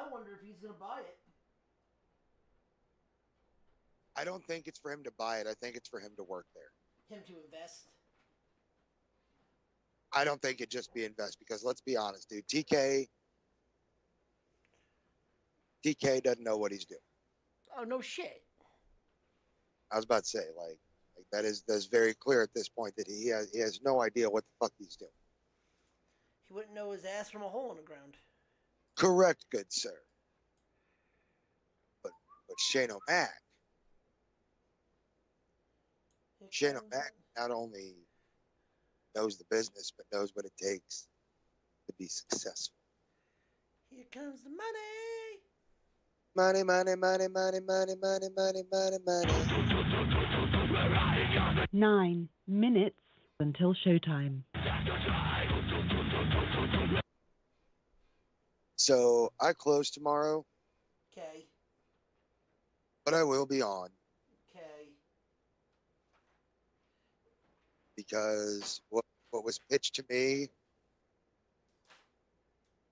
I wonder if he's gonna buy it. I don't think it's for him to buy it. I think it's for him to work there. Him to invest. I don't think it'd just be invest because let's be honest, dude. TK doesn't know what he's doing. Oh no shit. I was about to say, like that's very clear at this point that he has no idea what the fuck he's doing. He wouldn't know his ass from a hole in the ground. Correct, good sir. But Shane O'Mac not only knows the business, but knows what it takes to be successful. Here comes the money. Money, money, money, money, money, money, money, money, money. 9 minutes until showtime. So I close tomorrow. Okay. But I will be on. Okay. Because what was pitched to me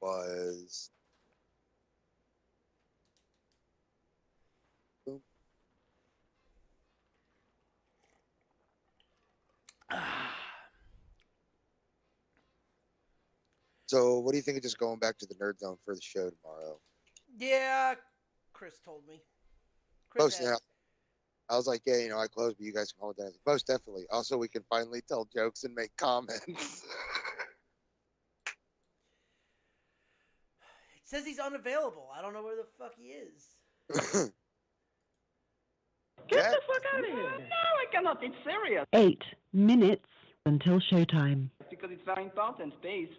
was So what do you think of just going back to the Nerd Zone for the show tomorrow? Yeah, Chris told me. Most I was like, yeah, I closed, but you guys can hold down. Most definitely. Also, we can finally tell jokes and make comments. It says he's unavailable. I don't know where the fuck he is. Get the fuck out of here. No, I cannot. It's serious. 8 minutes until showtime. Because it's very important, please.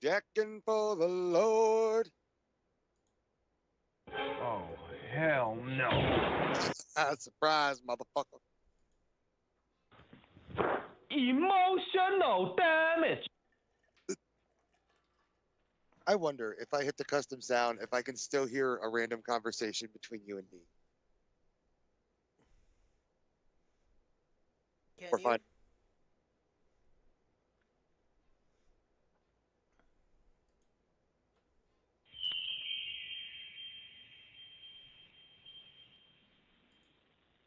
Jacking for the Lord. Oh, hell no. Surprise, motherfucker. Emotional damage. I wonder if I hit the custom sound, if I can still hear a random conversation between you and me. Can or you? Fine.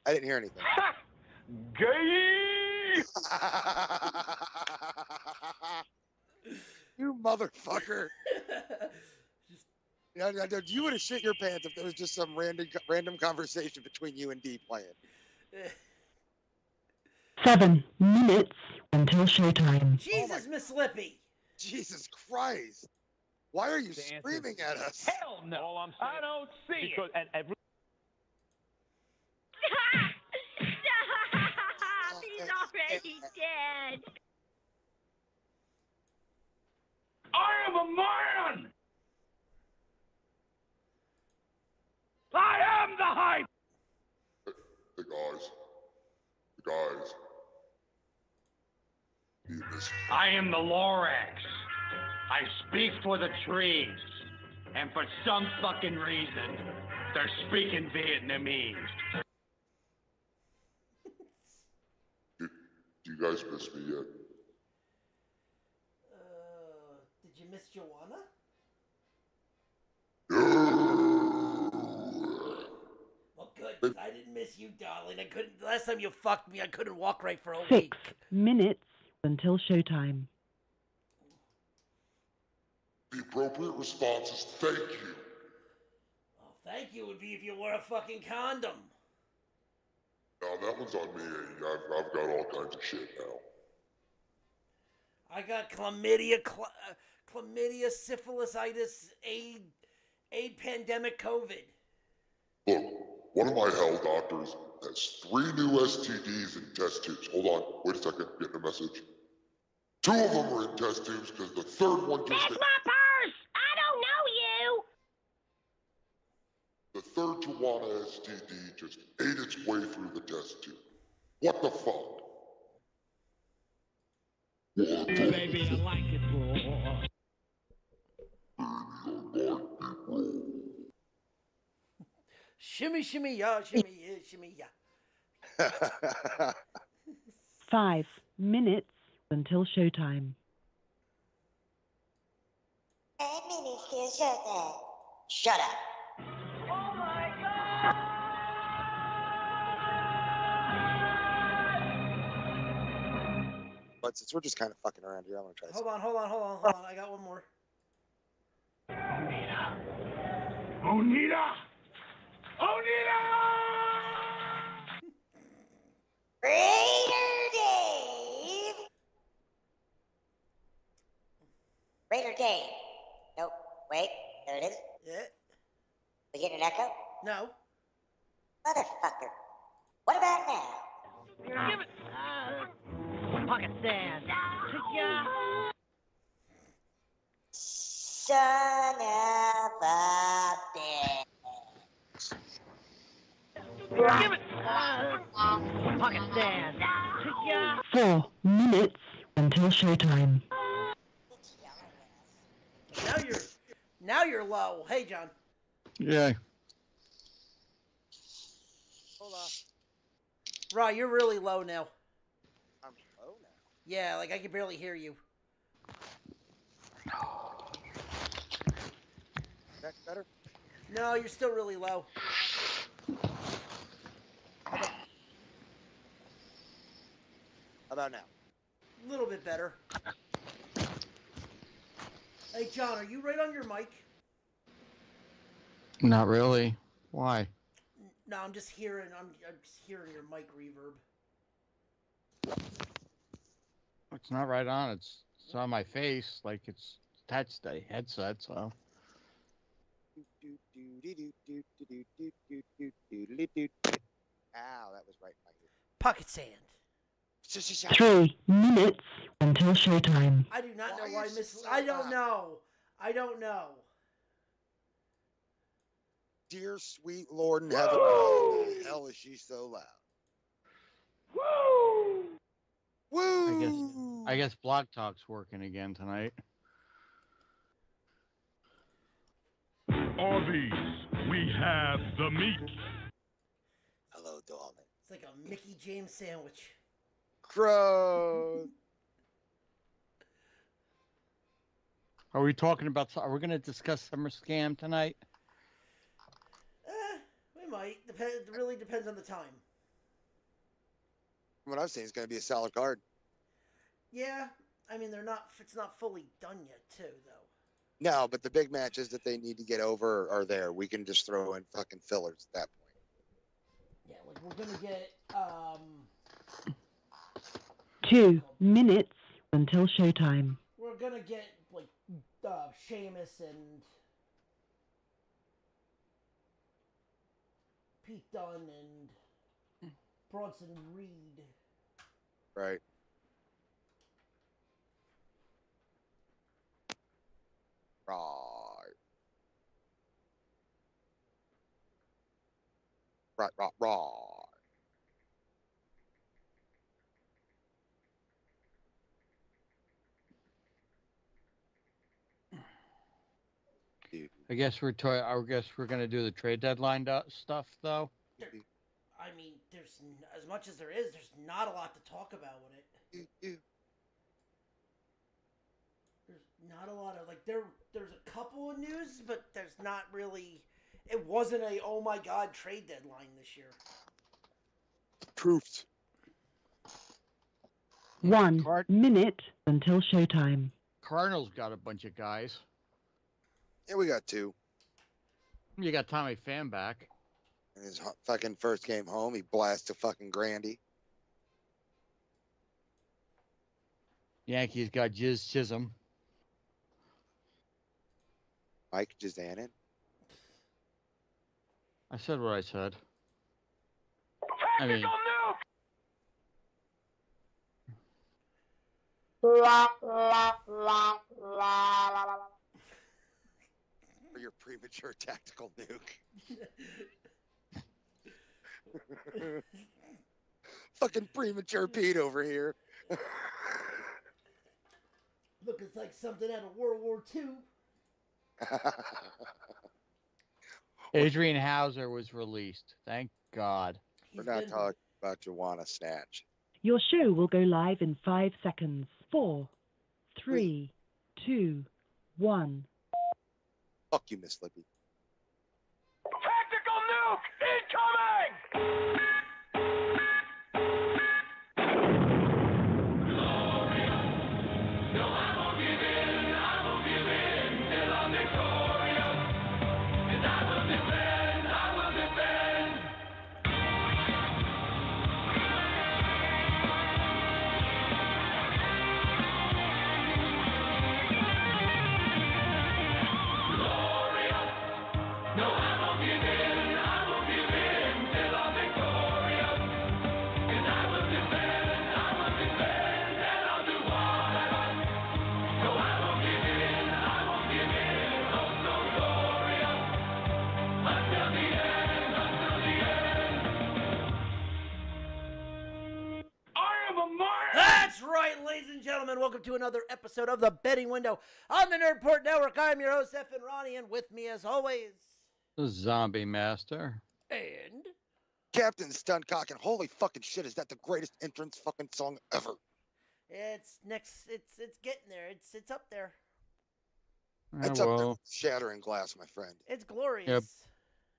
I didn't hear anything. Gay! You motherfucker. You would have shit your pants if there was just some random conversation between you and D playing. 7 minutes until showtime. Jesus, Miss Lippy. Jesus Christ. Why are you screaming at us? Hell no. All I'm saying, I don't see because, it. And every... Stop! He's already dead. I am a man! I am the hype! Hey guys. I am the Lorax. I speak for the trees. And for some fucking reason, they're speaking Vietnamese. Do you guys miss me yet? Did you miss Joanna? Well, good, because I didn't miss you, darling. I couldn't. Last time you fucked me, I couldn't walk right for a 6 week. minutes until showtime. The appropriate response is thank you. Oh, thank you would be if you wore a fucking condom. Now that one's on me. I've got all kinds of shit now. I got chlamydia, syphilisitis, AIDS pandemic, COVID. Look, one of my hell doctors has 3 new STDs in test tubes. Hold on, wait a second, getting a message. 2 of them are in test tubes because the 3rd one just... That's my purse! I don't know you! The 3rd Tawana STD just ate its way through the test tube. What the fuck? Baby, I like it raw. Shimmy, shimmy, ya, shimmy, shimmy, ya. 5 minutes until showtime. 5 minutes till showtime. Shut up. But since we're just kind of fucking around here, I'm gonna try. Hold on. I got one more. Onita! Onita! Onita! Raider Dave. Raider Dave. Nope. Wait. There it is. Yeah. We get an echo? No. Motherfucker. What about now? Give it. Pocket sand. Son of a bitch. Give it. Pocket sand. 4 minutes until showtime. Now you're low. Hey, John. Yeah. Hold on. Raw, you're really low now. I'm low now. Yeah, like I can barely hear you. That's better. No, you're still really low. How about now? A little bit better. Hey, John, are you right on your mic? Not really. Why? No, I'm just hearing your mic reverb. It's not right on. It's on my face, like it's attached to the headset. So. Ow, that was right in my ear. Pocket sand. 3 minutes until showtime. I do not know Why why is Miss. it so I don't loud? know. I don't know. Dear sweet Lord in heaven, why the hell is she so loud? Woo! Woo! I guess Block Talk's working again tonight. Arby's, we have the meat. Hello, darling. It's like a Mickey James sandwich. Gross. Are we talking about? Are we going to discuss Summer Scam tonight? We might. It really depends on the time. From what I've seen, it's going to be a solid card. Yeah, I mean it's not fully done yet, too, though. No, but the big matches that they need to get over are there. We can just throw in fucking fillers at that point. Yeah, like we're gonna get 2 minutes until showtime. we're gonna get like Sheamus and Pete Dunne and Bronson Reed. Right. Right. Dude. I guess we're gonna do the trade deadline stuff though. I mean, there's as much as there is, there's not a lot to talk about with it. There's not a lot of there's a couple of news, but there's not really. It wasn't a oh my god trade deadline this year. Proofs. 1 minute until showtime. Cardinals got a bunch of guys. Yeah, we got 2. You got Tommy Pham back. In his fucking first game home, he blasts a fucking Grandy. Yankees got Jizz Chisholm. Mike Jizanin. I said what I said. I mean, For your premature tactical nuke. Fucking premature Pete over here. Look, it's like something out of World War II. Adrian Hauser was released. Thank God. We're not talking about Joanna Snatch. Your show will go live in 5 seconds. 4, 3, 2, 1. Fuck you, Miss Lippy. Nuke incoming! I am a martyr! That's right, ladies and gentlemen. Welcome to another episode of The Betting Window on the Nerdport Network. I'm your host, F. and Ronnie, and with me, as always, The Zombie Master. and Captain Stuncock, and holy fucking shit, is that the greatest entrance fucking song ever? it's next. It's getting there. It's up there. It's up there Well, with Shattering Glass, my friend. It's glorious. Yep.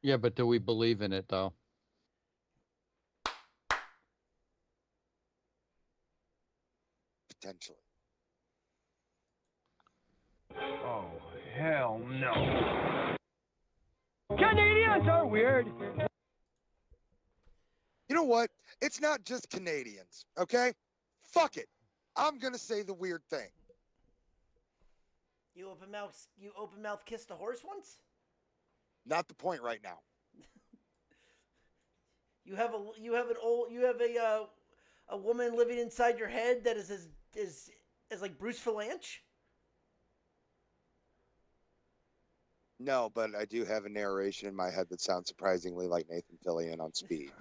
yeah, but do we believe in it, though? Potentially. Oh, hell no. Canadians are weird. You know what? It's not just Canadians, okay? Fuck it. I'm gonna say the weird thing. You open mouth kissed a horse once. Not the point right now. You have a woman living inside your head that is as like Bruce Valanche. No, but I do have a narration in my head that sounds surprisingly like Nathan Fillion on Speed.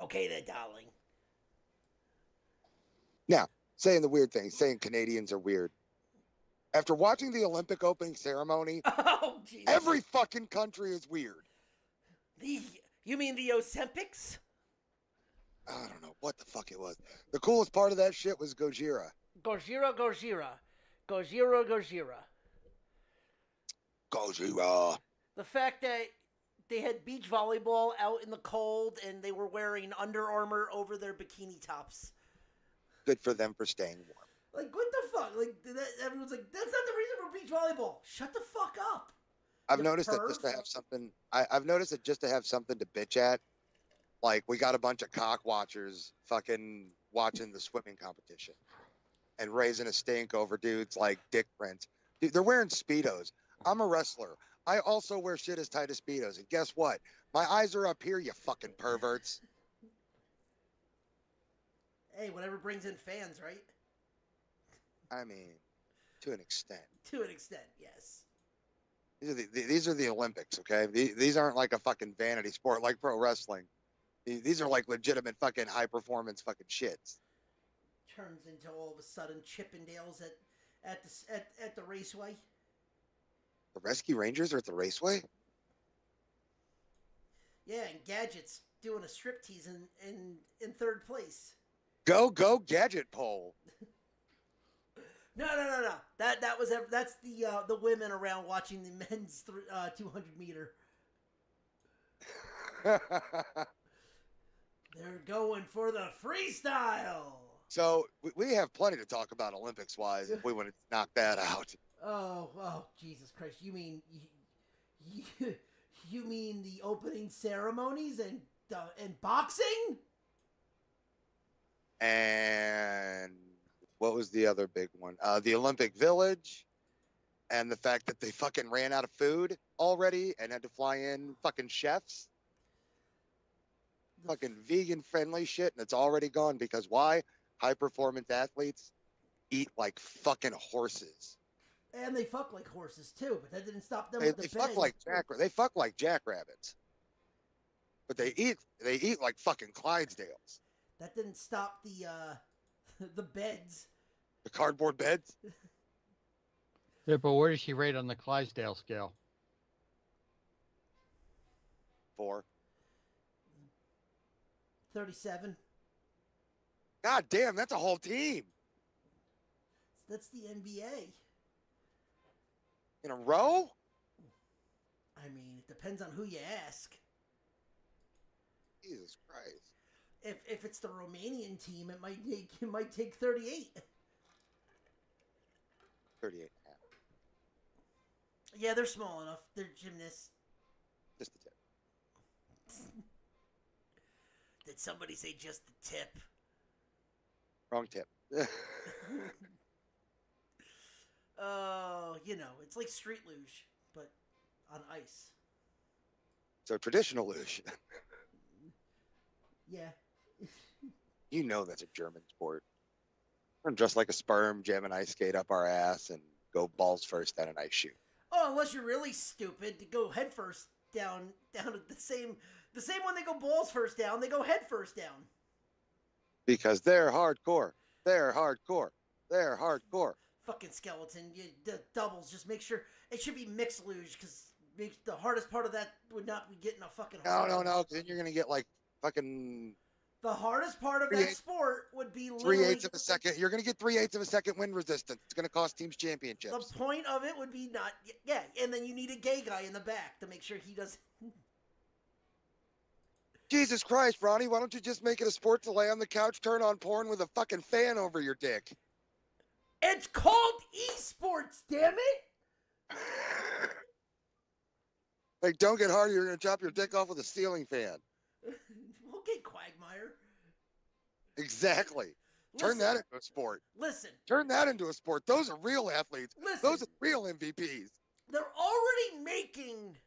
Okay, then, darling. Now, saying the weird thing, saying Canadians are weird. After watching the Olympic opening ceremony, Oh, jeez. every fucking country is weird. You mean the Ozempics? I don't know what the fuck it was. The coolest part of that shit was Gojira. Gojira. Gojira. The fact that they had beach volleyball out in the cold and they were wearing Under Armour over their bikini tops. Good for them for staying warm. Like, what the fuck? Like, everyone's like, that's not the reason for beach volleyball. Shut the fuck up. I've You noticed that just to perv. have something. I've noticed that just to have something to bitch at. Like, we got a bunch of cock watchers fucking watching the swimming competition and raising a stink over dudes like dick prints. Dude, they're wearing Speedos. I'm a wrestler. I also wear shit as tight as Speedos. And guess what? My eyes are up here, you fucking perverts. Hey, whatever brings in fans, right? I mean, to an extent. To an extent, yes. These are the Olympics, okay? These aren't like a fucking vanity sport like pro wrestling. These are like legitimate fucking high performance fucking shits. Turns into all of a sudden Chippendales at the raceway. The Rescue Rangers are at the raceway? Yeah, and Gadget's doing a striptease in third place. Go gadget pole. No. That's the women around watching the men's 200 meter. They're going for the freestyle. So we have plenty to talk about Olympics wise if we want to knock that out. Oh, Jesus Christ! You mean you mean the opening ceremonies and boxing? And what was the other big one? The Olympic Village, and the fact that they fucking ran out of food already and had to fly in fucking chefs. Fucking vegan friendly shit, and it's already gone because why? High performance athletes eat like fucking horses. And they fuck like horses too, but that didn't stop them They with the fuck bang. they fuck like jackrabbits. But they eat like fucking Clydesdales. That didn't stop the the beds. The cardboard beds. Yeah, but where does she rate on the Clydesdale scale? 4. 37. God damn, that's a whole team That's the NBA. in a row. I mean, it depends on who you ask. Jesus Christ. If it's the Romanian team, it might take 38. 38 and a half. Yeah, they're small enough. They're gymnasts. Just the tip. Did somebody say just the tip? Wrong tip. Oh, it's like street luge, but on ice. So traditional luge. Yeah. You know that's a German sport. We're dressed like a sperm, jam an ice skate up our ass, and go balls first down an ice chute. Oh, unless you're really stupid to go head first down at the same when they go balls first down, they go head first down. Because they're hardcore. They're hardcore. They're hardcore. Fucking skeleton. The doubles. Just make sure it should be mixed luge because the hardest part of that would not be getting a fucking. No. Because then you're gonna get like fucking. The hardest part of that sport would be 3/8 of a second. You're gonna get 3/8 of a second wind resistance. It's gonna cost teams championships. The point of it would be not. Yeah, and then you need a gay guy in the back to make sure he does. Jesus Christ, Ronnie! Why don't you just make it a sport to lay on the couch, turn on porn with a fucking fan over your dick? It's called esports, damn it! Like, don't get hard. You're gonna chop your dick off with a ceiling fan. Okay, Quagmire. Exactly. Turn that into a sport. Listen. Turn that into a sport. Those are real athletes. Listen. Those are real MVPs. They're already making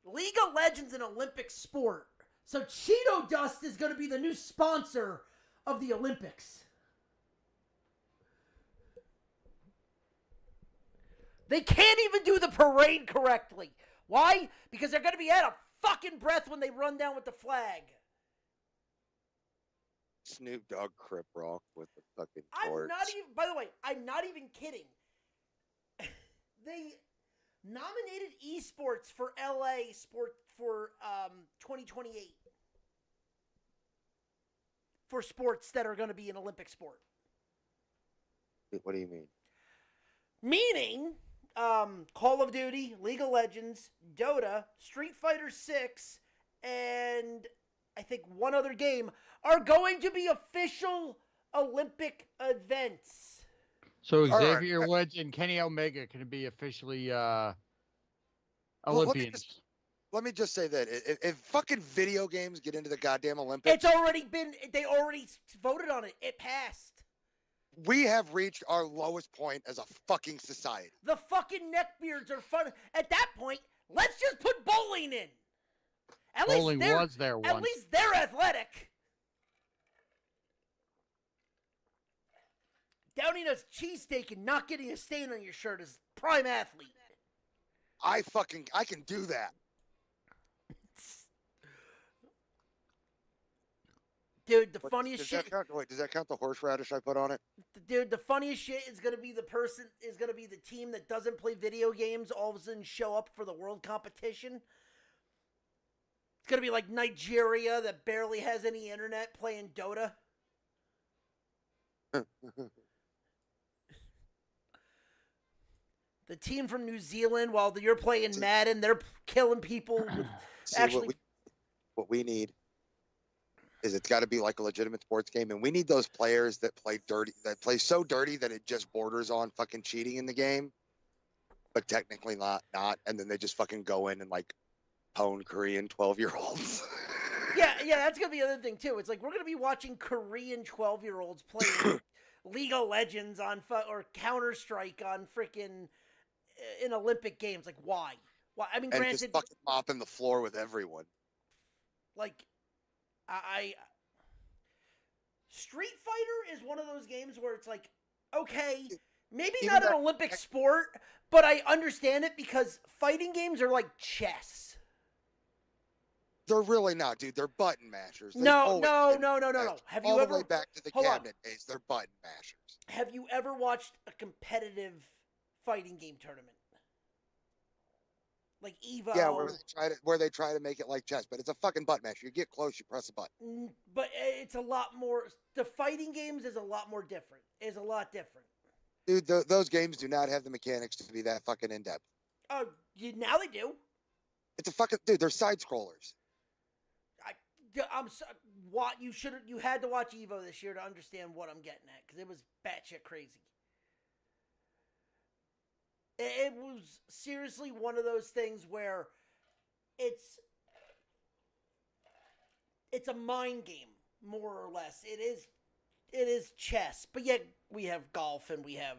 League of Legends an Olympic sport. So Cheeto Dust is going to be the new sponsor of the Olympics. They can't even do the parade correctly. Why? Because they're going to be out of fucking breath when they run down with the flag. Snoop Dogg Crip Rock with the fucking I'm torch. not even, by the way, I'm not even kidding. They nominated esports for LA sport for 2028. For sports that are going to be an Olympic sport. What do you mean? Meaning, Call of Duty, League of Legends, Dota, Street Fighter 6, and I think one other game are going to be official Olympic events. So All right. Xavier Woods and Kenny Omega can be officially Well, Olympians. let me just say that if fucking video games get into the goddamn Olympics, They already voted on it. It passed. we have reached our lowest point as a fucking society. The fucking neckbeards are fun. At that point, let's just put bowling in. At Bowling least was there At once. least they're athletic. Downing a cheesesteak and not getting a stain on your shirt is prime athlete. I can do that. Dude, the funniest Does shit. that count? Wait, does that count the horseradish I put on it? Dude, the funniest shit is gonna be the team that doesn't play video games all of a sudden show up for the world competition. It's gonna be like Nigeria that barely has any internet playing Dota. The team from New Zealand, while you're playing Madden, they're killing people with See, actually. what we need is it's got to be like a legitimate sports game, and we need those players that play dirty, that play so dirty that it just borders on fucking cheating in the game, but technically not, and then they just fucking go in and like pwn Korean 12-year-olds. Yeah, that's gonna be the other thing too. It's like we're gonna be watching Korean 12-year-olds playing League of Legends on or Counter-Strike on freaking in Olympic games. Like, why? Why? I mean, And granted, just fucking mopping the floor with everyone. like, I Street Fighter is one of those games where it's like, okay, maybe Even not an that- Olympic sport, but I understand it because fighting games are like chess. They're really not, dude. They're button mashers. They've No. always been button No. mashers. Have all you the ever way back to the hold on. cabinet days? They're button mashers. Have you ever watched a competitive fighting game tournament? Like Evo. Yeah, where they try to make it like chess, but it's a fucking button mash. You get close, you press a button. But it's a lot more. The fighting games is a lot more different. Is a lot different. Dude, those games do not have the mechanics to be that fucking in depth. Oh, now they do. It's a fucking dude. They're side scrollers. I'm so, you had to watch Evo this year to understand what I'm getting at, because it was batshit crazy. It was seriously one of those things where it's a mind game, more or less. It is chess, but yet we have golf and we have,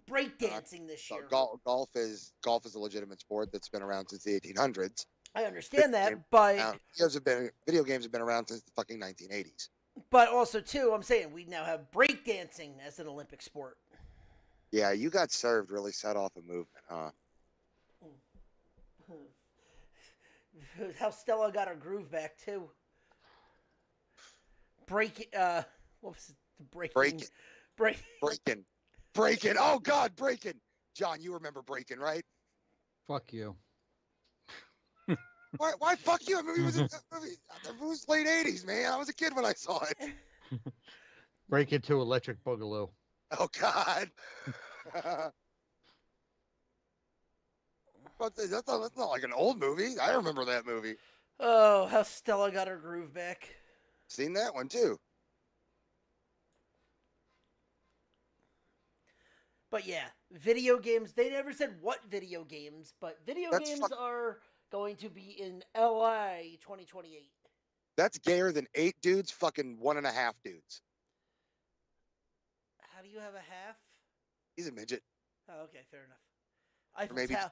breakdancing this year. Golf is a legitimate sport that's been around since the 1800s. I understand that, but Video games have been around since the fucking 1980s. But also, too, I'm saying we now have breakdancing as an Olympic sport. Yeah, you got served really set off a movement, huh? How Stella got her groove back, too. What was it? Breaking. Oh, God, Breaking. John, you remember Breaking, right? Fuck you. Why fuck you? I mean, it was late 80s, man. I was a kid when I saw it. Break into Electric Boogaloo. Oh, God. That's not like an old movie. I remember that movie. Oh, how Stella got her groove back. Seen that one, too. But yeah, video games. They never said what video games, but video games are going to be in LA 2028. That's gayer than 8 dudes, fucking 1.5 dudes. How do you have a half? He's a midget. Oh, okay, fair enough. Eiffel Maybe Tower.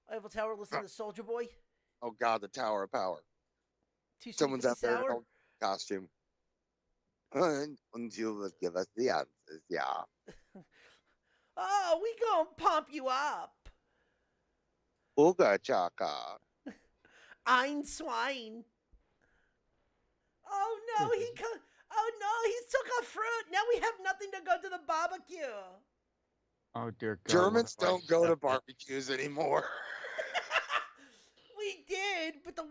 Eiffel Tower, listen to Soldier Boy. Oh, God, the Tower of Power. Too sweet Someone's to be out there in sour? a costume. And you will give us the answers, yeah. Oh, we gonna pump you up. Ooga chaka. Ein Swine. Oh no, he took a fruit. Now we have nothing to go to the barbecue. Oh, dear God. Germans don't go to barbecues anymore. We did, but the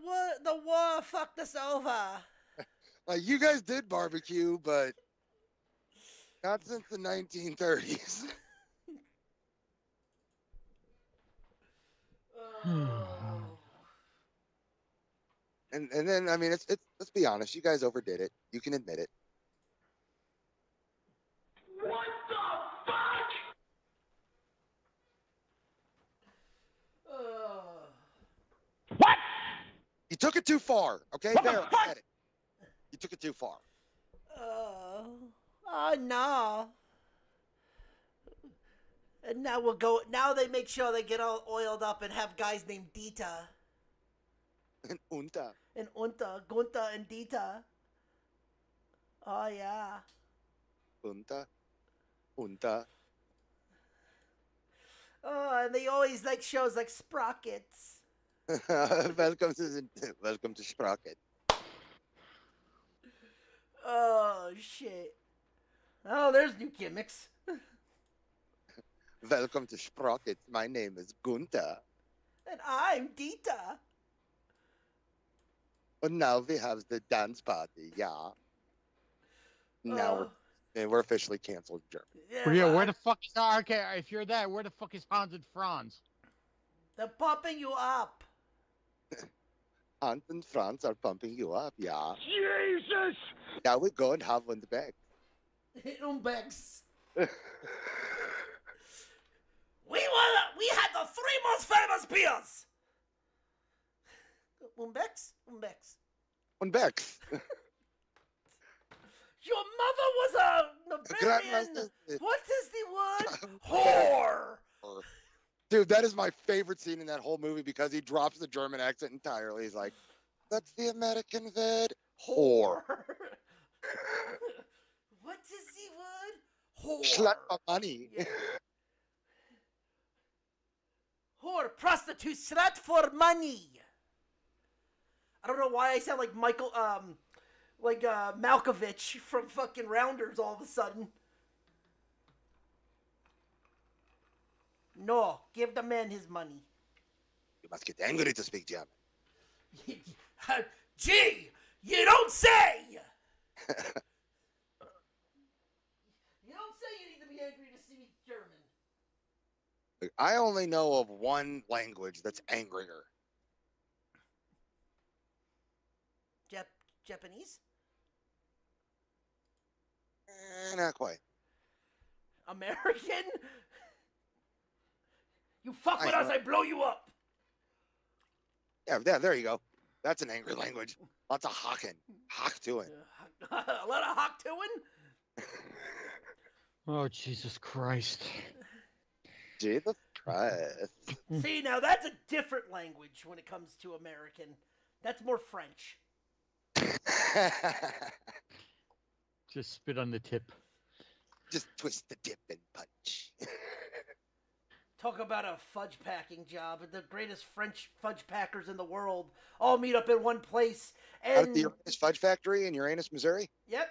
war fucked us over. Like, you guys did barbecue, but not since the 1930s. And then, I mean, it's let's be honest, you guys overdid it. You can admit it. What the fuck? What? You took it too far, okay? What the There, fuck? I said it. You took it too far. Oh no. And now they make sure they get all oiled up and have guys named Dita. And Unta. And Gunta and Dita. Oh yeah. Unta. Oh, and they always like shows like Sprockets. Welcome to Sprocket. Oh shit. Oh, there's new gimmicks. Welcome to Sprocket. My name is Gunta. And I'm Dita. And now we have the dance party, yeah. Now we're officially canceled in Germany. Yeah, where the fuck is okay? If you're that, where the fuck is Hans and Franz? They're pumping you up. Hans and Franz are pumping you up, yeah. Jesus! Now we go and have one back. Umbex. We had the 3 most famous beers. Umbex. One back. Your mother was a Bavarian. What is the word? Whore. Dude, that is my favorite scene in that whole movie because he drops the German accent entirely. He's like, "That's the American word, whore." What is the word? Whore. Slut for money. Yeah. Whore, prostitute, slut for money. I don't know why I sound like Malkovich from fucking Rounders all of a sudden. No, give the man his money. You must get angry to speak German. Gee, you don't say! You don't say you need to be angry to speak German. Like, I only know of one language that's angrier. Japanese? Not quite. American? You fuck I with us, know. I blow you up. Yeah, there you go. That's an angry language. Lots of hawking. Hawk to it. A lot of hawk doing. Oh, Jesus Christ. Jesus Christ. See, now that's a different language when it comes to American. That's more French. Just spit on the tip. Just twist the tip and punch. Talk about a fudge packing job. The greatest French fudge packers in the world all meet up in one place. Out at And the Uranus Fudge Factory in Uranus, Missouri? yep.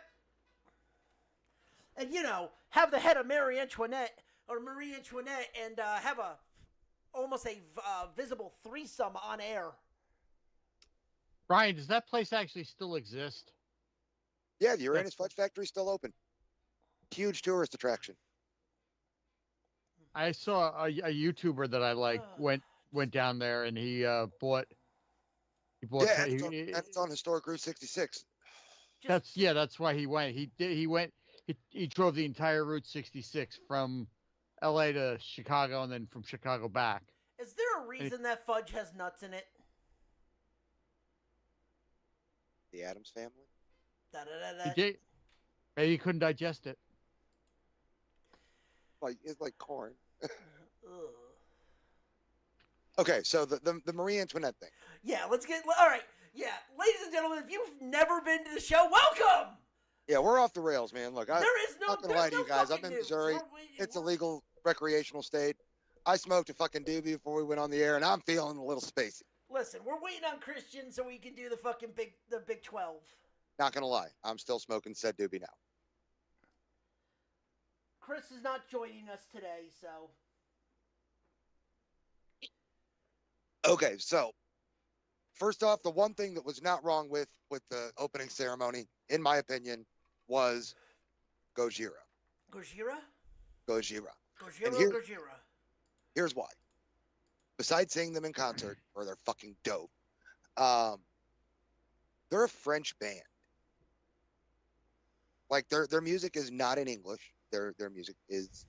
And have the head of Marie Antoinette and have almost a visible threesome on air. Brian, does that place actually still exist? Yeah, the Uranus Fudge Factory's still open. Huge tourist attraction. I saw a YouTuber that I like went down there, and he bought. Yeah, and it's on Historic Route 66. That's why he went. He went. He drove the entire Route 66 from L.A. to Chicago, and then from Chicago back. Is there a reason that fudge has nuts in it? The Addams Family? He did. Maybe he couldn't digest it. It's like corn. Okay, so the Marie Antoinette thing. Yeah, let's get. All right. Yeah, ladies and gentlemen, if you've never been to the show, welcome! Yeah, we're off the rails, man. Look, I'm There is no. not gonna there's lie to no you guys. I'm fucking in news. Missouri. It's a legal recreational state. I smoked a fucking doobie before we went on the air, and I'm feeling a little spacey. Listen, we're waiting on Christian so we can do the fucking Big 12. Not gonna lie, I'm still smoking said doobie now. Chris is not joining us today, so. Okay, so first off, the one thing that was not wrong with the opening ceremony, in my opinion, was Gojira. Gojira? Gojira. Gojira, And here- Gojira. Here's why. Besides seeing them in concert, where they're fucking dope, they're a French band. Like their music is not in English. Their music is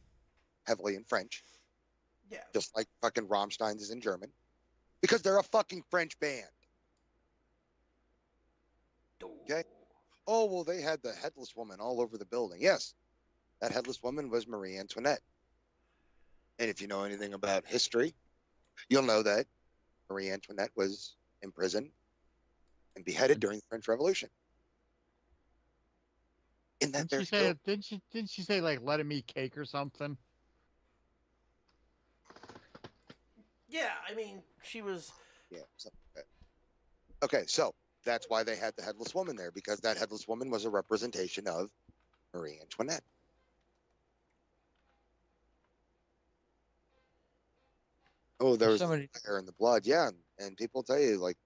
heavily in French. Yeah. Just like fucking Rammstein's is in German. Because they're a fucking French band. Okay? Oh, well, they had the headless woman all over the building. Yes, that headless woman was Marie Antoinette. And if you know anything about history, you'll know that Marie Antoinette was imprisoned and beheaded during the French Revolution. In that Didn't she say like let him eat cake or something? Yeah, I mean, she was. Yeah. Okay, so that's why they had the headless woman there, because that headless woman was a representation of Marie Antoinette. Oh, there was fire in the blood. Yeah, and people tell you, like,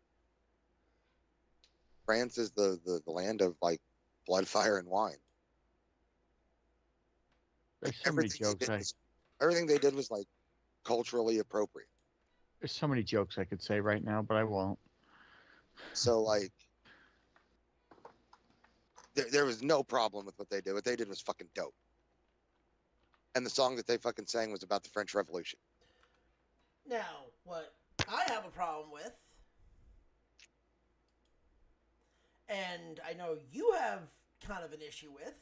France is the land of, like, blood, fire, and wine. There's so many jokes. Everything they did was, like, culturally appropriate. There's so many jokes I could say right now, but I won't. So, like, there was no problem with what they did. What they did was fucking dope. And the song that they fucking sang was about the French Revolution. Now, what I have a problem with, and I know you have kind of an issue with.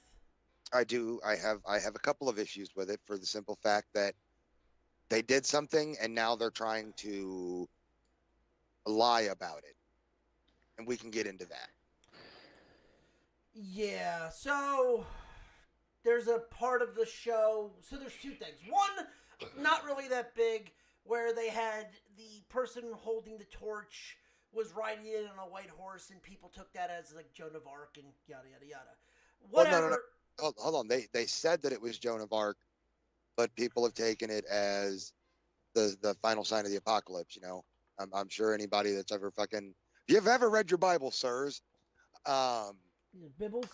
I do. I have a couple of issues with it, for the simple fact that they did something and now they're trying to lie about it. And we can get into that. Yeah, so there's a part of the show. So there's two things. One, not really that big, where they had the person holding the torch was riding it on a white horse, and people took that as like Joan of Arc and yada yada yada. Whatever. Well, no. Hold on. They said that it was Joan of Arc, but people have taken it as the final sign of the apocalypse. You know, I'm sure anybody that's ever fucking, if you've ever read your Bible, sirs, Your Bibbles.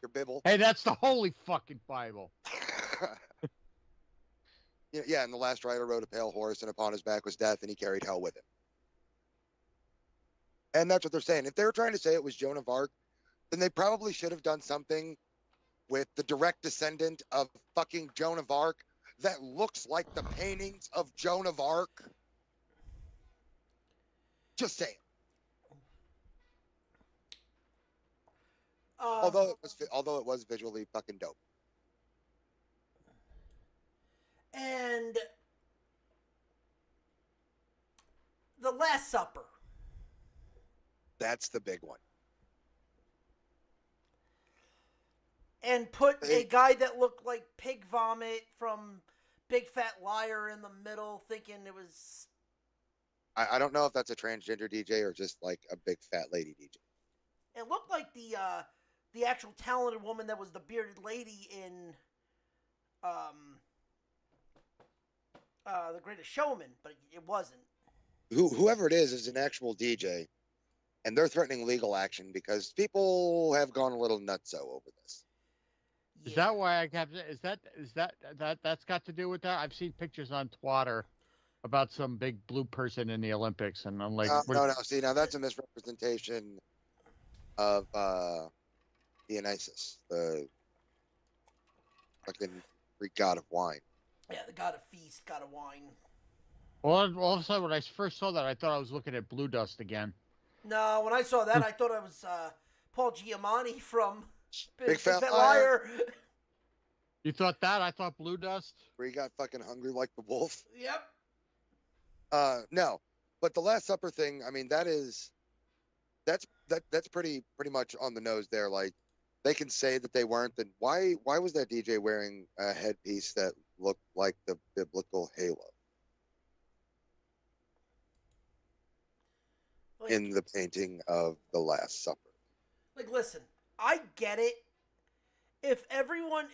your Bible. Hey, that's the holy fucking Bible. Yeah, and the last rider rode a pale horse, and upon his back was death, and he carried hell with him. And that's what they're saying. If they were trying to say it was Joan of Arc, then they probably should have done something with the direct descendant of fucking Joan of Arc that looks like the paintings of Joan of Arc. Just saying. Although it was visually fucking dope. And the Last Supper. That's the big one. And put a guy that looked like pig vomit from Big Fat Liar in the middle, thinking it was. I don't know if that's a transgender DJ or just like a big fat lady DJ. It looked like the actual talented woman that was the bearded lady in The Greatest Showman, but it wasn't. Whoever it is an actual DJ, and they're threatening legal action because people have gone a little nutso over this. Is that why I kept? That's got to do with that? I've seen pictures on Twitter about some big blue person in the Olympics, and I'm like, no. See, now that's a misrepresentation of Dionysus, the fucking Greek god of wine. Yeah, the god of feast, god of wine. Well, all of a sudden, when I first saw that, I thought I was looking at Blue Dust again. No, when I saw that, I thought it was Paul Giamatti from Big Fat Liar. Liar. You thought that? I thought Blue Dust. Where he got fucking hungry like the wolf. Yep. No, but the Last Supper thing. I mean, that's pretty much on the nose there. Like, they can say that they weren't. Then why was that DJ wearing a headpiece that looked like the biblical halo in the painting of the Last Supper? Like, listen, I get it. If everyone,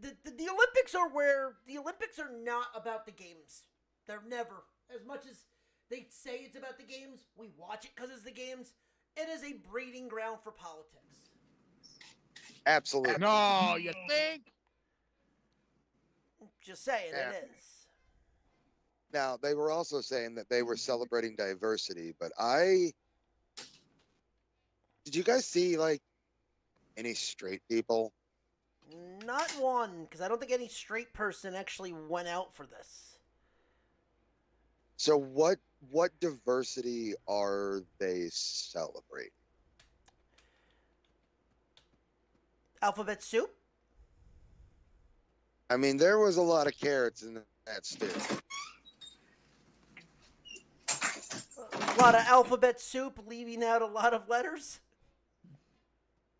the Olympics are where the Olympics are not about the games. They're never. As much as they say it's about the games, we watch it because it's the games. It is a breeding ground for politics. Absolutely. No, you think? Just saying, Yeah. it is. Now, they were also saying that they were celebrating diversity, but did you guys see, like, any straight people? Not one, because I don't think any straight person actually went out for this. So what diversity are they celebrating? Alphabet soup? I mean, there was a lot of carrots in that stew. A lot of alphabet soup, leaving out a lot of letters?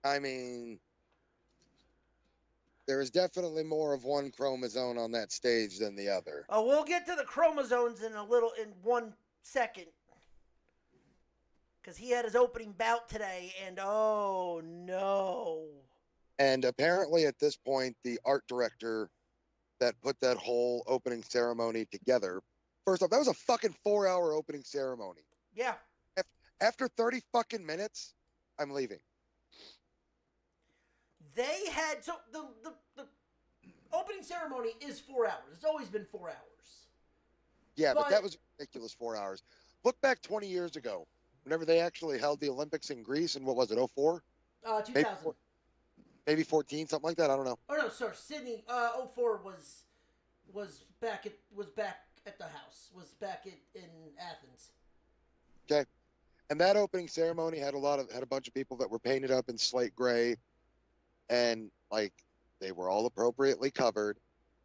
I mean, there is definitely more of one chromosome on that stage than the other. Oh, we'll get to the chromosomes in 1 second. Because he had his opening bout today, and oh no. And apparently at this point, the art director that put that whole opening ceremony together, first off, that was a fucking 4-hour opening ceremony. Yeah. After 30 fucking minutes, I'm leaving. They had, so the opening ceremony is 4 hours. It's always been 4 hours. Yeah, but that was ridiculous 4 hours. Look back 20 years ago, whenever they actually held the Olympics in Greece in, what was it, 04? 2000. Maybe 14, something like that. I don't know. Oh no, sorry, Sydney. 04 was back at the house. Was back in Athens. Okay, and that opening ceremony had a bunch of people that were painted up in slate gray, and like they were all appropriately covered,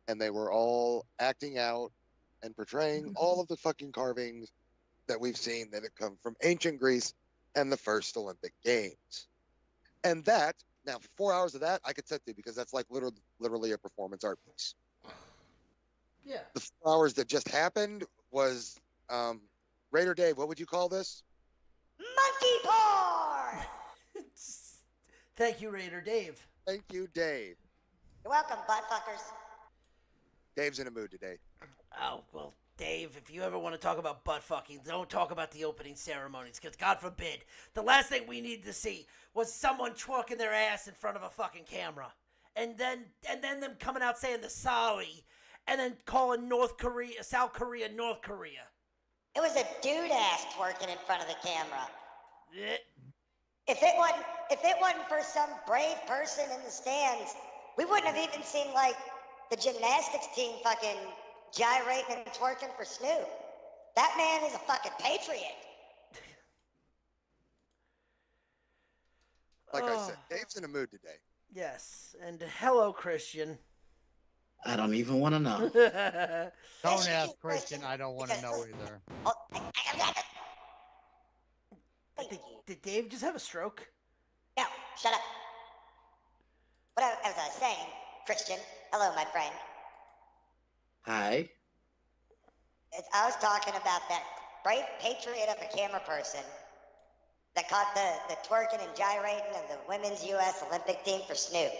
and they were all acting out and portraying all of the fucking carvings that we've seen that have come from ancient Greece and the first Olympic Games. And that, now for 4 hours of that, I could sit through because that's like literally a performance art piece. Yeah. The 4 hours that just happened was, Raider Dave, what would you call this? Monkey porn! Thank you, Raider Dave. Thank you, Dave. You're welcome, buttfuckers. Dave's in a mood today. Oh, well, Dave, if you ever want to talk about butt fucking, don't talk about the opening ceremonies, because God forbid, the last thing we need to see was someone twerking their ass in front of a fucking camera. And then them coming out saying they're sorry, and then calling South Korea, North Korea. It was a dude ass twerking in front of the camera. Eh, If it wasn't for some brave person in the stands, we wouldn't have even seen like the gymnastics team fucking gyrating and twerking for Snoop. That man is a fucking patriot. Like I said, Oh. Dave's in a mood today. Yes, and hello, Christian. I don't even want to know. Don't ask Christian. I don't want to know either. Oh, I got it. Thank Did, you. did Dave just have a stroke? No, shut up. As I was saying, Christian, hello, my friend. Hi. I was talking about that brave patriot of a camera person that caught the twerking and gyrating of the women's U.S. Olympic team for Snoop.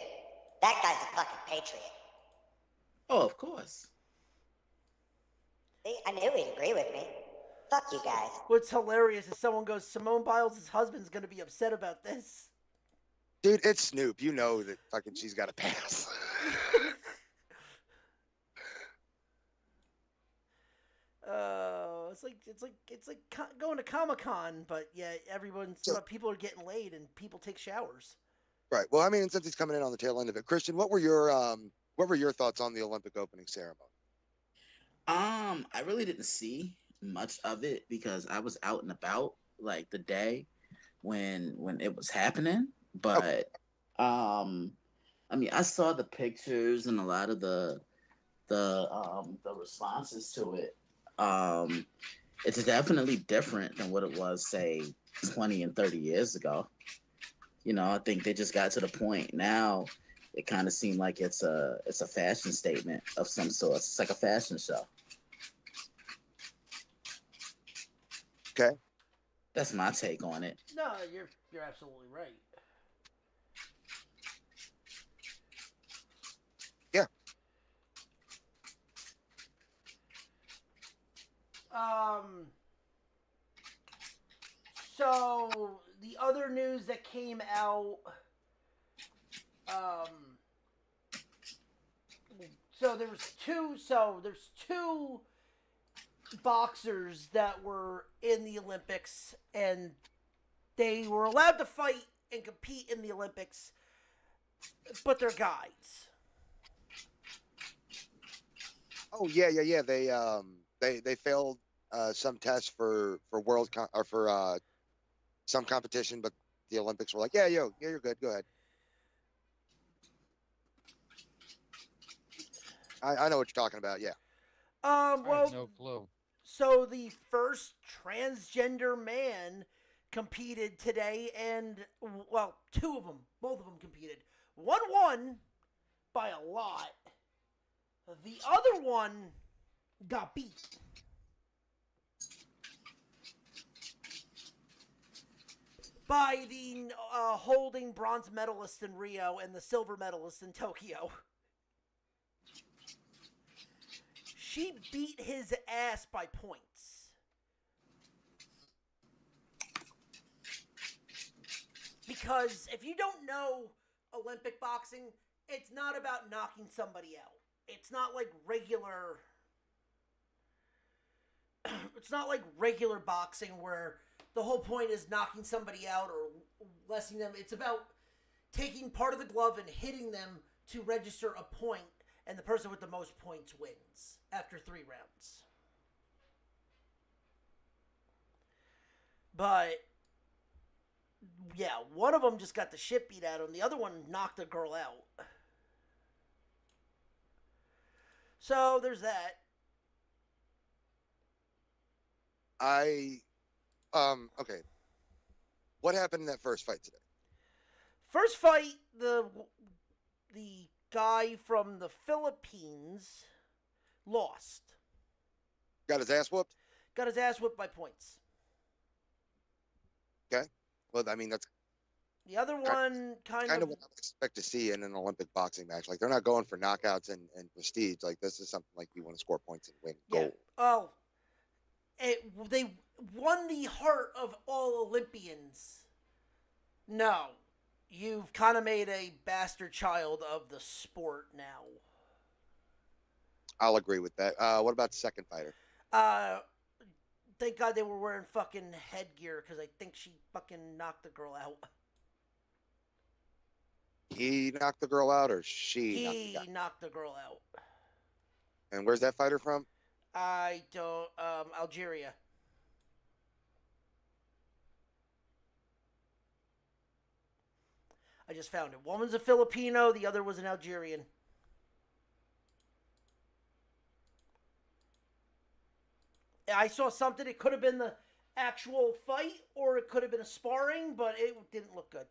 That guy's a fucking patriot. Oh, of course. See, I knew he'd agree with me. Fuck you guys. What's hilarious is someone goes, Simone Biles' husband's going to be upset about this. Dude, it's Snoop. You know that fucking she's got to pass. It's like going to Comic-Con, but yeah, people are getting laid and people take showers. Right. Well, I mean, since he's coming in on the tail end of it, Christian, what were your thoughts on the Olympic opening ceremony? I really didn't see much of it because I was out and about like the day when it was happening. But I mean, I saw the pictures and a lot of the responses to it. It's definitely different than what it was, say, 20 and 30 years ago. You know, I think they just got to the point now. It kind of seemed like it's a fashion statement of some sort. It's like a fashion show. Okay. That's my take on it. No, you're absolutely right. Yeah. So the other news that came out, there's two boxers that were in the Olympics, and they were allowed to fight and compete in the Olympics, but they're guys. Oh yeah. They failed some tests for some competition, but the Olympics were like, yeah, you're good. Go ahead. I know what you're talking about. Yeah. I Well, have no clue. so the first transgender man competed today, and well, both of them competed. One won by a lot. The other one got beat. By the holding bronze medalist in Rio and the silver medalist in Tokyo. She beat his ass by points. Because if you don't know Olympic boxing, it's not about knocking somebody out. It's not like regular... It's not like regular boxing where the whole point is knocking somebody out or lessening them. It's about taking part of the glove and hitting them to register a point, and the person with the most points wins after 3 rounds. But, yeah, one of them just got the shit beat out of him. The other one knocked a girl out. So, there's that. Okay. What happened in that first fight today? First fight, the guy from the Philippines lost. Got his ass whooped? Got his ass whipped by points. Okay. Well, I mean, that's The other one kind of of... what I would expect to see in an Olympic boxing match. Like, they're not going for knockouts and prestige. Like, this is something like you want to score points and win gold. Oh, they won the heart of all Olympians. No, you've kind of made a bastard child of the sport now. I'll agree with that. What about the second fighter? Thank God they were wearing fucking headgear because I think she fucking knocked the girl out. He knocked the girl out, or she knocked the He guy? knocked the girl out. And where's that fighter from? I don't. Algeria. I just found it. One was a Filipino, the other was an Algerian. I saw something. It could have been the actual fight, or it could have been a sparring, but it didn't look good.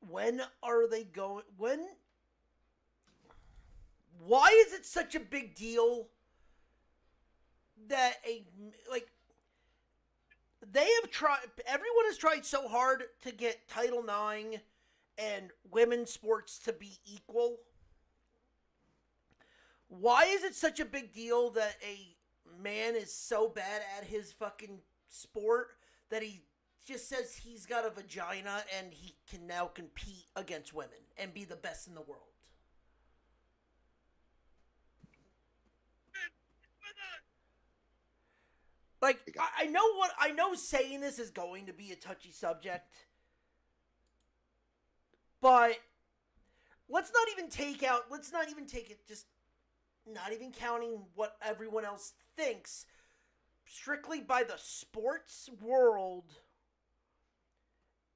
When are they going? Why is it such a big deal that they have tried, everyone has tried so hard to get Title IX and women's sports to be equal. Why is it such a big deal that a man is so bad at his fucking sport that he just says he's got a vagina and he can now compete against women and be the best in the world? Like, I know saying this is going to be a touchy subject, but let's not even take it, just not even counting what everyone else thinks, strictly by the sports world.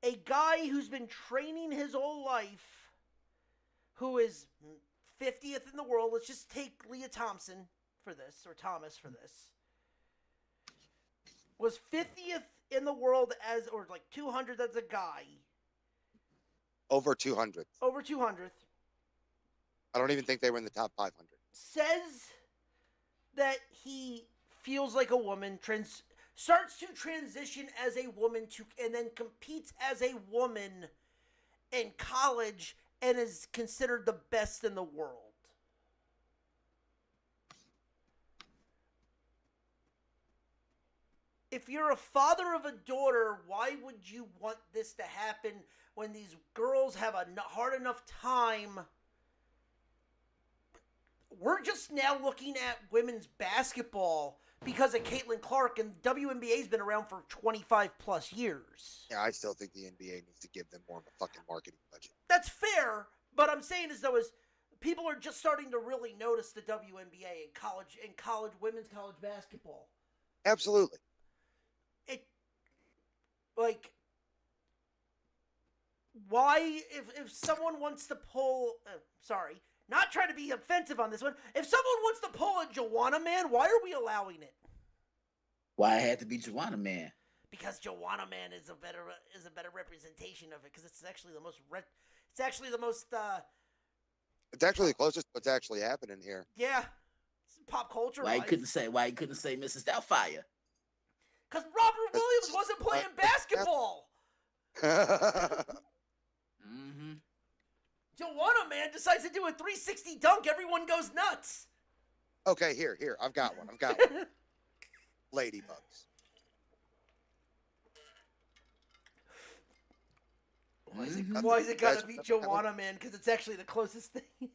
A guy who's been training his whole life, who is 50th in the world, let's just take Leah Thompson for this, or Thomas for this, was 50th in the world as, or like 200th as a guy. Over 200. Over 200th. I don't even think they were in the top 500. Says that he feels like a woman, starts to transition as a woman and then competes as a woman in college and is considered the best in the world. If you're a father of a daughter, why would you want this to happen when these girls have a hard enough time? We're just now looking at women's basketball because of Caitlin Clark, and WNBA's been around for 25 plus years. Yeah, I still think the NBA needs to give them more of a fucking marketing budget. That's fair, but I'm saying is people are just starting to really notice the WNBA and women's college basketball. Absolutely. Why, if someone wants to pull, not trying to be offensive on this one, if someone wants to pull a Joanna Man, why are we allowing it? Why it had to be Joanna Man? Because Joanna Man is a better representation of it, because it's actually the most, It's actually the closest to what's actually happening here. Yeah, it's pop culture. Why he couldn't say Mrs. Doubtfire? Because Robert Williams wasn't playing basketball. Mm-hmm. Joanna Man decides to do a 360 dunk. Everyone goes nuts. Okay, here. I've got one. Ladybugs. Why is it gotta be Joanna Man? Because it's actually the closest thing.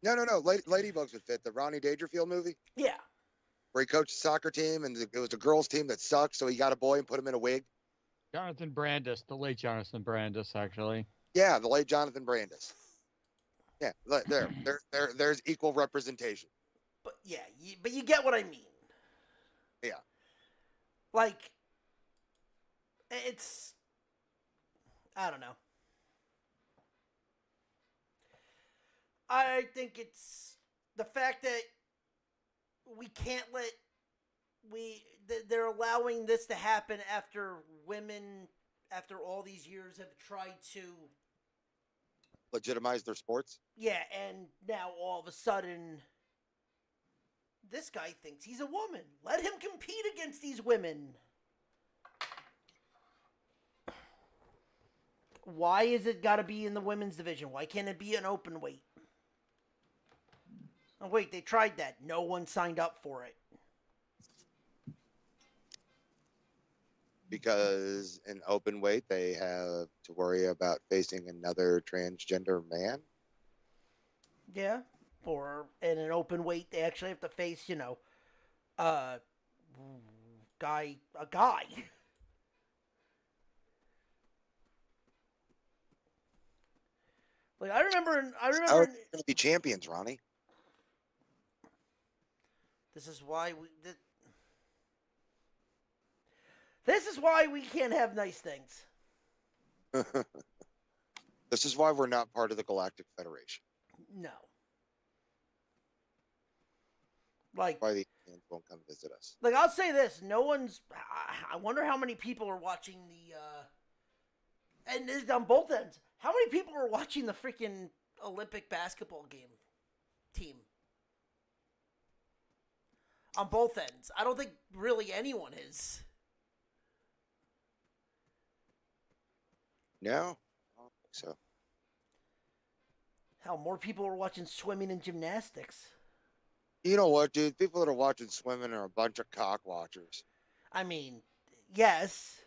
No. Ladybugs would fit. The Ronnie Dangerfield movie? Yeah. Where he coached the soccer team, and it was a girls' team that sucked, so he got a boy and put him in a wig. Jonathan Brandis, the late Jonathan Brandis, actually. Yeah, the late Jonathan Brandis. Yeah, there's equal representation. But yeah, but you get what I mean. Yeah. Like, it's, I don't know. I think it's the fact that we can't they're allowing this to happen after women, after all these years, have tried to legitimize their sports. Yeah, and now all of a sudden, this guy thinks he's a woman. Let him compete against these women. Why is it got to be in the women's division? Why can't it be an open weight? Oh, wait, they tried that. No one signed up for it. because in open weight they have to worry about facing another transgender man. Yeah. Or in an open weight, they actually have to face, uh, a guy. Like I remember, How are they going to be champions, Ronnie? This is why This is why we can't have nice things. This is why we're not part of the Galactic Federation. No. Like, Why the aliens won't come visit us. like I'll say this: no one's. I wonder how many people are watching the. And this is on both ends. How many people are watching the freaking Olympic basketball team? On both ends, I don't think really anyone is. No, I don't think so. Hell, more people are watching swimming and gymnastics. You know what, dude? People that are watching swimming are a bunch of cock watchers I mean, yes.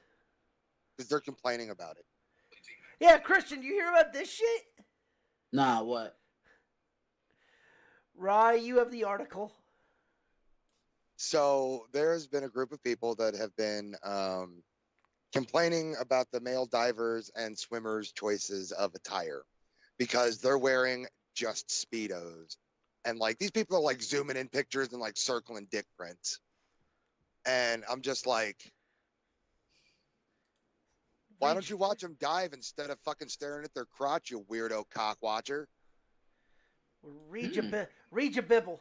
because they're complaining about it. Yeah, Christian, you hear about this shit? Nah, what? Rye, you have the article. So there's been a group of people that have been complaining about the male divers and swimmers' choices of attire because they're wearing just Speedos. And like these people are like zooming in pictures and like circling dick prints. And I'm just like, why don't you watch them dive instead of fucking staring at their crotch, you weirdo cock watcher? Read your Bible.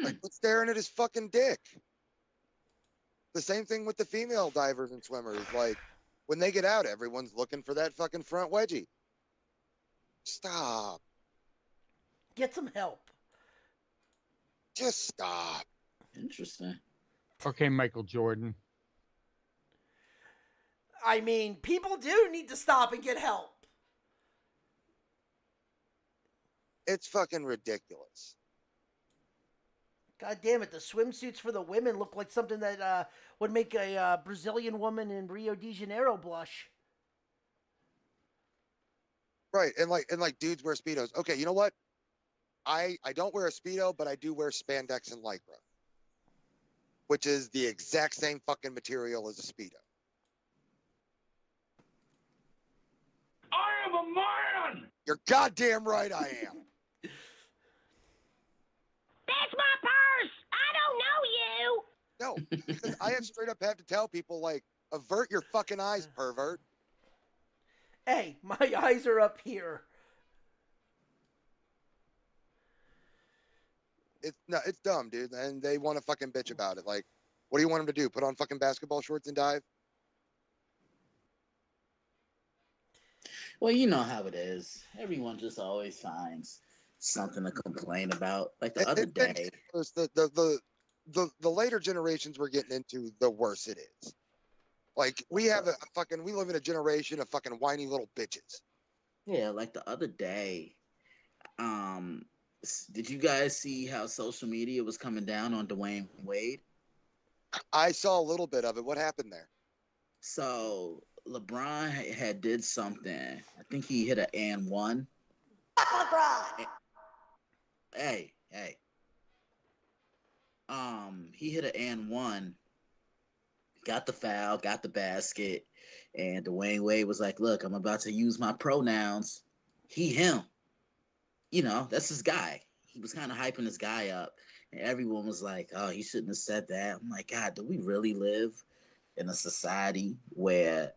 Like, quit staring at his fucking dick. The same thing with the female divers and swimmers. Like, when they get out, everyone's looking for that fucking front wedgie. Stop. Get some help. Just stop. Interesting. Okay, Michael Jordan. I mean, people do need to stop and get help. It's fucking ridiculous. God damn it, the swimsuits for the women look like something that would make a Brazilian woman in Rio de Janeiro blush. Right, and like dudes wear Speedos. Okay, you know what? I don't wear a Speedo, but I do wear spandex and Lycra, which is the exact same fucking material as a Speedo. I am a man! You're goddamn right I am. That's my purse. I don't know you. No, because I have straight up had to tell people, like, avert your fucking eyes, pervert. Hey, my eyes are up here. It's dumb, dude, and they want to fucking bitch about it. Like, what do you want them to do? Put on fucking basketball shorts and dive? Well, you know how it is. Everyone just always finds something to complain about. Like the other day. The later generations we're getting into, the worse it is. Like, we live in a generation of fucking whiny little bitches. Yeah, like the other day. Did you guys see how social media was coming down on Dwayne Wade? I saw a little bit of it. What happened there? So LeBron had did something. I think he hit an and one. Fuck LeBron. Hey. He hit an and one, got the foul, got the basket, and Dwayne Wade was like, "Look, I'm about to use my pronouns. He, him. You know, that's his guy." He was kind of hyping his guy up, and everyone was like, "Oh, he shouldn't have said that." I'm like, God, do we really live in a society where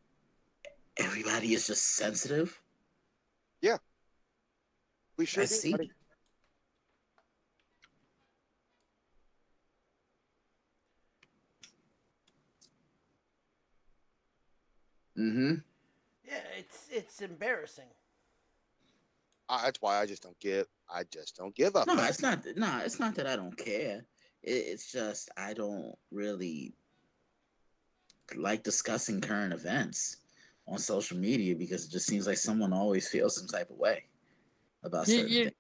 everybody is just sensitive? Yeah, we should. I see. Mm-hmm. Yeah, it's embarrassing. That's why I just don't give up. No, it's not. No, it's not that I don't care. It's just I don't really like discussing current events on social media because it just seems like someone always feels some type of way about certain things.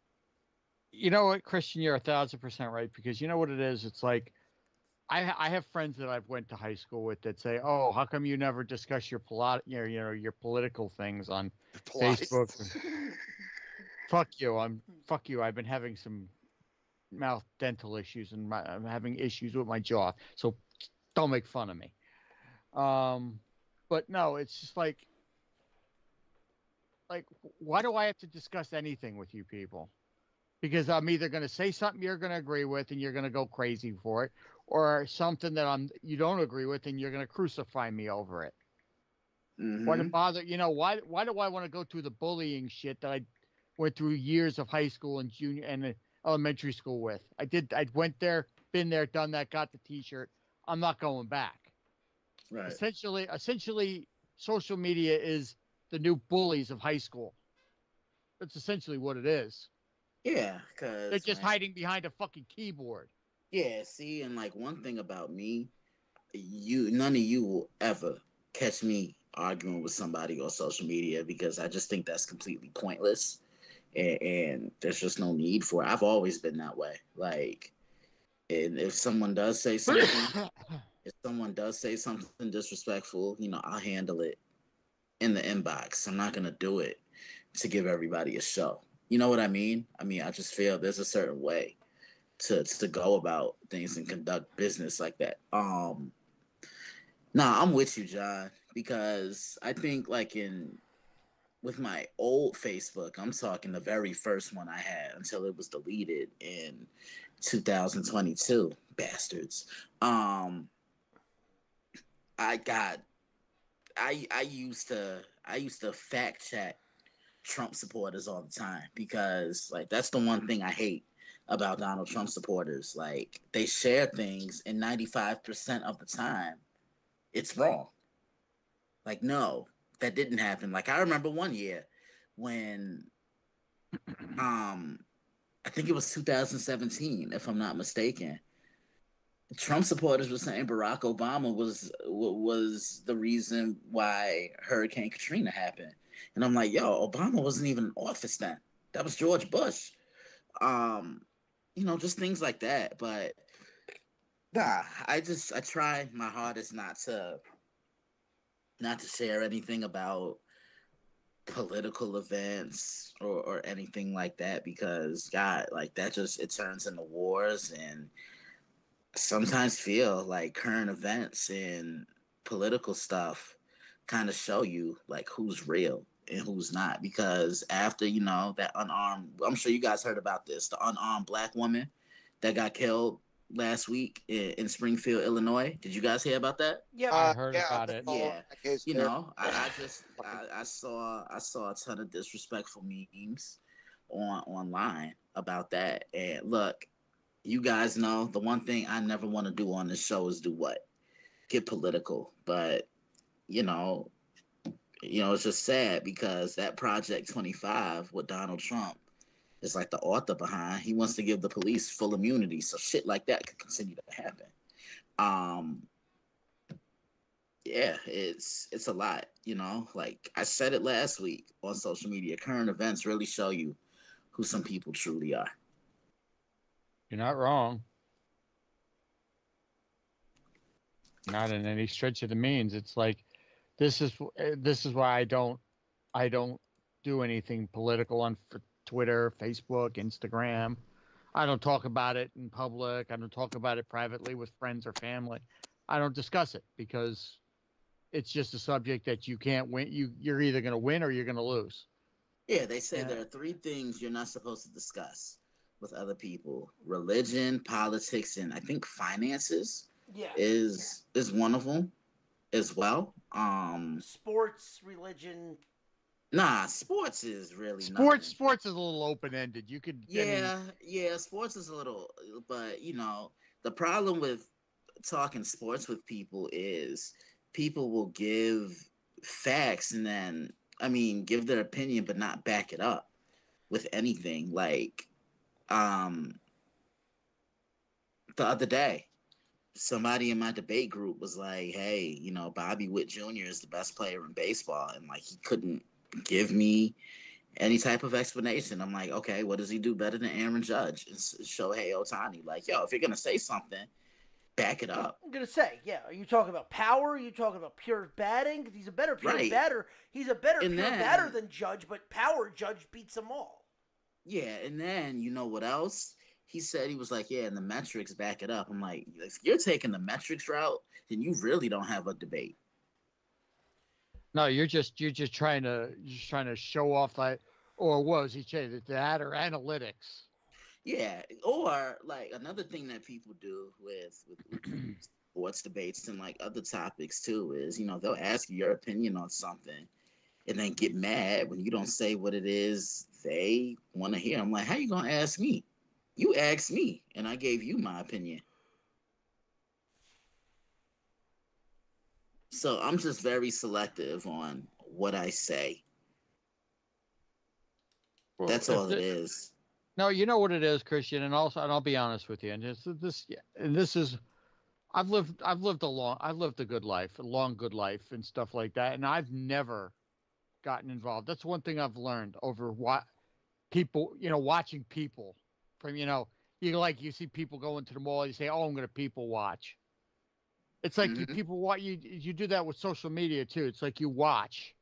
You know what, Christian, you're 1,000% right, because you know what it is. It's like I have friends that I've went to high school with that say, "Oh, how come you never discuss your your political things on Facebook?" Fuck you. Fuck you. I've been having some mouth dental issues and I'm having issues with my jaw. So don't make fun of me. But no, it's just like why do I have to discuss anything with you people? Because I'm either going to say something you're going to agree with and you're going to go crazy for it, or something that you don't agree with and you're going to crucify me over it. Why to bother? Why do I want to go through the bullying shit that I went through years of high school and junior and elementary school with? I went there, been there, done that, got the T-shirt. I'm not going back. Right. Essentially, social media is the new bullies of high school. That's essentially what it is. Yeah, because they're just hiding behind a fucking keyboard. Yeah, see, and like one thing about me, none of you will ever catch me arguing with somebody on social media because I just think that's completely pointless, and there's just no need for it. I've always been that way. Like, and if someone does say something, disrespectful, I'll handle it in the inbox. I'm not gonna do it to give everybody a show. You know what I mean? I just feel there's a certain way to go about things and conduct business like that. I'm with you, John, because I think with my old Facebook, I'm talking the very first one I had until it was deleted in 2022. Bastards. I used to fact check Trump supporters all the time because that's the one thing I hate about Donald Trump supporters. Like, they share things and 95% of the time it's wrong. Like, no, that didn't happen. Like, I remember one year when I think it was 2017, if I'm not mistaken. Trump supporters were saying Barack Obama was the reason why Hurricane Katrina happened. And I'm like, yo, Obama wasn't even in office then. That was George Bush. Just things like that. But I try my hardest not to share anything about political events or anything like that because God, that it turns into wars, and sometimes feel like current events and political stuff kind of show you who's real and who's not, because after that unarmed, I'm sure you guys heard about this, the unarmed black woman that got killed last week in Springfield, Illinois. Did you guys hear about that? Yeah, I heard about it. Yeah, I saw a ton of disrespectful memes online about that. And look, you guys know the one thing I never want to do on this show is do what? Get political. But it's just sad because that Project 25 with Donald Trump is the author behind. He wants to give the police full immunity, so shit like that could continue to happen. Yeah, it's a lot. I said it last week on social media. Current events really show you who some people truly are. You're not wrong. Not in any stretch of the means. It's this is why I don't do anything political on Twitter, Facebook, Instagram. I don't talk about it in public. I don't talk about it privately with friends or family. I don't discuss it because it's just a subject that you can't win. You're either going to win or you're going to lose. Yeah, they say there are 3 things you're not supposed to discuss with other people: religion, politics, and I think finances. Yeah, is one of them as well. Sports, religion. Nah, sports is really sports is a little open-ended. You could sports is a little, but the problem with talking sports with people is people will give facts and then give their opinion but not back it up with anything. The other day, somebody in my debate group was like, hey, Bobby Witt Jr. is the best player in baseball. And he couldn't give me any type of explanation. I'm like, okay, what does he do better than Aaron Judge and Shohei Ohtani? If you're going to say something, back it up. I'm gonna say, yeah. Are you talking about power? Are you talking about pure batting? 'Cause he's a better pure Right. batter. He's a better And pure then- batter than Judge, but power Judge beats them all. Yeah, and then you know what else? He said he was like, yeah, and the metrics back it up. I'm like, if you're taking the metrics route, then you really don't have a debate. No, you're just trying to show off that, or was he saying that or analytics? Yeah, or like another thing that people do with sports debates and like other topics too is, you know, they'll ask you your opinion on something and then get mad when you don't say what it is they want to hear. I'm like, how you gonna ask me? You asked me and I gave you my opinion. So I'm just very selective on what I say. Well, That's all it is. No, you know what it is, Christian, and also, and I'll be honest with you, and this is, I've lived a good life, a long good life, and stuff like that, and I've never gotten involved. That's one thing I've learned over what people, watching people from, you see people go into the mall, you say, oh, I'm going to people watch. It's like you people watch, you do that with social media too. It's like you watch,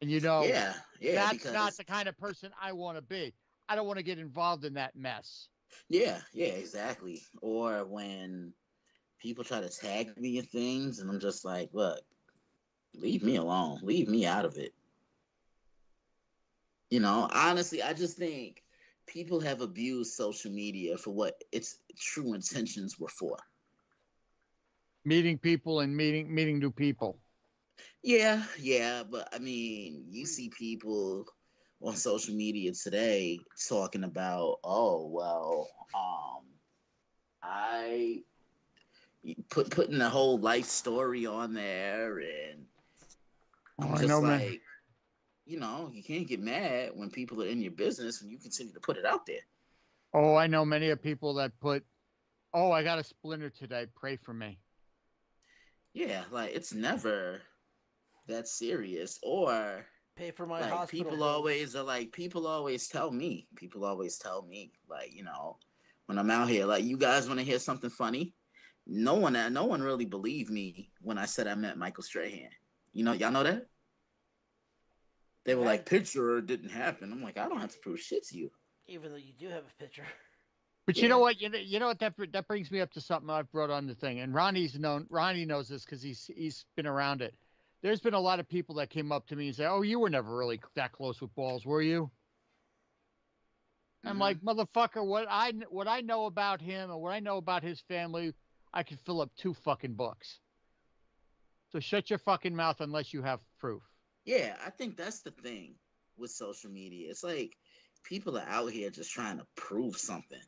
and yeah, that's because... not the kind of person I want to be. I don't want to get involved in that mess. Yeah, exactly. Or when people try to tag me in things, and I'm just like, look, leave me alone. Leave me out of it. Honestly, I just think people have abused social media for what its true intentions were for. Meeting people and meeting new people. Yeah, but I mean, you see people on social media today talking about, oh well, I putting the whole life story on there, and I'm just like, you can't get mad when people are in your business when you continue to put it out there. Oh, I know many of people that put, oh, I got a splinter today, pray for me. Yeah, like it's never that serious. Or pay for my like hospital people bills. People always tell me, like, when I'm out here, like, you guys want to hear something funny? No one really believed me when I said I met Michael Strahan. Y'all know that? They were like, picture didn't happen. I'm like, I don't have to prove shit to you. Even though you do have a picture. But you know what? You know what? That brings me up to something I've brought on the thing, and Ronnie knows this because he's been around it. There's been a lot of people that came up to me and say, "Oh, you were never really that close with balls, were you?" I'm like, motherfucker, what I know about him and what I know about his family, I could fill up 2 fucking books. So shut your fucking mouth unless you have proof. Yeah, I think that's the thing with social media. It's like people are out here just trying to prove something.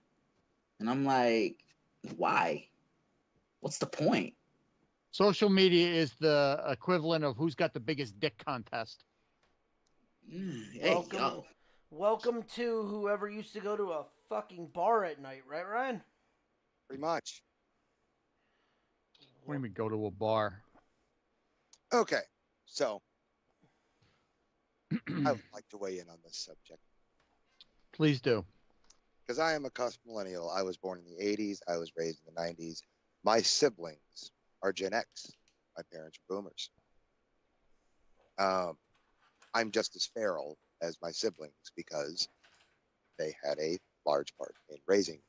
And I'm like, why? What's the point? Social media is the equivalent of who's got the biggest dick contest. Hey, welcome to whoever used to go to a fucking bar at night, right, Ryan? Pretty much. What do you mean go to a bar? Okay, so I would like to weigh in on this subject. Please do. Because I am a cusp millennial. I was born in the 80s. I was raised in the 90s. My siblings are Gen X. My parents are boomers. I'm just as feral as my siblings because they had a large part in raising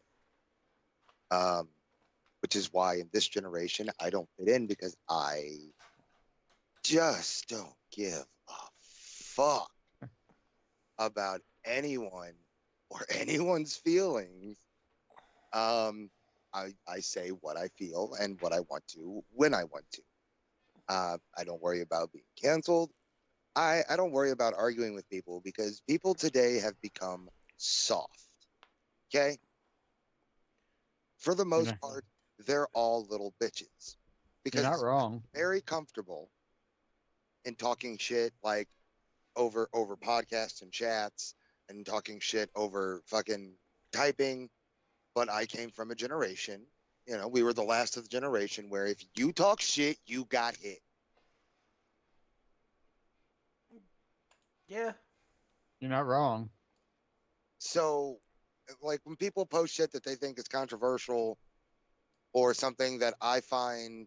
me. Which is why in this generation, I don't fit in because I just don't give a fuck about anyone or anyone's feelings. I say what I feel and what I want to when I want to. I don't worry about being canceled. I don't worry about arguing with people because people today have become soft. Okay? For the most part, they're all little bitches. Because you're not wrong. They're very comfortable in talking shit like over podcasts and chats and talking shit over fucking typing. But I came from a generation, we were the last of the generation where if you talk shit, you got hit. Yeah. You're not wrong. So, like, when people post shit that they think is controversial, or something that I find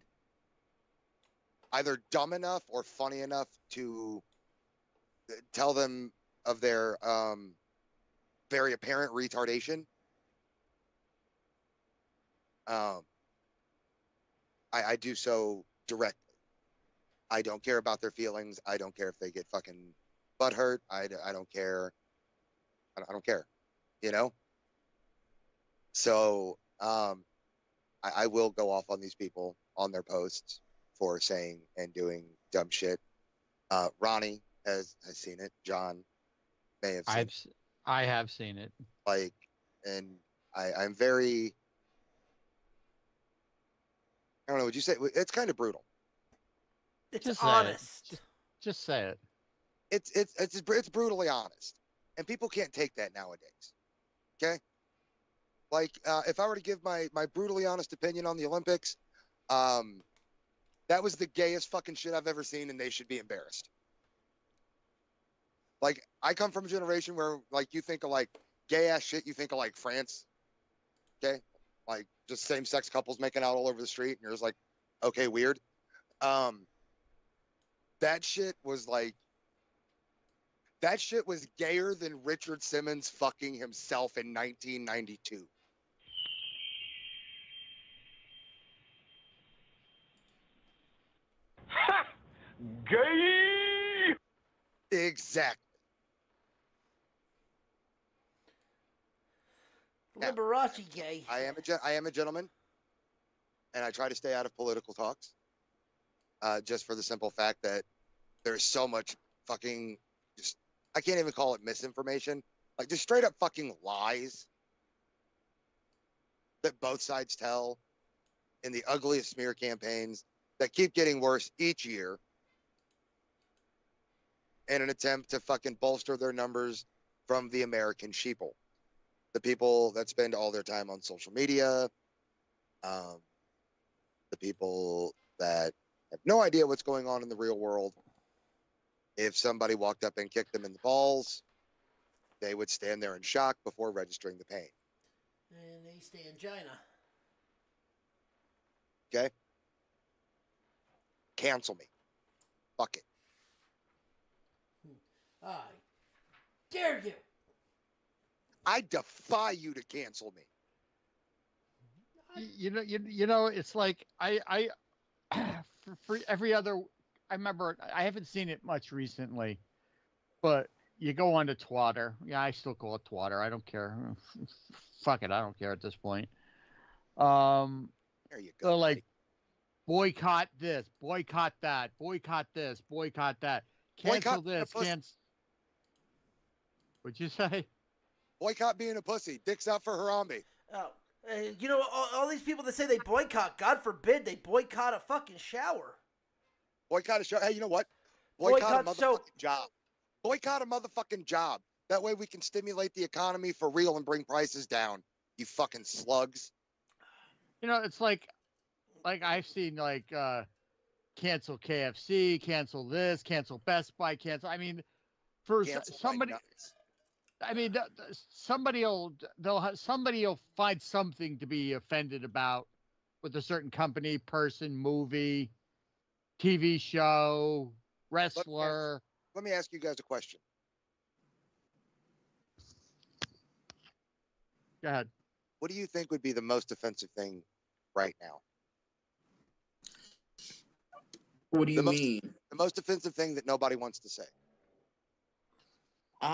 either dumb enough or funny enough to tell them of their very apparent retardation, I do so directly. I don't care about their feelings. I don't care if they get fucking butthurt. I don't care. I don't care, you know? So I will go off on these people on their posts for saying and doing dumb shit. Ronnie has seen it. John may have seen it. I have seen it. Like, and I'm very, I don't know, would you say it's kind of brutal? It's Just say honest. it. Just say it. It's brutally honest, and people can't take that nowadays. Okay, like if I were to give my brutally honest opinion on the Olympics, that was the gayest fucking shit I've ever seen, and they should be embarrassed. Like, I come from a generation where, like, you think of like gay ass shit, you think of like France. Okay, like just same sex couples making out all over the street, and you're just like, okay, weird. That shit was like, that shit was gayer than Richard Simmons fucking himself in 1992. Ha! Gay! Exactly. Liberace gay. I am a gentleman, and I try to stay out of political talks, just for the simple fact that there's so much fucking, just, I can't even call it misinformation, like just straight up fucking lies that both sides tell in the ugliest smear campaigns that keep getting worse each year in an attempt to fucking bolster their numbers from the American sheeple. The people that spend all their time on social media, the people that have no idea what's going on in the real world. If somebody walked up and kicked them in the balls, they would stand there in shock before registering the pain. And they stay in China. Okay? Cancel me. Fuck it. I dare you. I defy you to cancel me. You know, it's like I for every other. I remember I haven't seen it much recently, but you go on to Twitter. Yeah, I still call it Twitter. I don't care. Fuck it, I don't care at this point. There you go. So like, boycott this, boycott that, boycott this, boycott that, cancel Boycott this, cancel. What'd you say? Boycott being a pussy. Dick's out for Harambe. Oh, you know, all these people that say they boycott, God forbid they boycott a fucking shower. Boycott a show. Hey, you know what? Boycott a motherfucking soap. job. Boycott a motherfucking job. That way we can stimulate the economy for real and bring prices down. You fucking slugs. You know, it's like I've seen like cancel KFC, cancel this, cancel Best Buy, cancel. I mean, for Cancel somebody. my nuts. I mean, somebody will find something to be offended about with a certain company, person, movie, TV show, wrestler. Let me ask you guys a question. Go ahead. What do you think would be the most offensive thing right now? What do you mean? The most offensive thing that nobody wants to say. You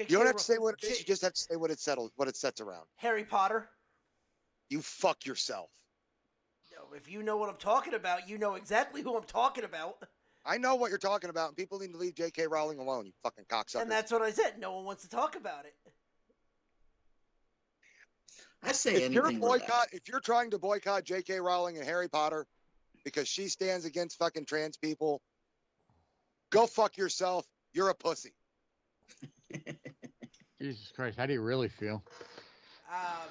don't have to say what it is. You just have to say what it sets around. Harry Potter. You fuck yourself. No, if you know what I'm talking about, you know exactly who I'm talking about. I know what you're talking about, and people need to leave J.K. Rowling alone, you fucking cocksucker. And that's what I said. No one wants to talk about it. I say if anything. If you're trying to boycott J.K. Rowling and Harry Potter because she stands against fucking trans people, go fuck yourself. You're a pussy. Jesus Christ, how do you really feel?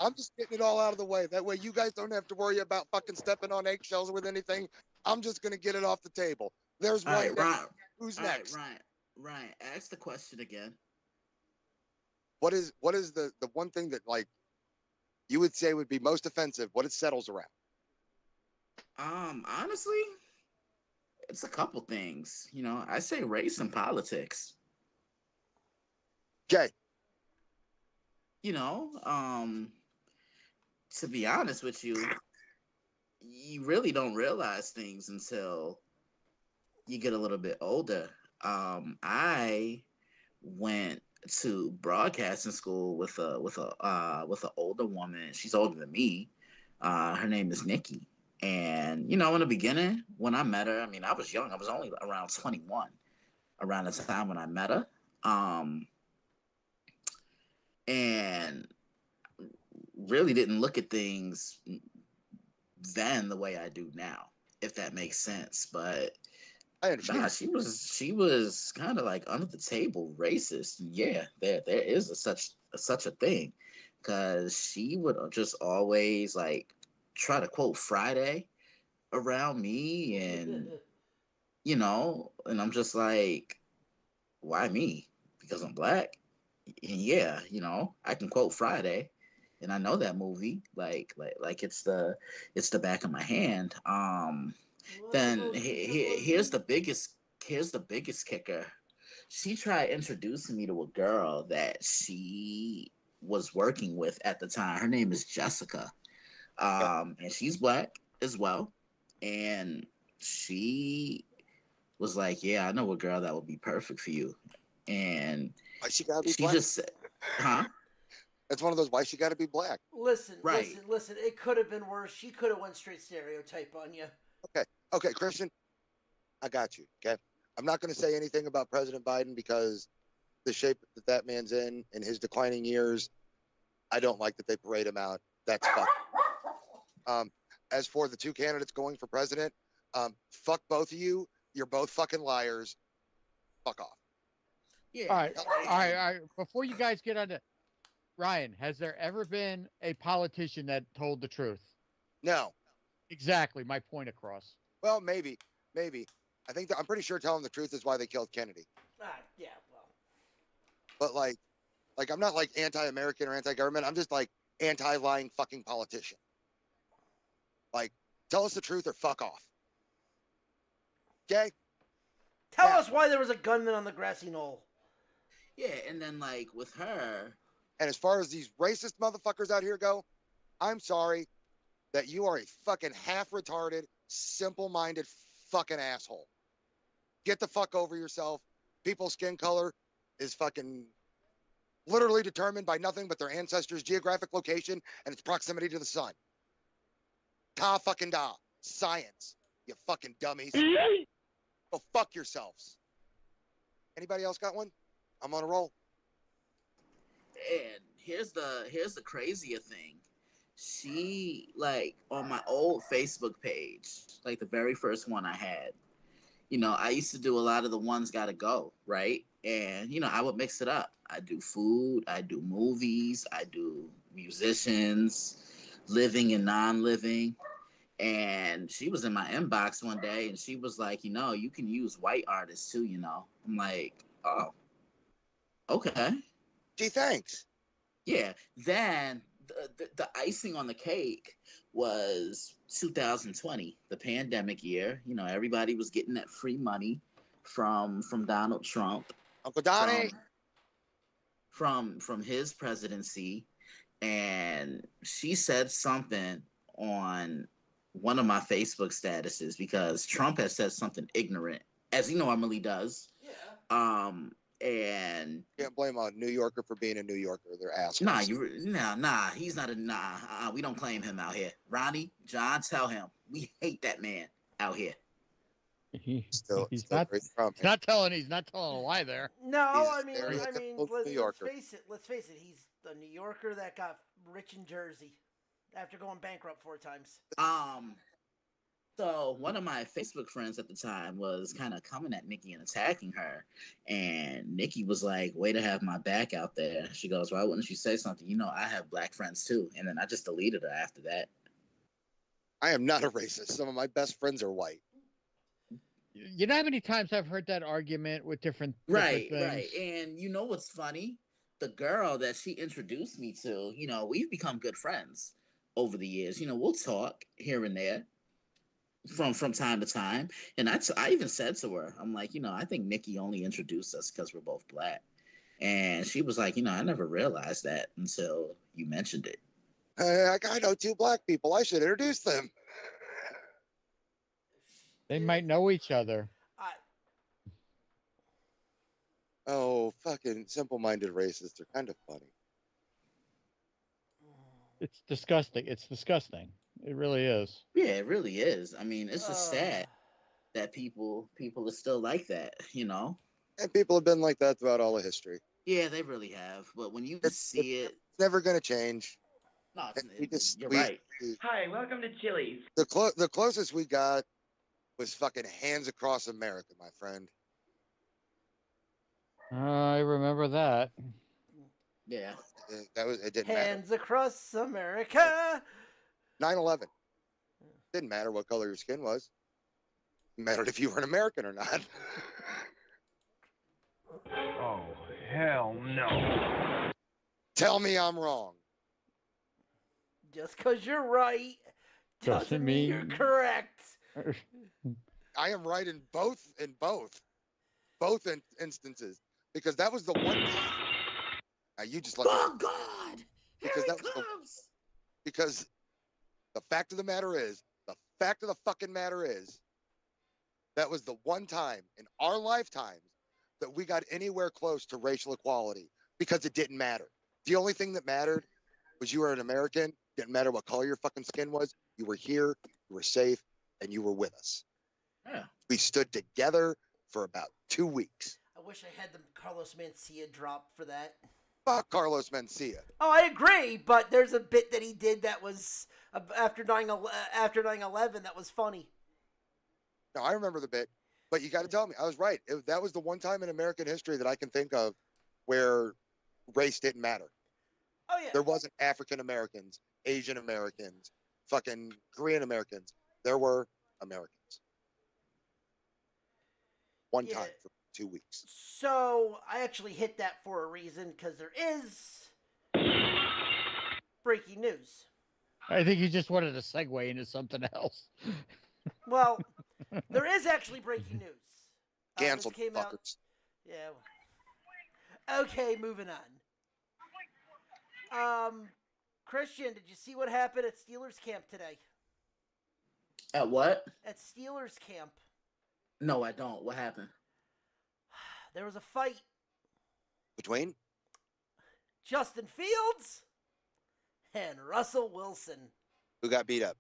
I'm just getting it all out of the way. That way you guys don't have to worry about fucking stepping on eggshells with anything. I'm just going to get it off the table. There's one. Right, Ryan. Who's next? Ryan, ask the question again. What is the one thing that, like, you would say would be most offensive, what it settles around? Honestly, it's a couple things. You know, I say race and politics. Okay. You know, to be honest with you, you really don't realize things until you get a little bit older. I went to broadcasting school with an older woman. She's older than me. Her name is Nikki. And you know, in the beginning, when I met her, I mean, I was young. I was only around 21 around the time when I met her. And really didn't look at things then the way I do now, if that makes sense. But I understand. nah, she was kind of like under the table racist. Yeah, there is such a thing, because she would just always like try to quote Friday around me, and you know, and I'm just like, why me? Because I'm black? And yeah, you know, I can quote Friday, and I know that movie like it's the back of my hand. Then here's the biggest kicker. She tried introducing me to a girl that she was working with at the time. Her name is Jessica, and she's black as well. And she was like, "Yeah, I know a girl that would be perfect for you." And Why she gotta be she black? just said, "Huh?" That's one of those. Why she gotta be black? Listen, Right. listen. It could have been worse. She could have went straight stereotype on you. Okay, Christian, I got you. Okay, I'm not going to say anything about President Biden because the shape that man's in his declining years, I don't like that they parade him out. That's fuck. As for the two candidates going for president, fuck both of you. You're both fucking liars. Fuck off. Yeah. All right. Before you guys get on to Ryan, has there ever been a politician that told the truth? No. Exactly, my point across. Well, maybe. I think I'm pretty sure telling the truth is why they killed Kennedy. Yeah, well. But like I'm not like anti-American or anti-government. I'm just like anti-lying fucking politician. Like, tell us the truth or fuck off. Okay? Tell us why there was a gunman on the grassy knoll. Yeah, and then like with her, And as far as these racist motherfuckers out here go, I'm sorry that you are a fucking half-retarded, simple-minded fucking asshole. Get the fuck over yourself. People's skin color is fucking literally determined by nothing but their ancestors' geographic location and its proximity to the sun. Ta fucking da. Science. You fucking dummies. Go fuck yourselves. Anybody else got one? I'm on a roll. and here's the crazier thing. She, like, on my old Facebook page, like the very first one I had, you know, I used to do a lot of the ones gotta go, right? And, you know, I would mix it up. I do food, I do movies, I do musicians, living and non-living. And she was in my inbox one day and she was like, you know, you can use white artists too, you know. I'm like, oh, okay. Gee, thanks. Yeah. Then the icing on the cake was 2020, the pandemic year. You know, everybody was getting that free money from Donald Trump, Uncle Donnie. from his presidency. And she said something on one of my Facebook statuses because Trump has said something ignorant, as he normally does. Yeah. And Can't blame a New Yorker for being a New Yorker. They're assholes. Nah, he's not a we don't claim him out here. Ronnie, John, tell him we hate that man out here. He's not telling a lie there. No, He's I mean, stereotypical let's New Yorker. face it. Let's face it. He's the New Yorker that got rich in Jersey after going bankrupt 4 times. So one of my Facebook friends at the time was kind of coming at Nikki and attacking her, and Nikki was like, "Way to have my back out there." She goes, "Why wouldn't you say something? You know, I have black friends too." And then I just deleted her after that. I am not a racist. Some of my best friends are white. You know how many times I've heard that argument with different Right. things? And you know what's funny? the girl that she introduced me to, we've become good friends over the years. We'll talk here and there from time to time. And I even said to her, I'm like, I think Nikki only introduced us because we're both black. And she was like, I never realized that until you mentioned it. I know 2 black people. I should introduce them. They might know each other. Oh, fucking simple-minded racists are kind of funny. It's disgusting. It's disgusting. It really is. Yeah, it really is. I mean, it's just sad that people are still like that, And people have been like that throughout all of history. Yeah, they really have. But when you see it, it's never going to change. No, you're right. Hi, welcome to Chili's. The closest we got was fucking Hands Across America, my friend. I remember that. Yeah. It didn't Hands Across America. 9/11. Didn't matter what color your skin was. It mattered if you were an American or not. Oh, hell no. Tell me I'm wrong. Just because you're right doesn't mean you're correct. I am right in both instances, because that was the one time. Now you just let Oh God! Because Here that was because the fact of the matter is, that was the one time in our lifetimes that we got anywhere close to racial equality, because it didn't matter. The only thing that mattered was you were an American. Didn't matter what color your fucking skin was. You were here, you were safe, and you were with us. Yeah. We stood together for about 2 weeks. I wish I had the Carlos Mencia drop for that. Fuck Carlos Mencia. Oh, I agree, but there's a bit that he did that was after 9/11 that was funny. No, I remember the bit, but you got to tell me, I was right. That was the one time in American history that I can think of where race didn't matter. Oh, yeah. There wasn't African Americans, Asian Americans, fucking Korean Americans. There were Americans. One time for 2 weeks. So I actually hit that for a reason, because there is breaking news. I think you just wanted to segue into something else. Well, there is actually breaking news. Canceled, this came out. fuckers. Yeah. Okay, moving on. Christian, did you see what happened at Steelers camp today? At what? At Steelers camp. No, I don't. What happened? There was a fight between Justin Fields and Russell Wilson. Who got beat up?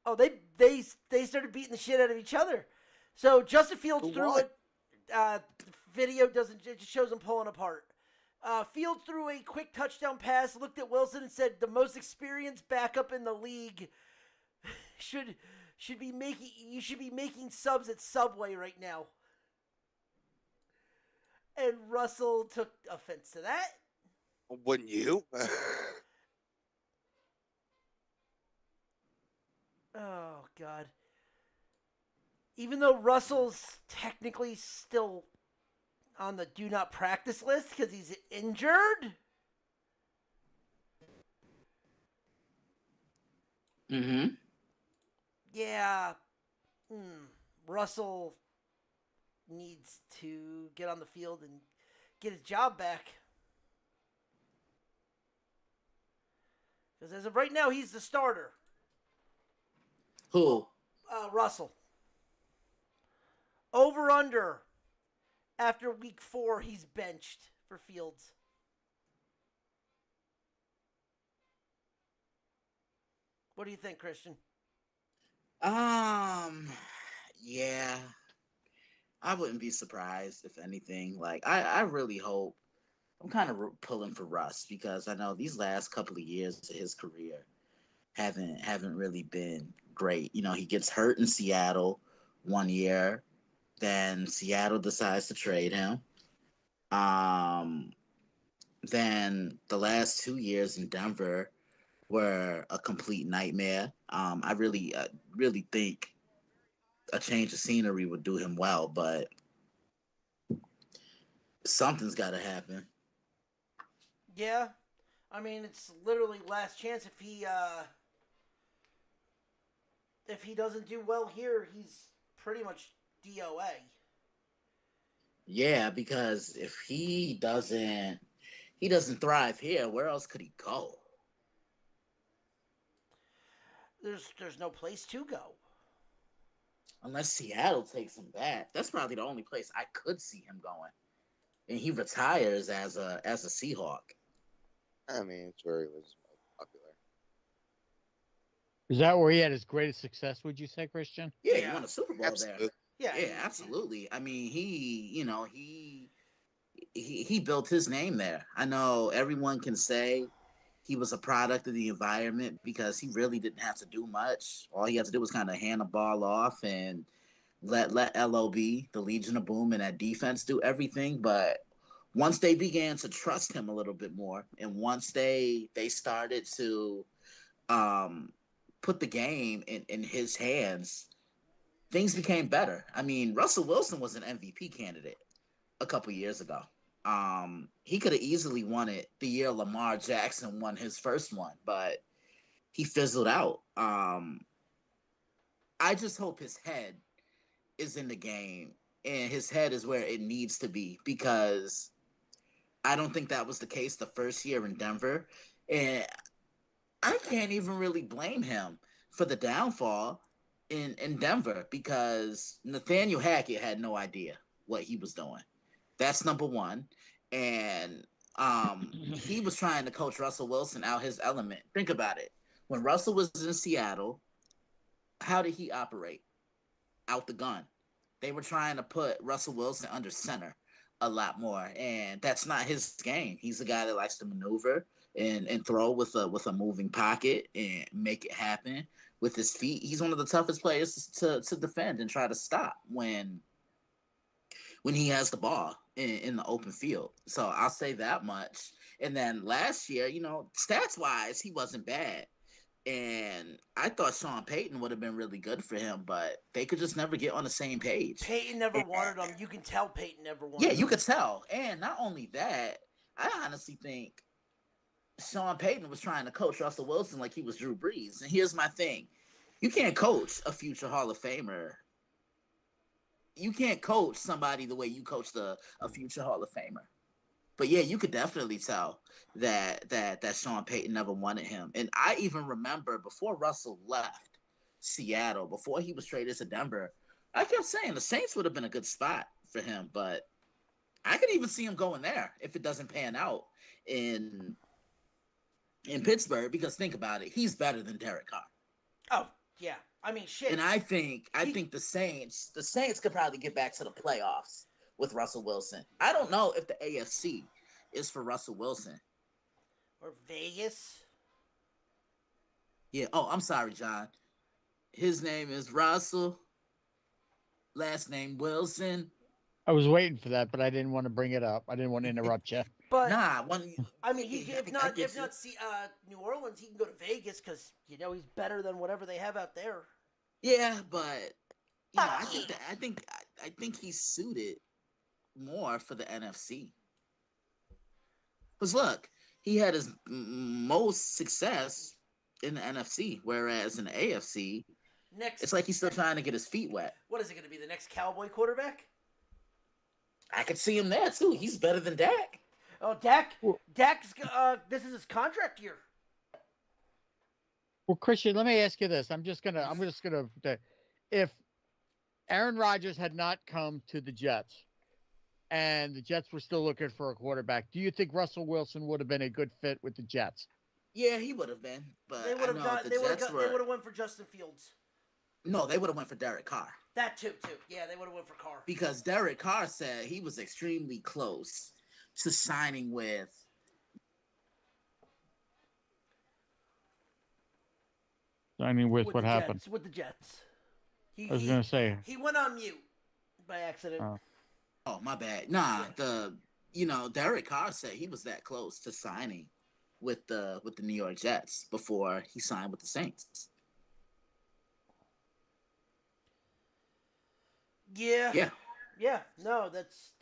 Oh, they started beating the shit out of each other. So Justin Fields threw it. The video doesn't. It just shows them pulling apart. Fields threw a quick touchdown pass, looked at Wilson and said, "The most experienced backup in the league should be making subs at Subway right now." And Russell took offense to that. Wouldn't you? Oh, God. Even though Russell's technically still on the do not practice list because he's injured. Mm-hmm. Yeah. Russell needs to get on the field and get his job back. Because as of right now, he's the starter. Who? Russell. Over under. After week 4, he's benched for Fields. What do you think, Christian? Yeah. I wouldn't be surprised if anything. Like, I really hope. I'm kind of pulling for Russ because I know these last couple of years of his career haven't really been great. You know, he gets hurt in Seattle one year, then Seattle decides to trade him. Then the last 2 years in Denver were a complete nightmare. I really think a change of scenery would do him well, but something's got to happen. Yeah. I mean, it's literally last chance if he doesn't do well here, he's pretty much DOA. Yeah, because if he doesn't thrive here, where else could he go? There's no place to go. Unless Seattle takes him back. That's probably the only place I could see him going. And he retires as a Seahawk. I mean, it's where he was most popular. Is that where he had his greatest success? Would you say, Christian? Yeah, Yeah. he won a Super Bowl there. Yeah. Yeah, absolutely. I mean, he built his name there. I know everyone can say he was a product of the environment because he really didn't have to do much. All he had to do was kind of hand the ball off and let LOB, the Legion of Boom, and that defense do everything. But once they began to trust him a little bit more, and once they started to put the game in his hands, things became better. I mean, Russell Wilson was an MVP candidate a couple years ago. He could have easily won it the year Lamar Jackson won his first one, but he fizzled out. I just hope his head is in the game and his head is where it needs to be, because I don't think that was the case the first year in Denver. And I can't even really blame him for the downfall in Denver, because Nathaniel Hackett had no idea what he was doing. That's number one. And he was trying to coach Russell Wilson out his element. Think about it. When Russell was in Seattle, how did he operate? Out the gun. They were trying to put Russell Wilson under center a lot more, and that's not his game. He's a guy that likes to maneuver and throw with a moving pocket and make it happen with his feet. He's one of the toughest players to defend and try to stop when he has the ball in the open field. So I'll say that much. And then last year, stats wise, he wasn't bad. And I thought Sean Payton would have been really good for him, but they could just never get on the same page. Peyton never wanted him. You can tell Peyton never wanted him. Yeah, you could tell. And not only that, I honestly think Sean Payton was trying to coach Russell Wilson like he was Drew Brees. And here's my thing. You can't coach a future Hall of Famer. You can't coach somebody the way you coached a future Hall of Famer. But yeah, you could definitely tell that Sean Payton never wanted him. And I even remember before Russell left Seattle, before he was traded to Denver, I kept saying the Saints would have been a good spot for him. But I could even see him going there if it doesn't pan out in Pittsburgh, because think about it, he's better than Derek Carr. Oh, yeah. I mean, shit. And I think the Saints could probably get back to the playoffs with Russell Wilson. I don't know if the AFC is for Russell Wilson. Or Vegas. Yeah. Oh, I'm sorry, John. His name is Russell. Last name Wilson. I was waiting for that, but I didn't want to bring it up. I didn't want to interrupt you. But I mean, if not New Orleans, he can go to Vegas because he's better than whatever they have out there. Yeah, but I think he's suited more for the NFC. Because look, he had his most success in the NFC, whereas in the AFC, it's like he's still trying to get his feet wet. What is it going to be, the next Cowboy quarterback? I could see him there too. He's better than Dak. Oh, Dak's this is his contract year. Well, Christian, let me ask you this. I'm just gonna. If Aaron Rodgers had not come to the Jets, and the Jets were still looking for a quarterback, do you think Russell Wilson would have been a good fit with the Jets? Yeah, he would have been. But they would have went for Justin Fields. No, they would have went for Derek Carr. That too. Yeah, they would have went for Carr. Because Derek Carr said he was extremely close to signing with. Signing with what happened? With the Jets. I was going to say. He went on mute by accident. Oh, my bad. Nah, Derek Carr said he was that close to signing with the New York Jets before he signed with the Saints. Yeah. No, that's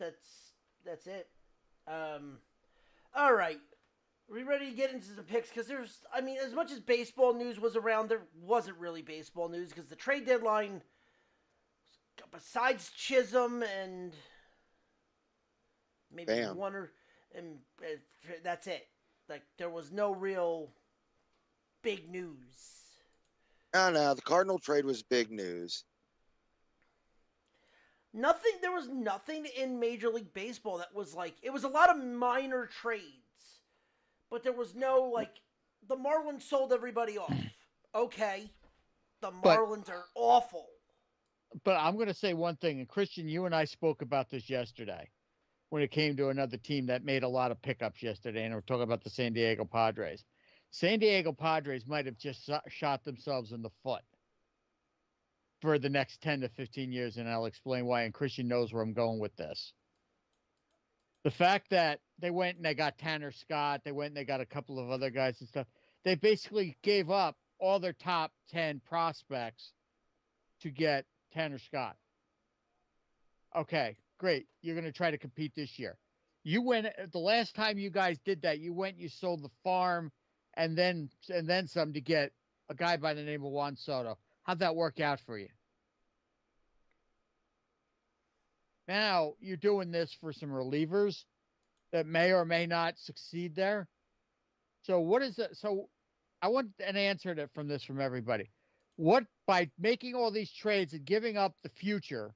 it. All right. Are we ready to get into some picks? Because as much as baseball news was around, there wasn't really baseball news because the trade deadline, besides Chisholm and maybe Bam. and that's it. Like, there was no real big news. No, the Cardinal trade was big news. There was nothing in Major League Baseball that was like, it was a lot of minor trades. But there was no, like, the Marlins sold everybody off. Okay. The Marlins are awful. But I'm going to say one thing, and Christian, you and I spoke about this yesterday when it came to another team that made a lot of pickups yesterday, and we're talking about the San Diego Padres. San Diego Padres might have just shot themselves in the foot for the next 10 to 15 years, and I'll explain why, and Christian knows where I'm going with this. The fact that they went and they got Tanner Scott, they went and they got a couple of other guys and stuff, they basically gave up all their top 10 prospects to get Tanner Scott. Okay, great. You're going to try to compete this year. You went, the last time you guys did that, you went, you sold the farm and then some to get a guy by the name of Juan Soto. How'd that work out for you? Now you're doing this for some relievers that may or may not succeed there. So what is it? So I want an answer from everybody. What, by making all these trades and giving up the future,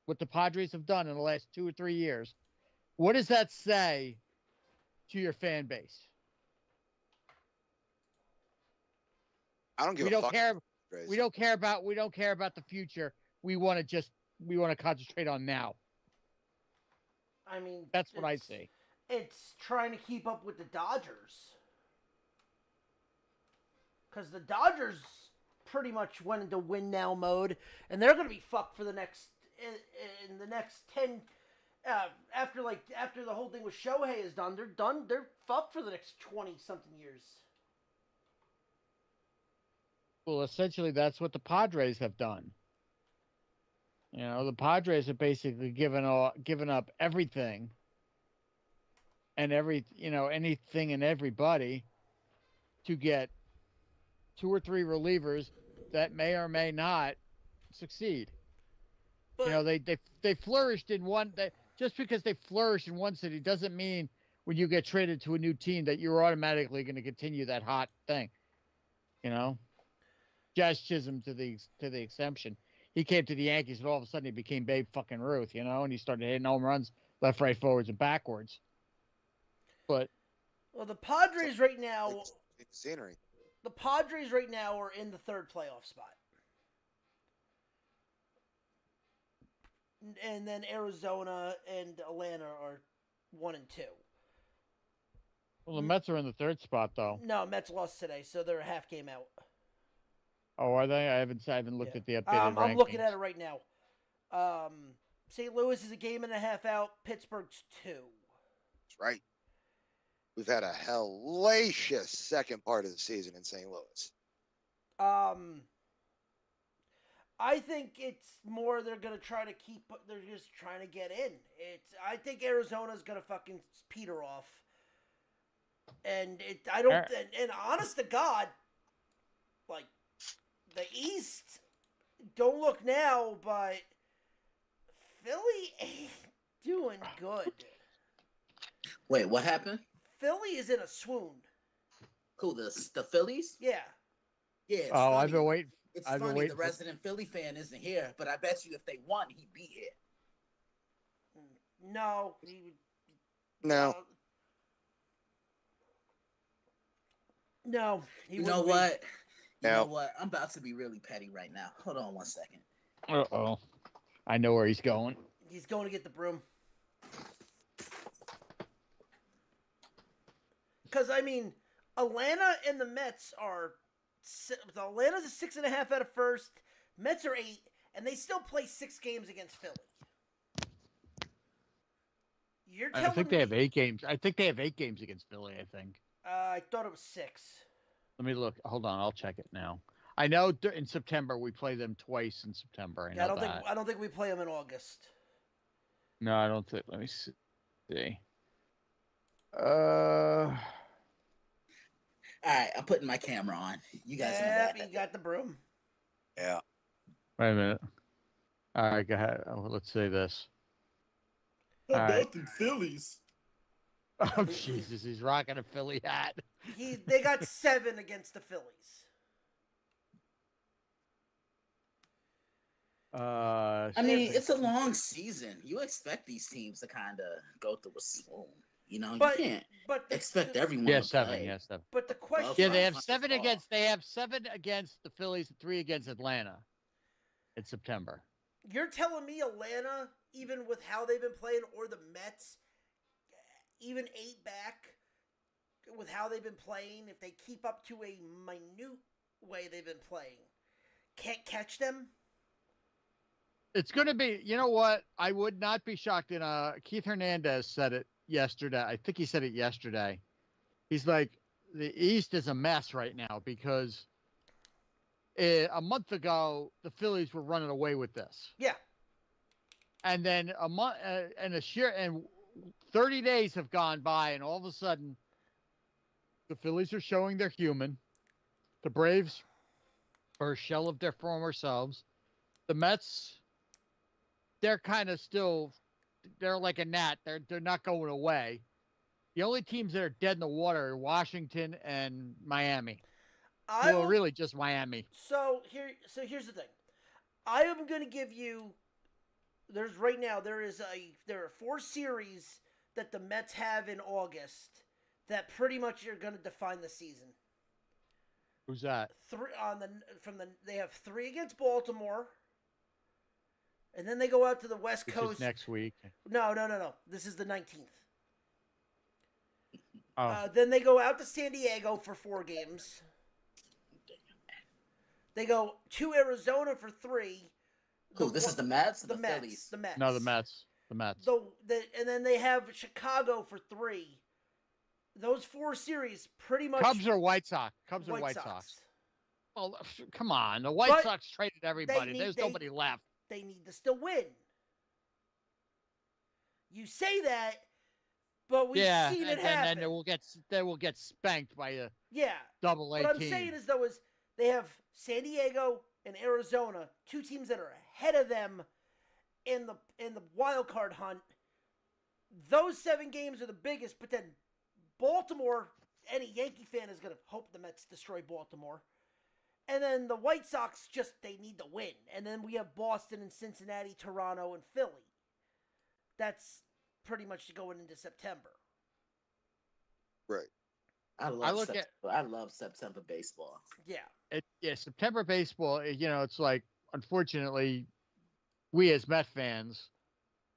what the Padres have done in the last 2 or 3 years, what does that say to your fan base? I don't give we a don't fuck. care. We don't care about the future. We want to concentrate on now. I mean, that's what I see. It's trying to keep up with the Dodgers. Because the Dodgers pretty much went into win now mode, and they're going to be fucked for the next in the next 10 after the whole thing with Shohei is done. They're fucked for the next 20 something years. Well, essentially, that's what the Padres have done. You know, the Padres have basically given up everything and anything and everybody to get 2 or 3 relievers that may or may not succeed. But, you know, they flourished in one. Just because they flourish in one city doesn't mean when you get traded to a new team that you're automatically going to continue that hot thing. You know, Jazz Chisholm to the exemption. He came to the Yankees and all of a sudden he became Babe fucking Ruth, you know, and he started hitting home runs left, right, forwards, and backwards. But the Padres right now, scenery. The Padres right now are in the 3rd playoff spot. And then Arizona and Atlanta are 1 and 2. Well, the Mets are in the 3rd spot, though. No, Mets lost today, so they're a half game out. Oh, are they? I haven't looked at the updated rankings. I'm looking at it right now. St. Louis is a game and a half out. Pittsburgh's 2. That's right. We've had a hellacious second part of the season in St. Louis. I think it's more they're going to try to they're just trying to get in. I think Arizona's going to fucking peter off. And and honest to God, like, the East, don't look now, but Philly ain't doing good. Wait, what happened? Philly is in a swoon. Who, the Phillies? Yeah. Yeah. Oh, funny. I've been waiting. It's funny the resident Philly fan isn't here, but I bet you if they won, he'd be here. No. No. No. You know what? No. You know what? I'm about to be really petty right now. Hold on 1 second. Uh-oh. I know where he's going. He's going to get the broom. Because, I mean, Atlanta and the Mets are... Atlanta's a 6.5 out of first. Mets are 8, and they still play 6 games against Philly. You're telling I think they have 8 games. I think they have 8 games against Philly, I think. I thought it was 6. Let me look. Hold on, I'll check it now. I know in September we play them twice in September. I don't think we play them in August. No, I don't think. Let me see. All right, I'm putting my camera on. You guys know Yep, that. you got the broom. Yeah. Wait a minute. All right, go ahead. Oh, let's say this. How All right. about the Phillies? Oh Jesus, he's rocking a Philly hat. They got 7 against the Phillies. I mean, it's a long season. You expect these teams to kind of go through a slow. You know, But- you can't But expect everyone Yeah, to 7. play. Yeah, 7. But the question. Yeah, they Right. have 7 against. They have 7 against the Phillies and 3 against Atlanta in September. You're telling me Atlanta, even with how they've been playing, or the Mets, even 8 back with how they've been playing, if they keep up to a minute way they've been playing, can't catch them? It's going to be. You know what? I would not be shocked. Keith Hernandez said it yesterday. I think he said it yesterday. He's like, the East is a mess right now because a month ago the Phillies were running away with this. Yeah. And then a month and 30 days have gone by, and all of a sudden, the Phillies are showing they're human. The Braves are a shell of their former selves. The Mets, they're kind of still, they're like a gnat. They're not going away. The only teams that are dead in the water are Washington and Miami. Well, really just Miami. So here's the thing. I am going to give you. There are 4 series that the Mets have in August that pretty much are going to define the season. Who's that? They have 3 against Baltimore, and then they go out to the West Which Coast is next week. No. This is the 19th. Oh. Then they go out to San Diego for 4 games. They go to Arizona for 3. Cool. This is the Mets. The Mets. Phillies? The Mets. No, the Mets. The Mets. And then they have Chicago for 3. Those 4 series pretty much. Cubs or White Sox? Cubs or White Sox? Well, come on. The White Sox traded everybody. There's nobody left. They need to still win. You say that, but we've seen it happen. And they will get spanked by a double A What I'm team. saying is they have San Diego and Arizona, 2 teams that are ahead of them in the wild card hunt. Those 7 games are the biggest, but then Baltimore, any Yankee fan is going to hope the Mets destroy Baltimore. And then the White Sox they need to win. And then we have Boston and Cincinnati, Toronto, and Philly. That's pretty much going into September. Right. I love September baseball. Yeah. September baseball, it's like, unfortunately, we as Met fans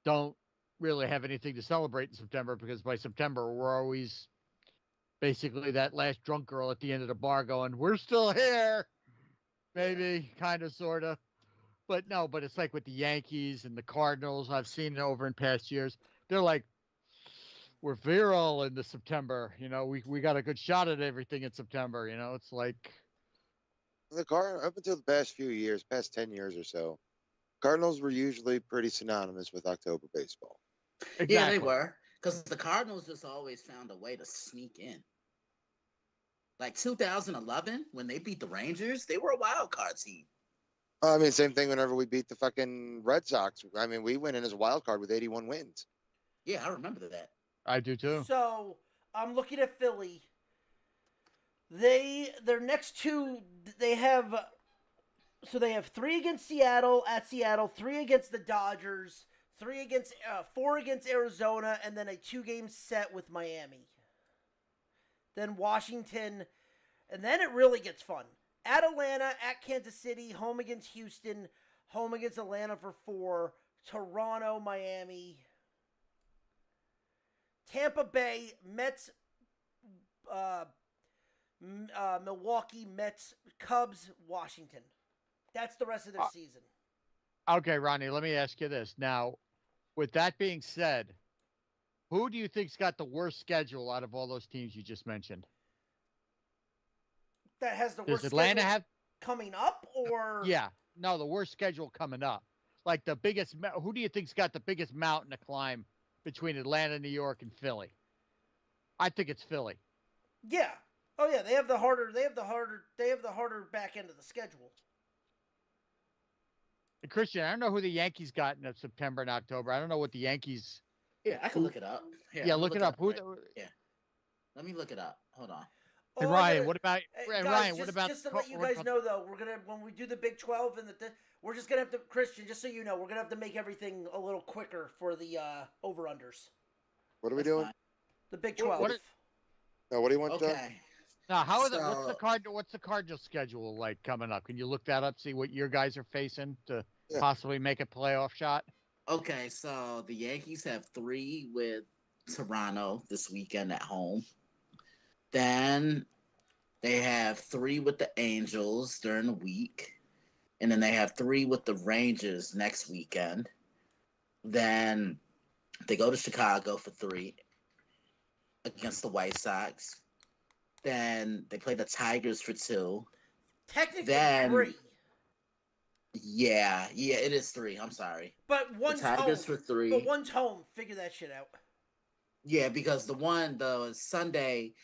don't really have anything to celebrate in September because by September, we're always basically that last drunk girl at the end of the bar going, we're still here. Maybe, kind of, sort of. But no, but it's like with the Yankees and the Cardinals. I've seen it over in past years. They're like, we're virile in the September. We got a good shot at everything in September. It's like. Up until the past few years, past 10 years or so, Cardinals were usually pretty synonymous with October baseball. Exactly. Yeah, they were. Because the Cardinals just always found a way to sneak in. Like 2011, when they beat the Rangers, they were a wild card team. I mean, same thing whenever we beat the fucking Red Sox. I mean, we went in as a wild card with 81 wins. Yeah, I remember that. I do too. So I'm looking at Philly. Their next 2, they have 3 against Seattle at Seattle, 3 against the Dodgers, 4 against Arizona, and then a 2-game set with Miami. Then Washington, and then it really gets fun. At Atlanta, at Kansas City, home against Houston, home against Atlanta for 4, Toronto, Miami, Tampa Bay, Mets, Milwaukee, Mets, Cubs, Washington. That's the rest of their season. Okay, Ronnie, let me ask you this. Now, with that being said, who do you think's got the worst schedule out of all those teams you just mentioned? That has the Does worst Atlanta schedule have coming up, or Yeah, no, the worst schedule coming up. Like the biggest. Who do you think's got the biggest mountain to climb between Atlanta, New York, and Philly? I think it's Philly. Yeah, Oh yeah, they have the harder back end of the schedule. And Christian, I don't know who the Yankees got in September and October. I don't know what the Yankees. Yeah, I can look it up. Here, Yeah, I'm gonna look it up. Who? right- Yeah, let me look it up. Hold on. And All I Ryan, gotta- what about guys, Ryan? What about just to let you guys know though, we're gonna when we do the Big 12 and we're just gonna have to Christian, just so you know, we're gonna have to make everything a little quicker for the over unders. What are we That's doing? fine. The Big 12. What No, what do you want, John? Okay. now? How are the So- what's the Cardinal schedule like coming up? Can you look that up? See what your guys are facing to Yeah. possibly make a playoff shot. Okay, so the Yankees have 3 with Toronto this weekend at home. Then they have 3 with the Angels during the week. And then they have 3 with the Rangers next weekend. Then they go to Chicago for 3 against the White Sox. Then they play the Tigers for 2. Technically Then- 3, Yeah, it is 3. I'm sorry. but The one's Tigers home. for 3. But one's home. Figure that shit out. Yeah, because the Sunday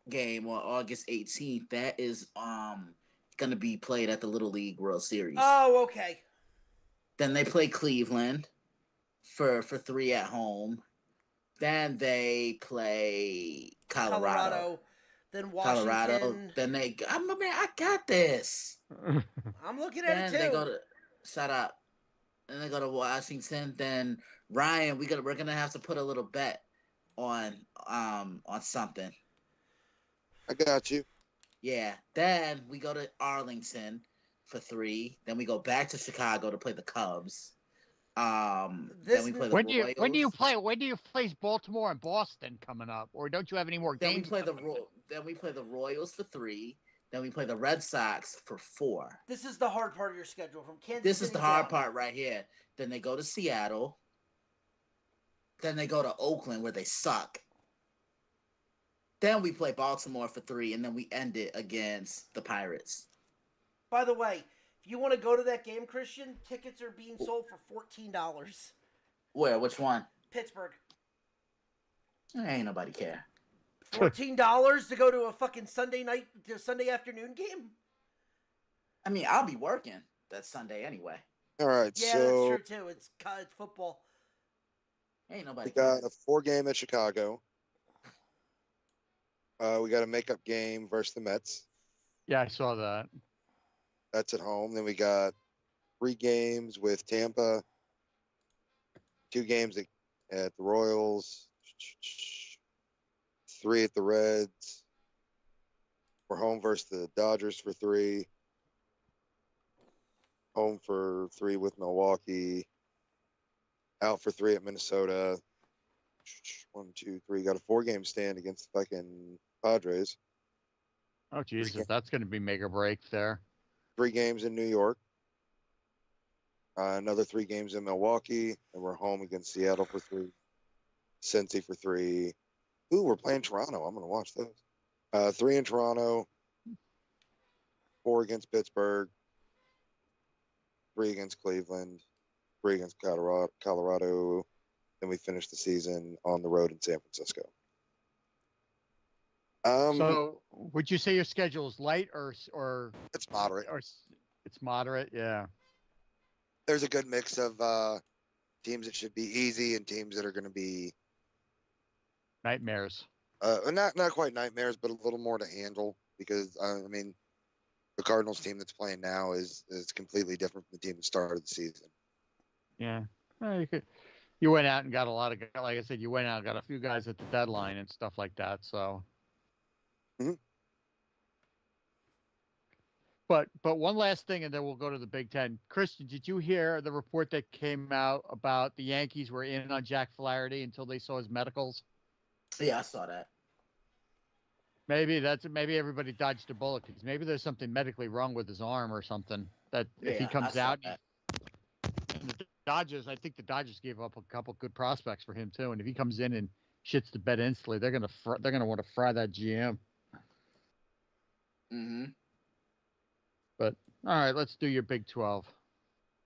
game on August 18th, that is gonna be played at the Little League World Series. Oh, okay. Then they play Cleveland for 3 at home. Then they play Colorado. Then Washington. Colorado. Then I got this. I'm looking at Then it too. they go to shut up. Then they go to Washington. Then Ryan, we're gonna have to put a little bet on something. I got you. Yeah. Then we go to Arlington for 3. Then we go back to Chicago to play the Cubs. Then we play the When Royals. do you play Baltimore and Boston coming up, or don't you have any more Then games? we play the Royals for 3. Then we play the Red Sox for 4. This is the hard part of your schedule from Kansas This is City the hard down. part right here. Then they go to Seattle. Then they go to Oakland where they suck. Then we play Baltimore for 3, and then we end it against the Pirates. By the way, if you want to go to that game, Christian, tickets are being sold for $14. Where? Which one? Pittsburgh. Ain't nobody care. $14 to go to a fucking Sunday afternoon game? I mean, I'll be working that Sunday anyway. All right, Yeah, so that's true too. It's college football. Ain't nobody we got care. a 4-game at Chicago. We got a makeup game versus the Mets. Yeah, I saw that. That's at home. Then we got 3 games with Tampa. 2 games at the Royals. 3 at the Reds. We're home versus the Dodgers for 3. Home for 3 with Milwaukee. Out for 3 at Minnesota. 1, 2, 3. Got a 4-game stand against the fucking Padres. Oh Jesus, that's going to be make or break there. 3 games in New York. Another 3 games in Milwaukee, and we're home against Seattle for 3. Cincy for 3. Ooh, we're playing Toronto. I'm gonna watch those. 3 in Toronto. 4 against Pittsburgh. 3 against Cleveland. 3 against Colorado. Then we finish the season on the road in San Francisco. So, would you say your schedule is light or it's moderate? Or it's moderate, yeah. There's a good mix of teams that should be easy and teams that are going to be Nightmares. not quite nightmares, but a little more to handle because I mean, the Cardinals team that's playing now is completely different from the team that started the season. Yeah. Well, you went out and got a lot of, like I said, you went out and got a few guys at the deadline and stuff like that. So. Mhm. But one last thing, and then we'll go to the Big Ten. Christian, did you hear the report that came out about the Yankees were in on Jack Flaherty until they saw his medicals? Yeah, I saw that. Maybe everybody dodged a bullet because maybe there's something medically wrong with his arm or something that if he Yeah, comes I saw out. that. The Dodgers, I think the Dodgers gave up a couple good prospects for him too, and if he comes in and shits the bed instantly, they're gonna want to fry that GM. Mm-hmm. But all right, let's do your Big 12.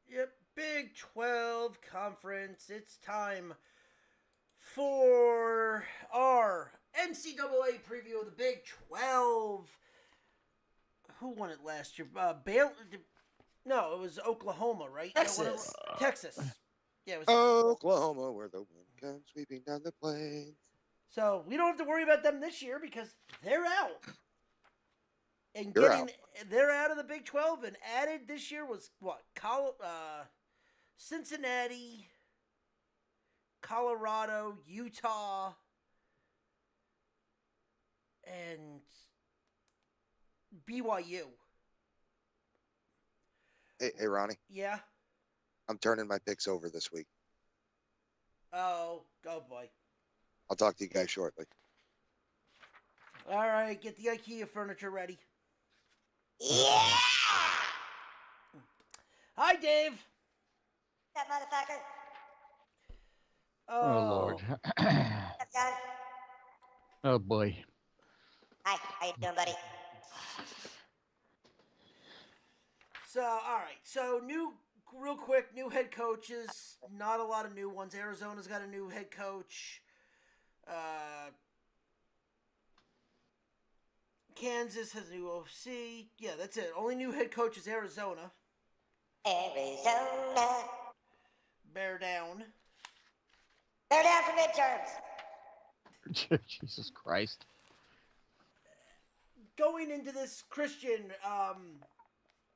Yep, Big 12 conference. It's time for our NCAA preview of the Big 12. Who won it last year? Baylor? No, it was Oklahoma, right? Texas. Texas. Yeah, it was. Oklahoma, where the wind comes sweeping down the plains. So we don't have to worry about them this year because they're out. And they're out of the Big 12, and added this year was what? Cincinnati, Colorado, Utah, and BYU. Hey, Ronnie. Yeah. I'm turning my picks over this week. Oh boy. I'll talk to you guys shortly. All right, get the IKEA furniture ready. Yeah! Hi, Dave. That motherfucker. Oh, Lord. What's up? Oh, boy. Hi, how you doing, buddy? So, all right. So, real quick, new head coaches. Not a lot of new ones. Arizona's got a new head coach. Kansas has a new OC. Yeah, that's it. Only new head coach is Arizona. Arizona. Bear down. They're down for midterms. Jesus Christ. Going into this, Christian,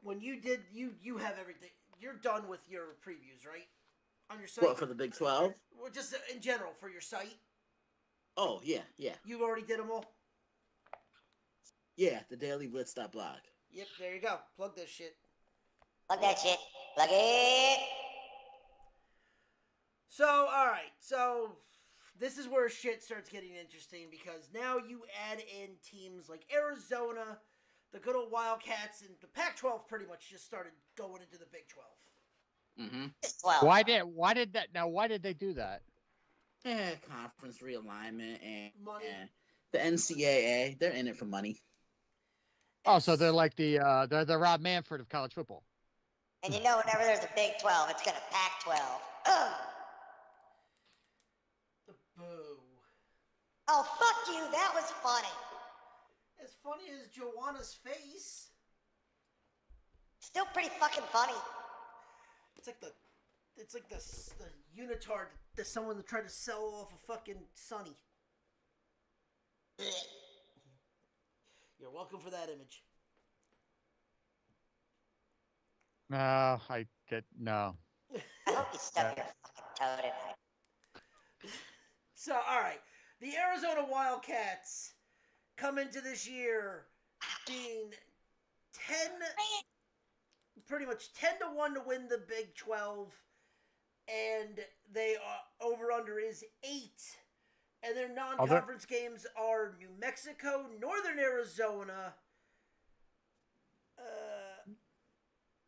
when you did, you have everything. You're done with your previews, right? On your site? What, for the Big 12? Well, just in general, for your site. Oh, yeah. You already did them all? Yeah, the dailyblitz.blog. Yep, there you go. Plug this shit. Plug that shit. Plug it. So, alright. So, this is where shit starts getting interesting because now you add in teams like Arizona, the good old Wildcats, and the Pac-12 pretty much just started going into the Big 12. Mm-hmm. Why did they do that? Yeah, conference realignment and Money. and the NCAA, they're in it for money. Oh, so they're like they're the Rob Manfred of college football. And you know, whenever there's a Big 12, it's gonna Pac-12. Ugh. The boo. Oh, fuck you. That was funny. As funny as Joanna's face. Still pretty fucking funny. It's like the unitard that someone tried to sell off a fucking Sonny. You're welcome for that image. No, I did no. I hope you stub your fucking toe tonight. So, all right, the Arizona Wildcats come into this year being pretty much 10-1 to win the Big 12, and they are over/under is 8. And their non-conference games are New Mexico, Northern Arizona,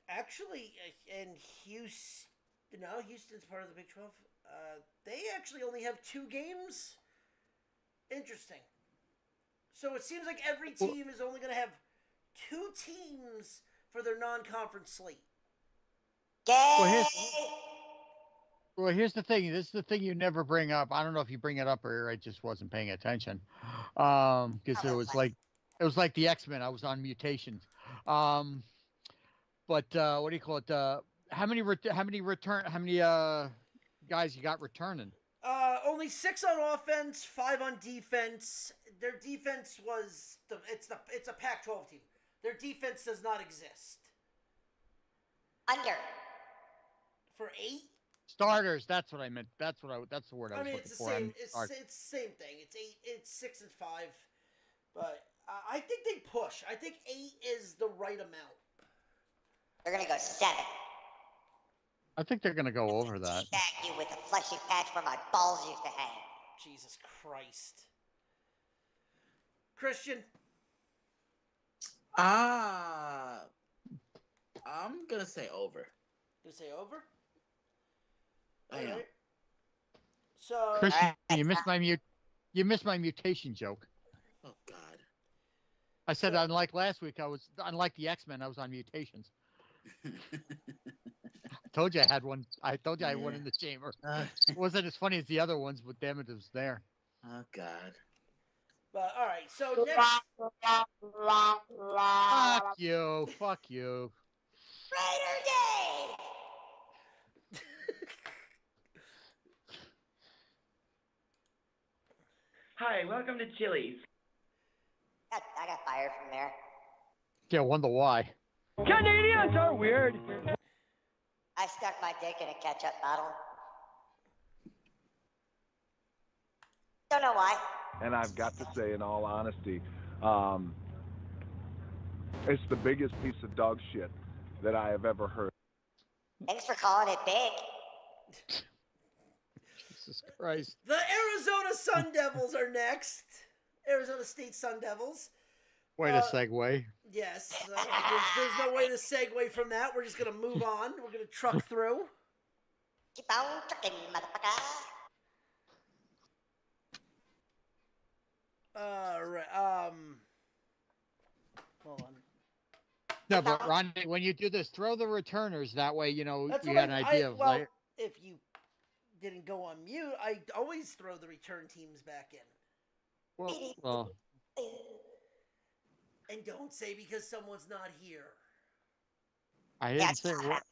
actually, and Houston. No, Houston's part of the Big 12. They actually only have 2 games. Interesting. So it seems like every team is only going to have 2 teams for their non-conference slate. Well, here's the thing. This is the thing you never bring up. I don't know if you bring it up or I just wasn't paying attention. Because it was like the X-Men. I was on mutations. But what do you call it? How many guys you got returning? Only 6 on offense, 5 on defense. Their defense was it's a Pac-12 team. Their defense does not exist. Under. For 8? Starters. That's what I meant. That's the word I was looking for. It's the same thing. It's 8. It's 6 and 5. But I think they push. I think 8 is the right amount. They're gonna go 7. I think they're gonna go over that. Back you with a fleshy patch where my balls used to hang. Jesus Christ. Christian. I'm gonna say over. Gonna say over? I am. Alright. So Christian, you missed my mutation joke. Oh God. I said unlike last week, unlike the X-Men, I was on mutations. told you I had one. I told you I had one in the chamber. It wasn't as funny as the other ones, but damn it, it was there. Oh God. But all right, so next. Fuck you. Fuck you. Raider Day! Hi, welcome to Chili's. I got fired from there. Yeah, wonder why. Canadians are weird. I stuck my dick in a ketchup bottle. Don't know why. And I've got to say, in all honesty, it's the biggest piece of dog shit that I have ever heard. Thanks for calling it big. Jesus Christ. The Arizona Sun Devils are next. Arizona State Sun Devils. Way to segue. Yes. There's no way to segue from that. We're just going to move on. We're going to truck through. Keep on trucking, motherfucker. Right. Hold on. No, but Ronnie, when you do this, throw the returners. That way, you know, That's you what got an idea of like. if you didn't go on mute, I always throw the return teams back in. Well, and don't say because someone's not here. I didn't say what.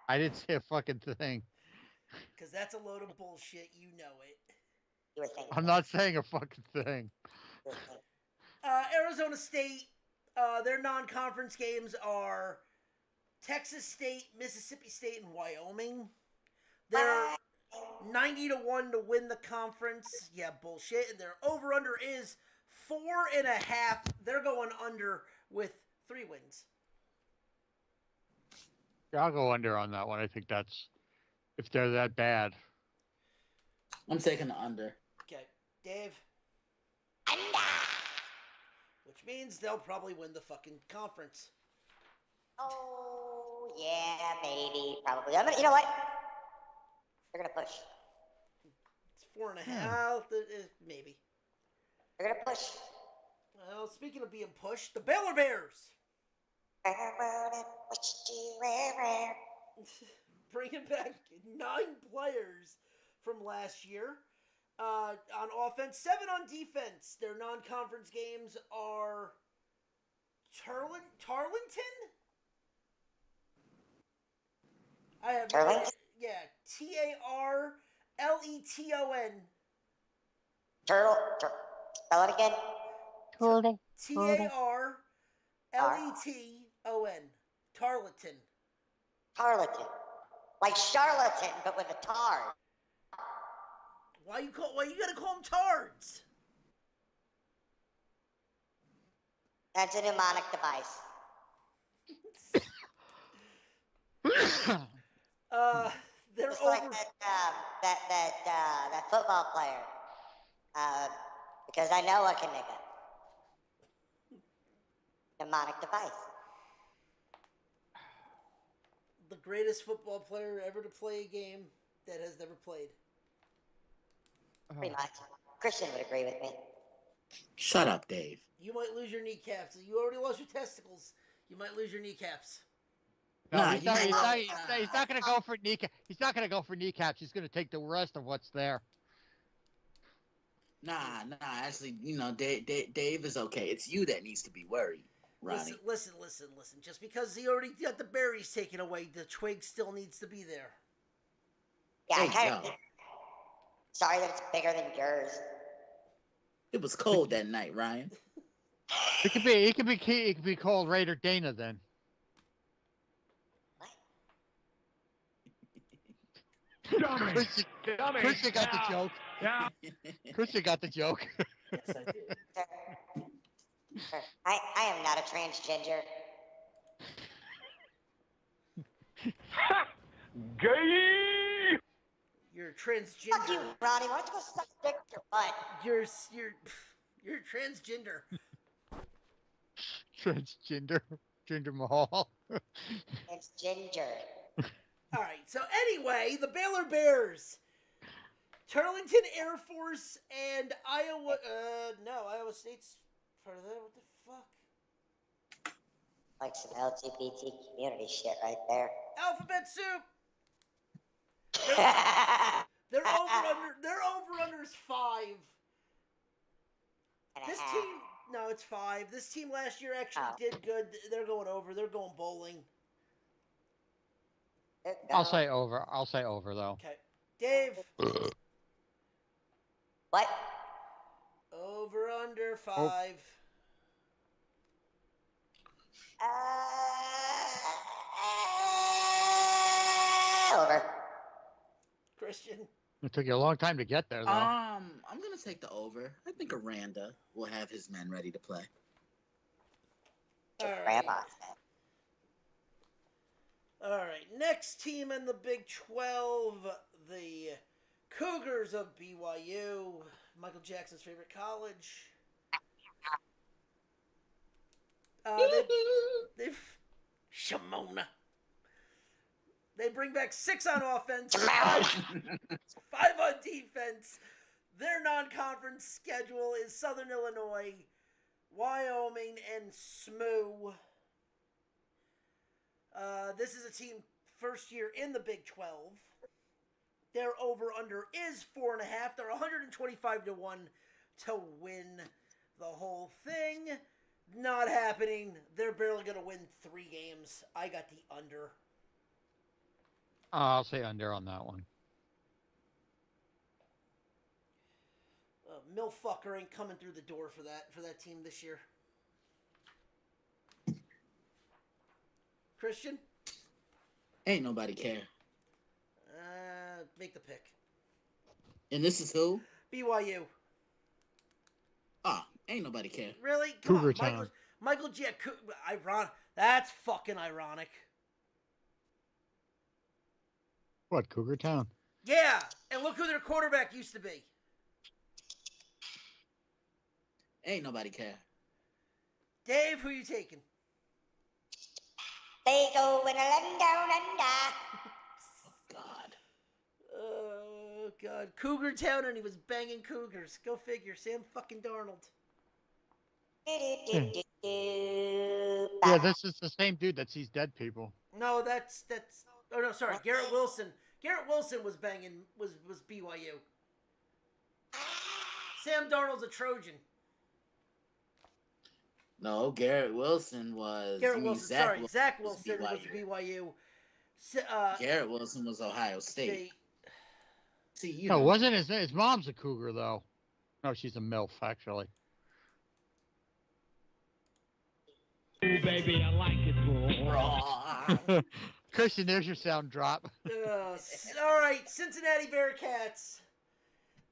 I didn't say a fucking thing. Because that's a load of bullshit. You know it. You were thinking. I'm not saying a fucking thing. Arizona State, their non-conference games are Texas State, Mississippi State, and Wyoming. They're 90-1 to win the conference. Yeah, bullshit. And their over-under is 4.5. They're going under with 3 wins. Yeah, I'll go under on that one. I think that's if they're that bad. I'm taking the under. Okay, Dave. Under. Which means they'll probably win the fucking conference. Oh, yeah, maybe, probably. You know what? They're going to push. It's 4.5, maybe. They're going to push. Well, speaking of being pushed, the Baylor Bears. Bringing back 9 players from last year. On offense, 7 on defense. Their non-conference games are Tarleton? I have Tarleton? Yeah, Tarleton. Spell it again. Turtle. Tarleton. Tarleton. Tarleton. Like charlatan, but with a tar. Why you gotta call them tards? That's a mnemonic device. They're Just over. like that football player. Because I know a nigga. Mnemonic device. The greatest football player ever to play a game that has never played. Pretty much. Christian would agree with me. Shut up, Dave. You might lose your kneecaps. You already lost your testicles. You might lose your kneecaps. No, Nah, he's not going to go for kneecap. He's not going to go for kneecaps. He's going to take the rest of what's there. Nah. Actually, you know, Dave is okay. It's you that needs to be worried, Ronnie. Listen. Just because he already got the berries taken away, the twig still needs to be there. Yeah, I Hey, kind of. yo. Sorry that it's bigger than yours. It was cold that night, Ryan. It could be called Raider Dana then. Dummy! Dummy! Christian got the joke. Yeah. Christian got the joke. Yes, I did. Sir, I am not a transgender. Gay! You're a Fuck you, transgender. Ronnie. Why don't you go suck dick with your butt? You're transgender. Transgender. Jinder Mahal. It's ginger. All right. So anyway, the Baylor Bears, Turlington Air Force, and Iowa. No, Iowa State's part of that. What the fuck? Like some LGBT community shit right there. Alphabet soup. Their over under is 5. This team, no, it's 5. This team last year actually did good. They're going over. They're going bowling. I'll say over. I'll say over though. Okay, Dave. What? Over under 5. Over. Christian. It took you a long time to get there though. I'm gonna take the over. I think Aranda will have his men ready to play. All right. Grandma's All right. Next team in the Big 12, the Cougars of BYU, Michael Jackson's favorite college. They've Shimona. They bring back 6 on offense, 5 on defense. Their non-conference schedule is Southern Illinois, Wyoming, and SMU. This is a team first year in the Big 12. Their over-under is 4.5. They're 125-1 to win the whole thing. Not happening. They're barely going to win 3 games. I got the under. I'll say under on that one. Milfucker ain't coming through the door for that team this year. Christian? Ain't nobody care. Make the pick. And this is who? BYU. Ain't nobody care. Really? Cougar on, Town. Michael G. Ironic. That's fucking ironic. What, Cougar Town? Yeah, and look who their quarterback used to be. Ain't nobody care. Dave, who you taking? They go in a land down under. Oh, God. Cougar Town, and he was banging Cougars. Go figure. Sam fucking Darnold. Yeah, this is the same dude that sees dead people. No, that's. Oh no, sorry, Garrett Wilson. Garrett Wilson was banging. Was BYU. Sam Darnold's a Trojan. No, Garrett Wilson was. Garrett Wilson. Sorry, Zach was Wilson was BYU. Garrett Wilson was Ohio State. See, you No, know. wasn't his mom's a cougar though. No, she's a MILF actually. Ooh, baby, I like it raw. Christian, there's your sound drop. All right, Cincinnati Bearcats.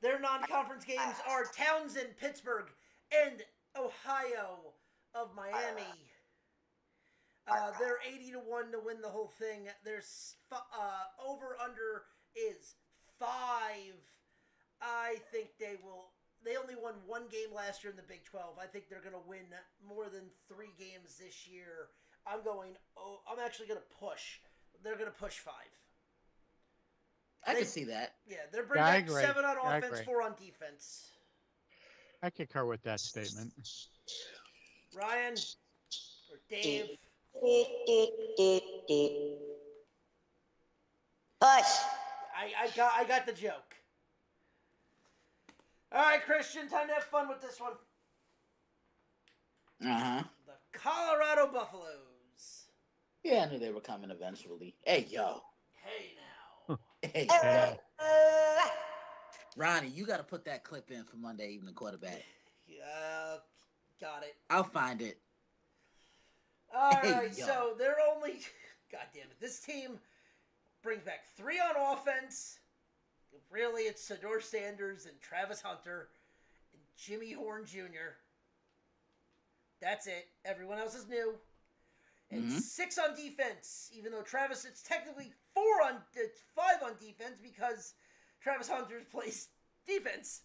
Their non-conference games are Townsend, Pittsburgh, and Ohio of Miami. They're 80-1 to win the whole thing. Their over/under is 5. I think they will. They only won 1 game last year in the Big 12. I think they're going to win more than 3 games this year. I'm actually going to push. They're going to push 5. I can see that. Yeah, they're bringing back 7 on offense, 4 on defense. I concur with that statement. Ryan or Dave? Push. I got the joke. All right, Christian, time to have fun with this one. Uh-huh. The Colorado Buffaloes. Yeah, I knew they were coming eventually. Hey, yo. Hey, now. Hey, Ronnie, you got to put that clip in for Monday Evening Quarterback. Got it. I'll find it. All Hey, right, yo. so they're only... God damn it. This team brings back 3 on offense. Really, it's Sador Sanders and Travis Hunter and Jimmy Horn Jr. That's it. Everyone else is new. And 6 on defense, even though Travis, it's technically 5 on defense because Travis Hunter plays defense.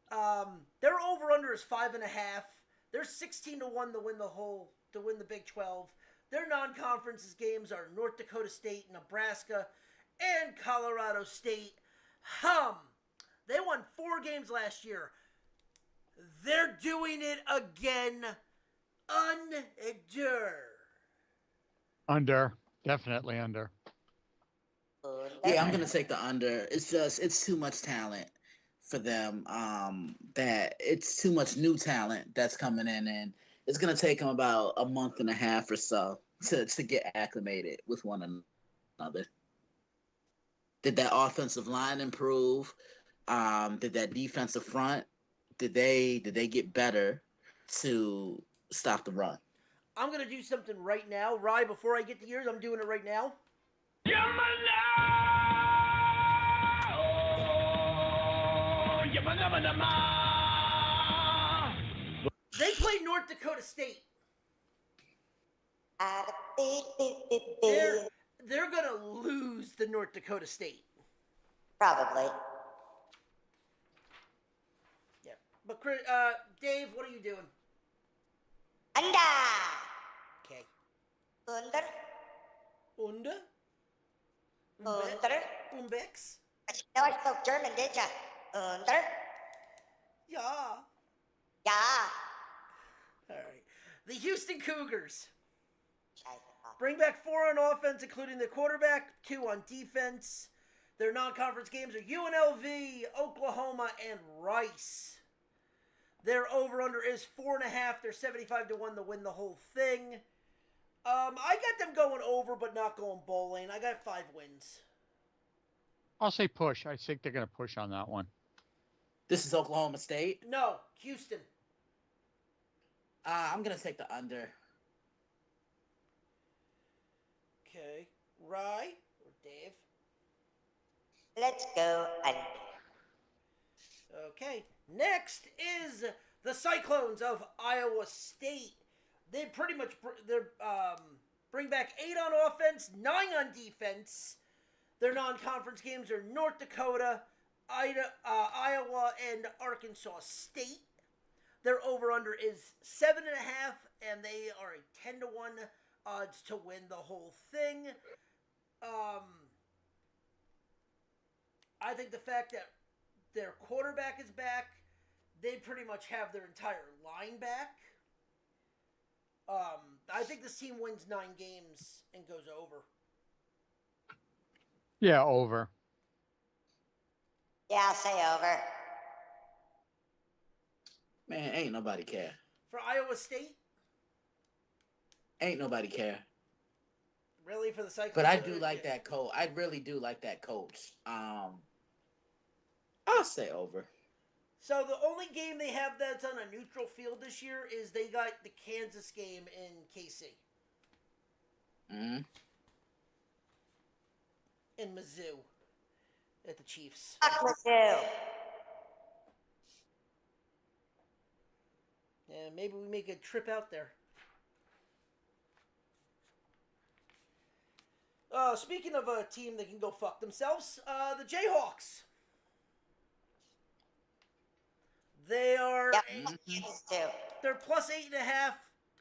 Their over/under is 5.5. They're 16-1 to win the Big 12. Their non-conference games are North Dakota State, Nebraska, and Colorado State. They won 4 games last year. They're doing it again. Under. Definitely under. Yeah, I'm gonna take the under. It's too much talent for them. That it's too much new talent that's coming in, and it's gonna take them about a month and a half or so to get acclimated with one another. Did that offensive line improve? Did that defensive front? Did they get better to stop the run? I'm gonna do something right now, Rye. Before I get to yours, I'm doing it right now. They played North Dakota State. They're gonna lose the North Dakota State. Probably. Yeah, but Dave, what are you doing? Under. Okay. Under. Under. Under. Umbex. You know I spoke German, did ya? Under. Yeah. Yeah. All right. The Houston Cougars bring back 4 on offense, including the quarterback, 2 on defense. Their non-conference games are UNLV, Oklahoma, and Rice. Their over-under is 4.5. They're 75-1 to win the whole thing. I got them going over, but not going bowl lane. I got 5 wins. I'll say push. I think they're going to push on that one. This is Oklahoma State. No, Houston. I'm going to take the under. Okay. Rye or Dave? Let's go under. Okay. Next is the Cyclones of Iowa State. They pretty much bring back 8 on offense, 9 on defense. Their non-conference games are North Dakota, Iowa, and Arkansas State. Their over-under is 7.5, and they are a 10-1 odds to win the whole thing. I think the fact that their quarterback is back, they pretty much have their entire line back. I think this team wins 9 games and goes over. Yeah, over. Yeah, I'll say over. Man, ain't nobody care. For Iowa State? Ain't nobody care. Really, for the Cyclones? But I do like that coach. I really do like that coach. I'll say over. So the only game they have that's on a neutral field this year is they got the Kansas game in KC. Mm-hmm. In Mizzou. At the Chiefs. Fuck Mizzou. Yeah, maybe we make a trip out there. Speaking of a team that can go fuck themselves, the Jayhawks. They are. Yep. They're plus 8.5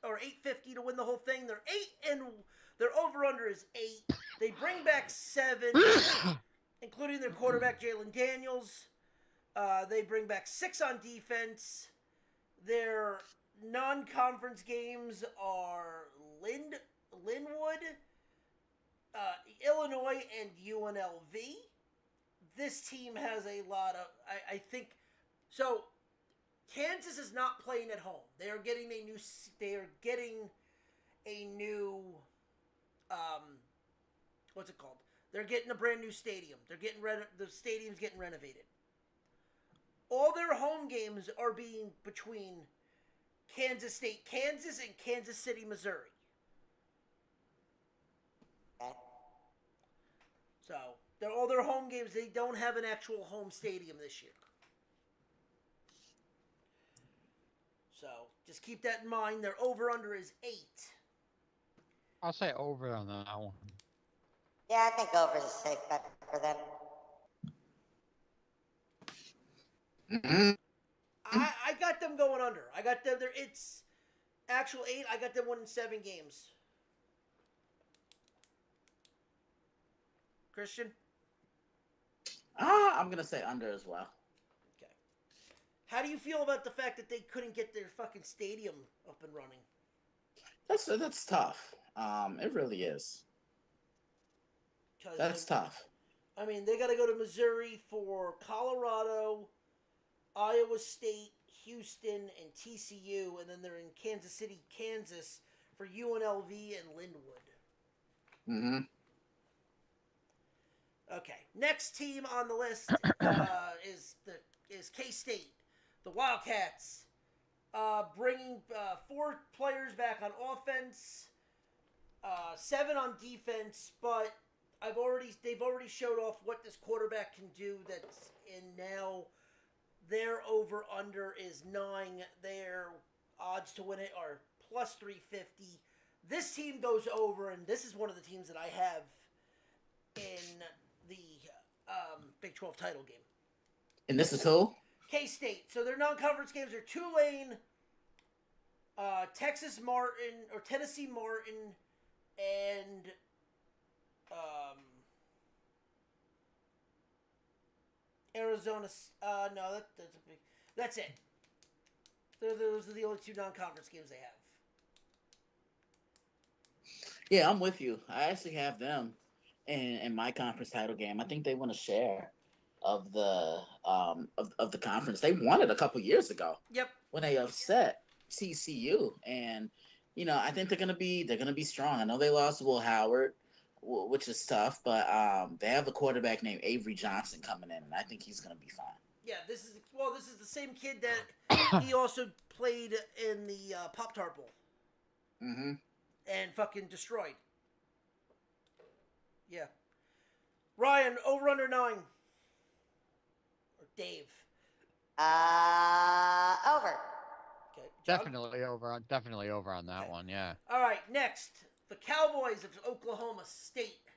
or 850 to win the whole thing. They're 8 and their over under is 8. They bring back 7, including their quarterback Jalen Daniels. They bring back 6 on defense. Their non-conference games are Linwood, Illinois, and UNLV. This team has a lot of, I think, so Kansas is not playing at home. They are getting a new, what's it called? They're getting a brand new stadium. They're getting the stadium's getting renovated. All their home games are being between Kansas State, Kansas, and Kansas City, Missouri. So, all their home games, they don't have an actual home stadium this year. So, just keep that in mind. Their over-under is 8. I'll say over on that one. Yeah, I think over is a safe bet for them. I got them going under. I got them there. It's actual 8. I got them winning 7 games. Christian? I'm going to say under as well. Okay. How do you feel about the fact that they couldn't get their fucking stadium up and running? That's tough. It really is. That's tough. I mean, they got to go to Missouri for Colorado, Iowa State, Houston, and TCU, and then they're in Kansas City, Kansas for UNLV and Linwood. Mm-hmm. Okay, next team on the list is K-State, the Wildcats, bringing 4 players back on offense, 7 on defense, but they've already showed off what this quarterback can do. Now their over under is 9. Their odds to win it are plus 350. This team goes over, and this is one of the teams that I have in the Big 12 title game. And this is who? K-State. So their non-conference games are Tulane, Texas Martin, or Tennessee Martin, and Arizona. No, that's it. Those are the only 2 non-conference games they have. Yeah, I'm with you. I actually have them in my conference title game. I think they won a share of the of the conference. They won it a couple years ago. Yep. When they upset TCU, and I think they're gonna be strong. I know they lost Will Howard, which is tough, but they have a quarterback named Avery Johnson coming in, and I think he's gonna be fine. Yeah, this is the same kid that he also played in the Pop-Tart Bowl. Mm-hmm. And fucking destroyed. Yeah. Ryan, over under 9. Or Dave. Over. Okay. John? Definitely over on that one. Yeah. All right. Next, the Cowboys of Oklahoma State.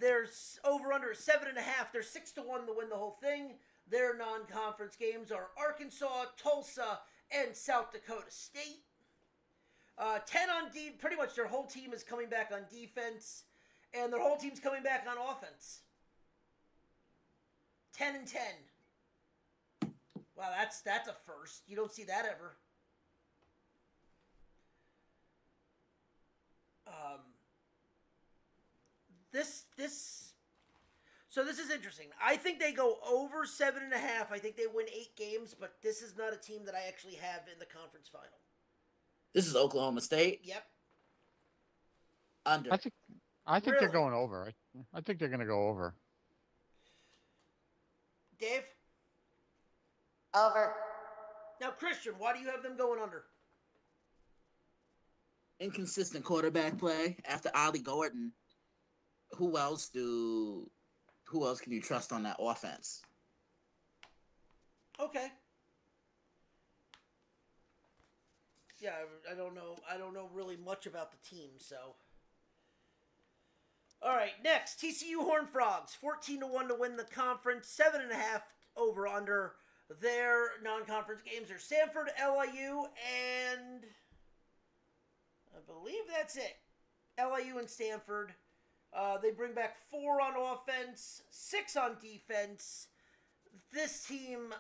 There's over under 7.5. They're 6-1 to win the whole thing. Their non-conference games are Arkansas, Tulsa, and South Dakota State. 10 on D. Pretty much their whole team is coming back on defense, and their whole team's coming back on offense. 10-10. Wow, that's a first. You don't see that ever. So this is interesting. I think they go over 7.5. I think they win 8 games, but this is not a team that I actually have in the conference final. This is Oklahoma State. Yep. Under. I think they're going over. I think they're going to go over. Dave? Over. Now, Christian, why do you have them going under? Inconsistent quarterback play after Ollie Gordon. Who else can you trust on that offense? Okay. Yeah, I don't know. I don't know really much about the team, so. All right, next TCU Horned Frogs, 14-1 to win the conference, 7.5 over under. Their non-conference games are Samford, LIU, and I believe that's it. LIU and Stanford. They bring back 4 on offense, 6 on defense. This team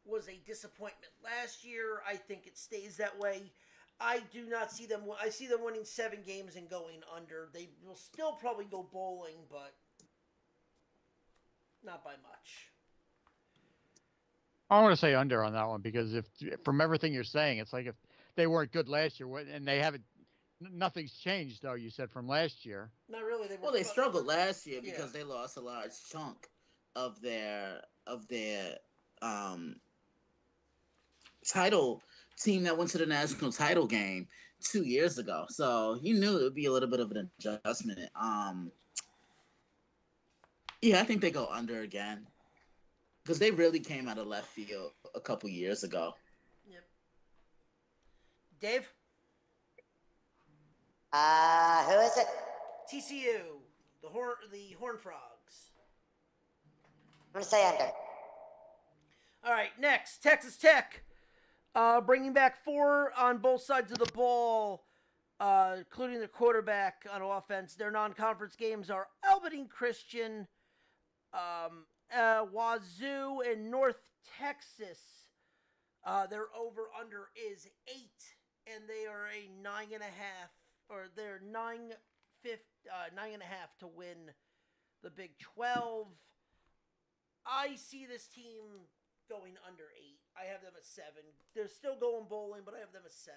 was a disappointment last year. I think it stays that way. I do not see them. I see them winning 7 games and going under. They will still probably go bowling, but not by much. I want to say under on that one because if from everything you're saying, it's like if they weren't good last year and they haven't, nothing's changed though. You said from last year. Not really. They struggled last year because they lost a large chunk of their title team that went to the national title game 2 years ago. So you knew it would be a little bit of an adjustment. Yeah, I think they go under again because they really came out of left field a couple years ago. Yep. Dave? Who is it? TCU, the Horned Frogs. I'm gonna say under. All right, next Texas Tech, bringing back 4 on both sides of the ball, including the quarterback on offense. Their non-conference games are Albany Christian, Wazoo, and North Texas. Their over/under is 8, and they are a 9.5, or they're 9.5 to win the Big 12. I see this team going under 8. I have them at 7. They're still going bowling, but I have them at 7.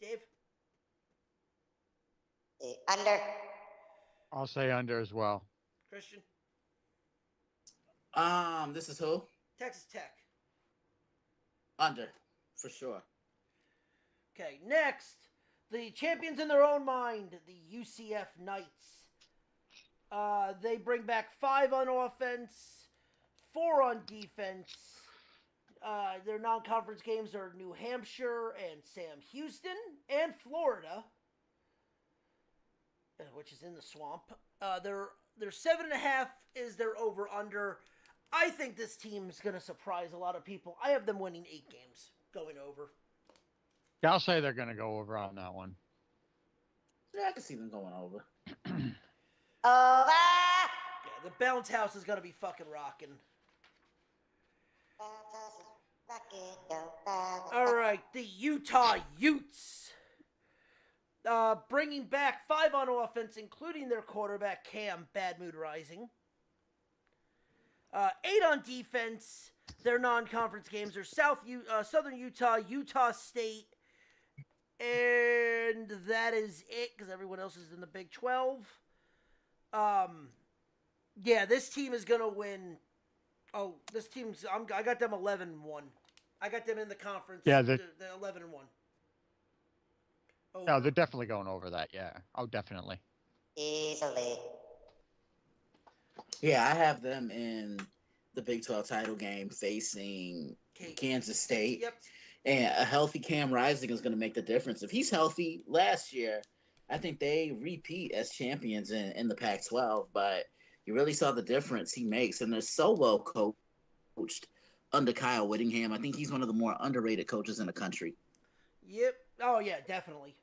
Dave? Under. I'll say under as well. Christian? This is who? Texas Tech. Under, for sure. Okay, next, the champions in their own mind, the UCF Knights. They bring back 5 on offense, 4 on defense. Their non-conference games are New Hampshire and Sam Houston and Florida, which is in the swamp. Their 7.5 is their over-under. I think this team's going to surprise a lot of people. I have them winning 8 games, going over. Yeah, I'll say they're going to go over on that one. Yeah, I can see them going over. Over. Yeah, the bounce house is going to be fucking rocking. All right, the Utah Utes. Bringing back 5 on offense, including their quarterback, Cam Bad Mood Rising. 8 on defense. Their non-conference games are Southern Utah, Utah State, and that is it because everyone else is in the Big 12. Yeah, this team is gonna win. Oh, this team's. I got them 11-1. I got them in the conference. Yeah, the 11-1. Oh, No, they're definitely going over that. Yeah. Oh, definitely. Easily. Yeah, I have them in the Big 12 title game facing Kansas State. Yep. And a healthy Cam Rising is going to make the difference. If he's healthy last year, I think they repeat as champions in the Pac-12. But you really saw the difference he makes. And they're so well coached under Kyle Whittingham. I think he's one of the more underrated coaches in the country. Yep. Oh, yeah, definitely.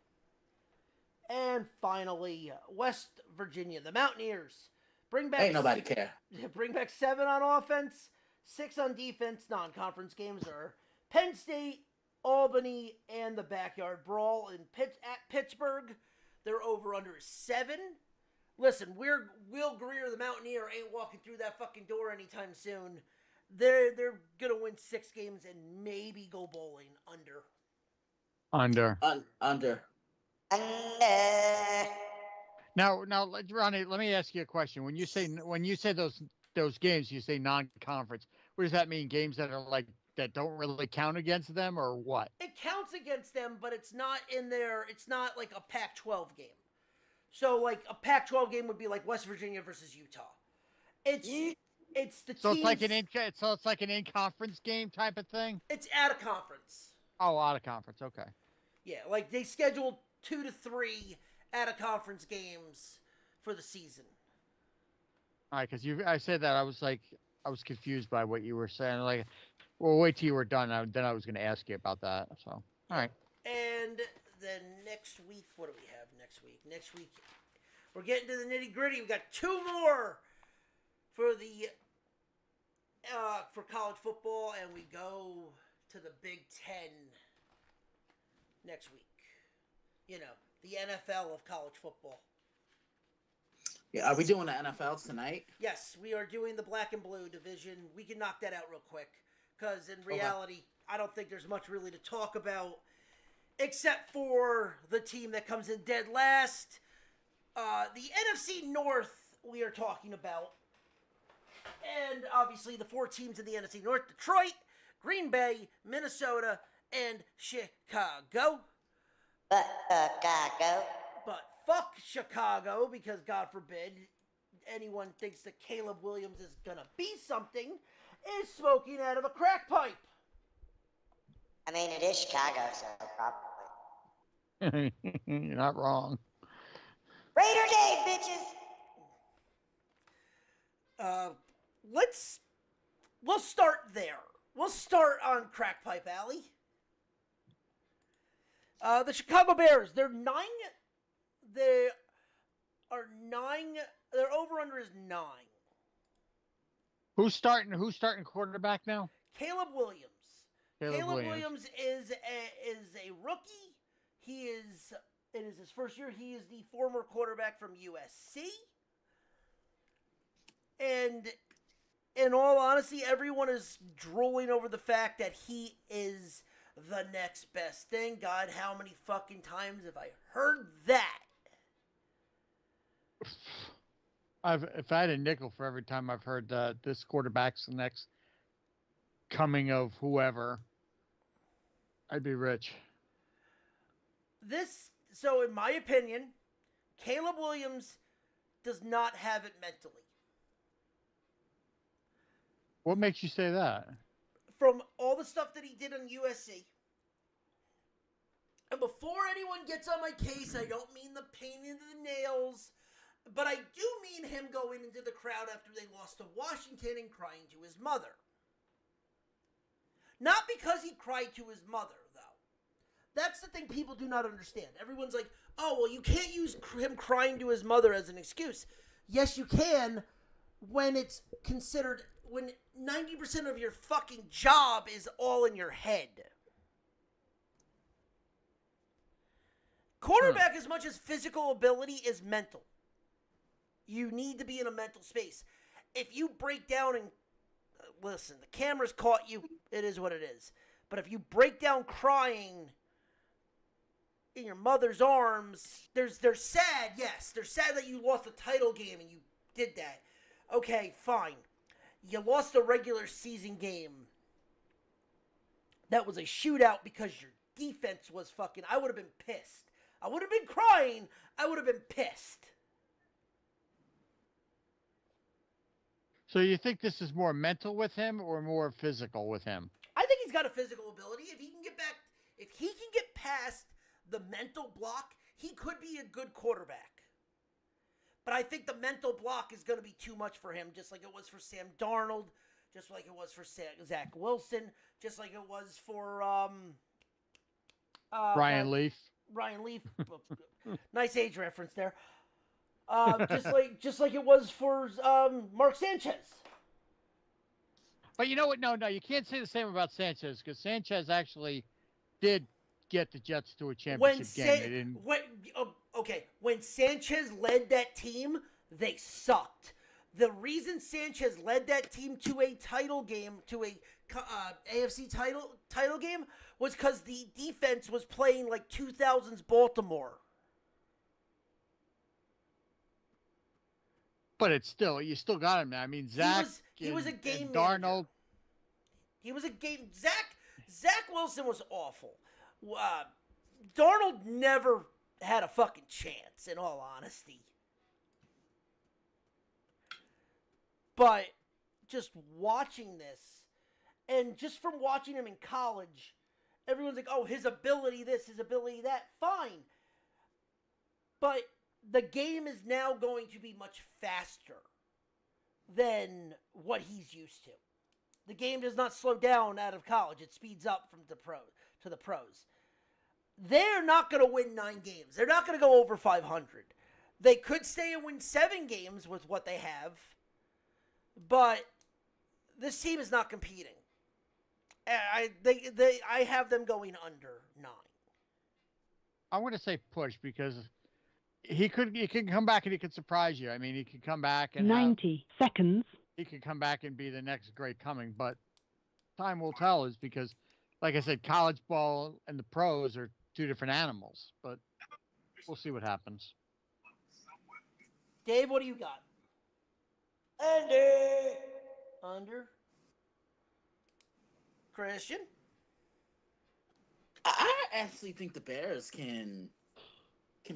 And finally, West Virginia, the Mountaineers. Bring back. Ain't nobody care. Bring back 7 on offense, 6 on defense. Non-conference games are Penn State, Albany, and the Backyard Brawl at Pittsburgh. Their over/under is 7. Listen, Will Greer, the Mountaineer, ain't walking through that fucking door anytime soon. They're gonna win 6 games and maybe go bowling under. Under. Under. Under. Now, Ronnie, let me ask you a question. When you say those games, you say non-conference. What does that mean? Games that are that don't really count against them, or what? It counts against them, but it's not in there. It's not like a Pac-12 game. So, like a Pac-12 game would be like West Virginia versus Utah. It's the So teams, it's like an in-conference game type of thing. It's out of conference. Oh, out of conference. Okay. Yeah, like they scheduled 2 to 3 out of conference games for the season. All right, because I said that I was confused by what you were saying. Like, well, wait till you were done. Then I was going to ask you about that. So, all right. And then next week, what do we have next week? Next week, we're getting to the nitty gritty. We got 2 more for the for college football, and we go to the Big Ten next week. You know, the NFL of college football. Yeah, are we doing the NFL tonight? Yes, we are doing the black and blue division. We can knock that out real quick because in reality, I don't think there's much really to talk about except for the team that comes in dead last. The NFC North we are talking about. And obviously the 4 teams in the NFC North: Detroit, Green Bay, Minnesota, and Chicago. But Chicago. But fuck Chicago, because God forbid anyone thinks that Caleb Williams is gonna be something, is smoking out of a crack pipe. I mean, it is Chicago, so probably. You're not wrong. Raider Day, bitches! We'll start there. We'll start on Crack Pipe Alley. The Chicago Bears, they're 9. They are 9. Their over/under is 9. Who's starting quarterback now? Caleb Williams. Caleb Williams is a rookie. He is It is his first year. He is the former quarterback from USC. And in all honesty, everyone is drooling over the fact that he is the next best thing. God, how many fucking times have I heard that? If I had a nickel for every time I've heard this quarterback's the next coming of whoever, I'd be rich. So in my opinion, Caleb Williams does not have it mentally. What makes you say that? From all the stuff that he did on USC. And before anyone gets on my case, I don't mean the pain into the nails, but I do mean him going into the crowd after they lost to Washington and crying to his mother. Not because he cried to his mother, though. That's the thing people do not understand. Everyone's like, oh, well, you can't use him crying to his mother as an excuse. Yes, you can when it's considered, when 90% of your fucking job is all in your head. Quarterback, as much as physical ability, is mental. You need to be in a mental space. If you break down and listen, the camera's caught you, it is what it is. But if you break down crying in your mother's arms, they're sad, yes. They're sad that you lost a title game and you did that. Okay, fine. You lost a regular season game. That was a shootout because your defense was fucking... I would have been pissed. I would have been crying. I would have been pissed. So you think this is more mental with him or more physical with him? I think he's got a physical ability. If he can get past the mental block, he could be a good quarterback. But I think the mental block is going to be too much for him, just like it was for Sam Darnold, just like it was for Zach Wilson, just like it was for Ryan Leaf. Ryan Leaf. Nice age reference there. Just like it was for Mark Sanchez. But you know what? No, you can't say the same about Sanchez because Sanchez actually did get the Jets to a championship game. When Sanchez led that team, they sucked. The reason Sanchez led that team to a title game, to a AFC title game, was because the defense was playing like 2000s Baltimore. But you still got him now. I mean, Zach. He was a game Darnold. manager. He was a game. Zach Wilson was awful. Darnold never had a fucking chance, in all honesty. But just watching this, and just from watching him in college, everyone's like, oh, his ability this, his ability that. Fine. But the game is now going to be much faster than what he's used to. The game does not slow down out of college. It speeds up from the pros. They're not going to win 9 games. They're not going to go over 500. They could stay and win 7 games with what they have, but this team is not competing. I have them going under 9. I want to say push because he can come back and he could surprise you. I mean, he could come back and 90 seconds. He could come back and be the next great coming, but time will tell. Is because, like I said, college ball and the pros are 2 different animals. But we'll see what happens. Dave, what do you got? Under. Christian? I actually think the Bears can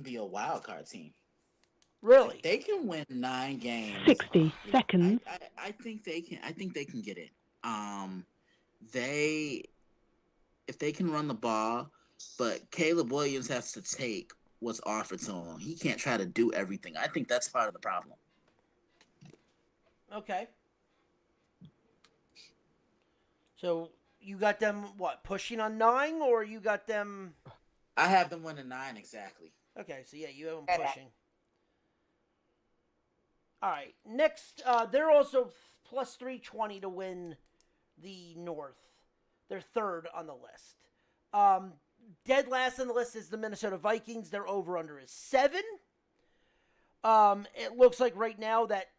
be a wild card team. Really? They can win 9 games. 60 seconds. I think they can. I think they can get it. If they can run the ball, but Caleb Williams has to take what's offered to him. He can't try to do everything. I think that's part of the problem. Okay. So you got them pushing on 9, or you got them? I have them winning 9 exactly. Okay, so yeah, you have them pushing. All right, next, they're also plus 320 to win the North. They're third on the list. Dead last on the list is the Minnesota Vikings. Their over-under is 7. It looks like right now that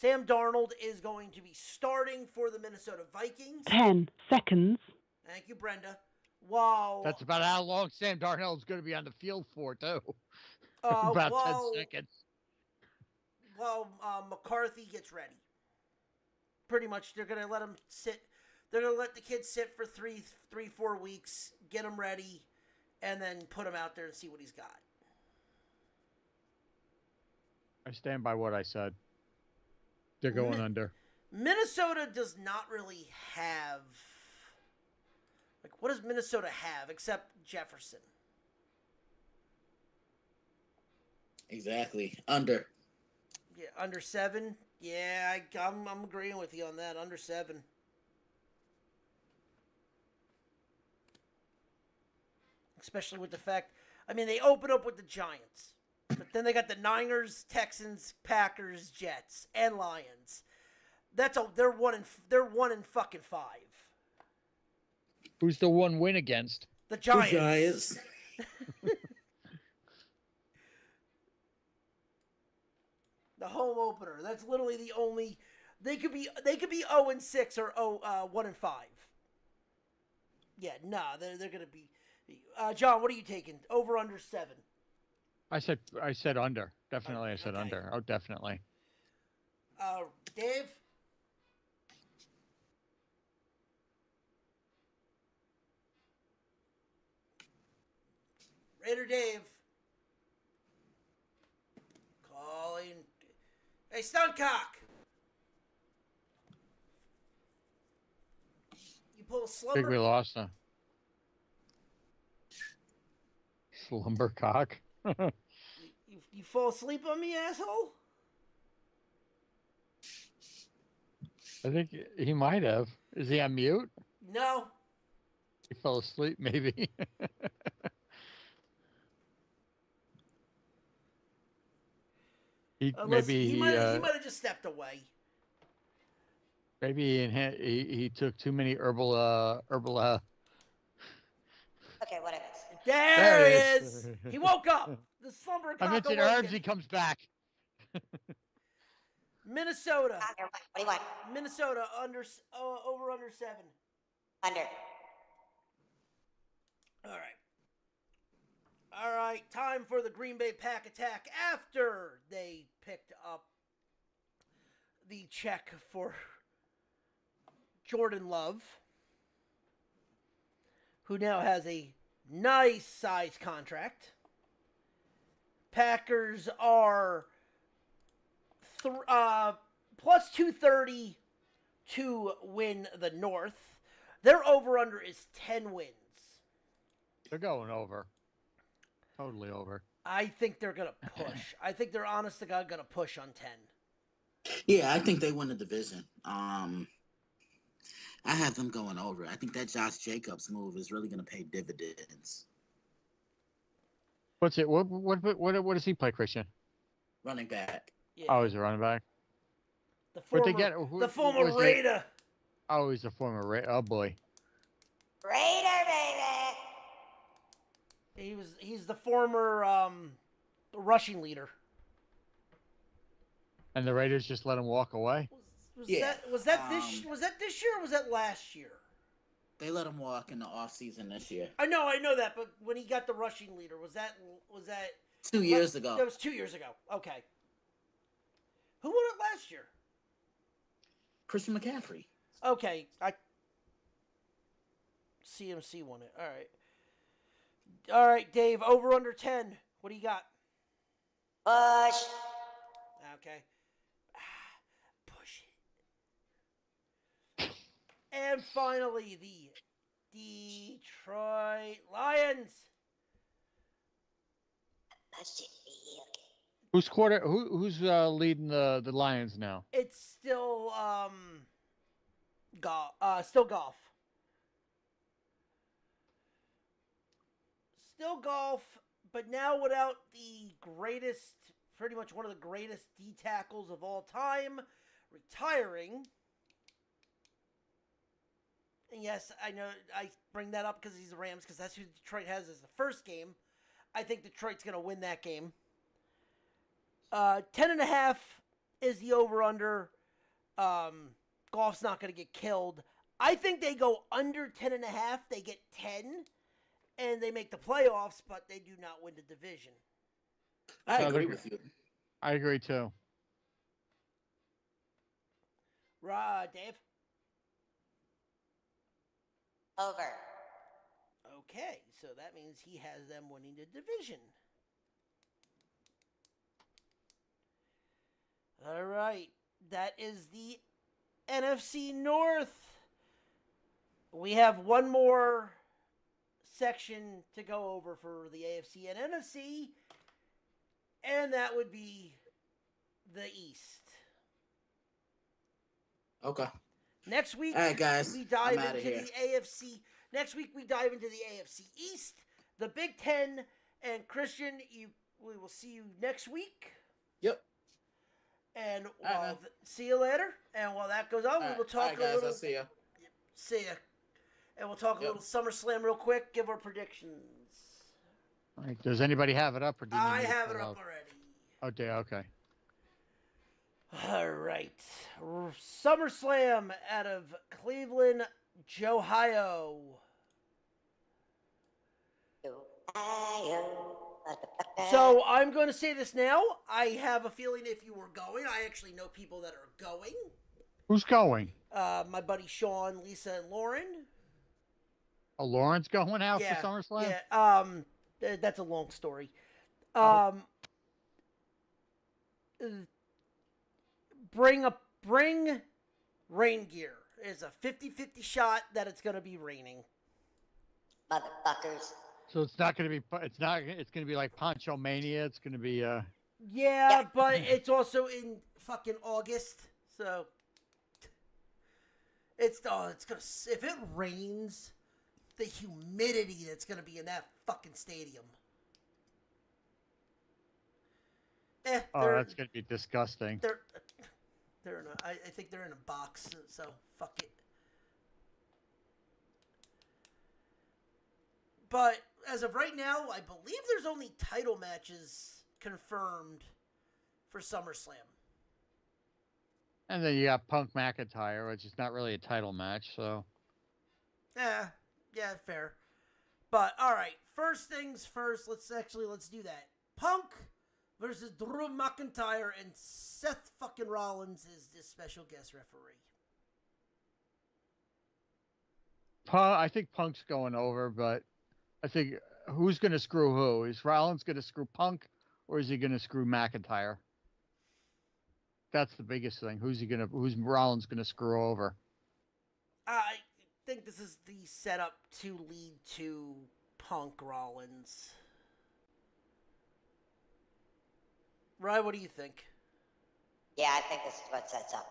Sam Darnold is going to be starting for the Minnesota Vikings. 10 seconds. Thank you, Brenda. Wow. That's about how long Sam Darnold's going to be on the field for, too. About 10 seconds. While McCarthy gets ready. Pretty much, they're going to let him sit. They're going to let the kid sit for 4 weeks, get him ready, and then put him out there and see what he's got. I stand by what I said. They're going under. Minnesota does not really have... Like, what does Minnesota have except Jefferson? Exactly. Under. Yeah, under 7. Yeah, I'm agreeing with you on that. Under 7. Especially with the fact, I mean, they open up with the Giants, but then they got the Niners, Texans, Packers, Jets, and Lions. They're 1 in fucking 5. Who's the one win against? The Giants. The Giants. The home opener. That's literally the only. They could be 0-6 or 1-5. Yeah, nah, they're gonna be. John, what are you taking? Over under 7. I said under. Definitely, I said okay. under. Oh, definitely. Dave. Raider Dave. Calling. Hey, Stuncock. You pull a slumber. I think we lost him. Slumbercock. You fall asleep on me, asshole? I think he might have. Is he on mute? No. He fell asleep, maybe. He might have just stepped away. Maybe he took too many herbal. Okay, whatever. There he is. He woke up. The slumber. I mentioned herbs. He comes back. What Minnesota. do you want? Minnesota under over under 7. Under. All right. Time for the Green Bay Pack attack after they picked up the check for Jordan Love, who now has a nice size contract. Packers are plus 230 to win the North. Their over-under is 10 wins. They're going over. Totally over. I think they're going to push. I think they're honest to God going to push on 10. Yeah, I think they win the division. I have them going over. I think that Josh Jacobs move is really going to pay dividends. What's it? What does he play, Christian? Running back. Yeah. Oh, he's a running back. The former Raider. Oh, he's a former Raider. Oh boy. Raider, baby. He's the former rushing leader. And the Raiders just let him walk away. Was that this year or was that last year? They let him walk in the offseason this year. I know that, but when he got the rushing leader, was that 2 years ago? That was 2 years ago. Okay. Who won it last year? Christian McCaffrey. Okay, CMC won it. All right, Dave. Over under 10. What do you got? Push. Okay. Push it. And finally, the Detroit Lions. Push it. Who's leading the Lions now? It's still golf. Still golf. Still golf, but now without the greatest, pretty much one of the greatest D tackles of all time, retiring. And yes, I know I bring that up because he's the Rams, because that's who Detroit has as the first game. I think Detroit's going to win that game. 10.5 is the over-under. Golf's not going to get killed. I think they go under 10.5. They get 10, and they make the playoffs, but they do not win the division. I agree with you. I agree too. Dave? Over. Okay, so that means he has them winning the division. All right, that is the NFC North. We have one more section to go over for the AFC and NFC, and that would be the East. Okay. Next week, all right, guys, we dive I'm outta into here. the AFC. Next week, we dive into the AFC East, the Big Ten, and Christian, we will see you next week. Yep. And All right, see you later. And while that goes on, we will talk guys, a little. I'll see ya. See ya. And we'll talk a little SummerSlam real quick. Give our predictions. All right, does anybody have it up, or do you I need to have pull it up out? already. Okay. All right. SummerSlam out of Cleveland, Ohio. So I'm going to say this now. I have a feeling if you were going, I actually know people that are going. Who's going? My buddy Sean, Lisa, and Lauren. Oh, Lauren's going out Yeah, for SummerSlam? yeah. That's a long story. Bring rain gear. It's a 50-50 shot that it's going to be raining. Motherfuckers. So it's not going to be. It's not. It's going to be like Poncho Mania. It's going to be. Yeah, but it's also in fucking August, so it's gonna. If it rains, the humidity that's gonna be in that fucking stadium. Oh, that's going to be disgusting. They're in a. I think they're in a box, so fuck it. But as of right now, I believe there's only title matches confirmed for SummerSlam. And then you got Punk McIntyre, which is not really a title match, so. Yeah, fair. But all right, first things first. Let's do that. Punk versus Drew McIntyre, and Seth fucking Rollins is the special guest referee. I think Punk's going over, but I think who's going to screw who? Is Rollins going to screw Punk, or is he going to screw McIntyre? That's the biggest thing. Who's Rollins going to screw over? I think this is the setup to lead to Punk Rollins. Ryan, what do you think? Yeah, I think this is what sets up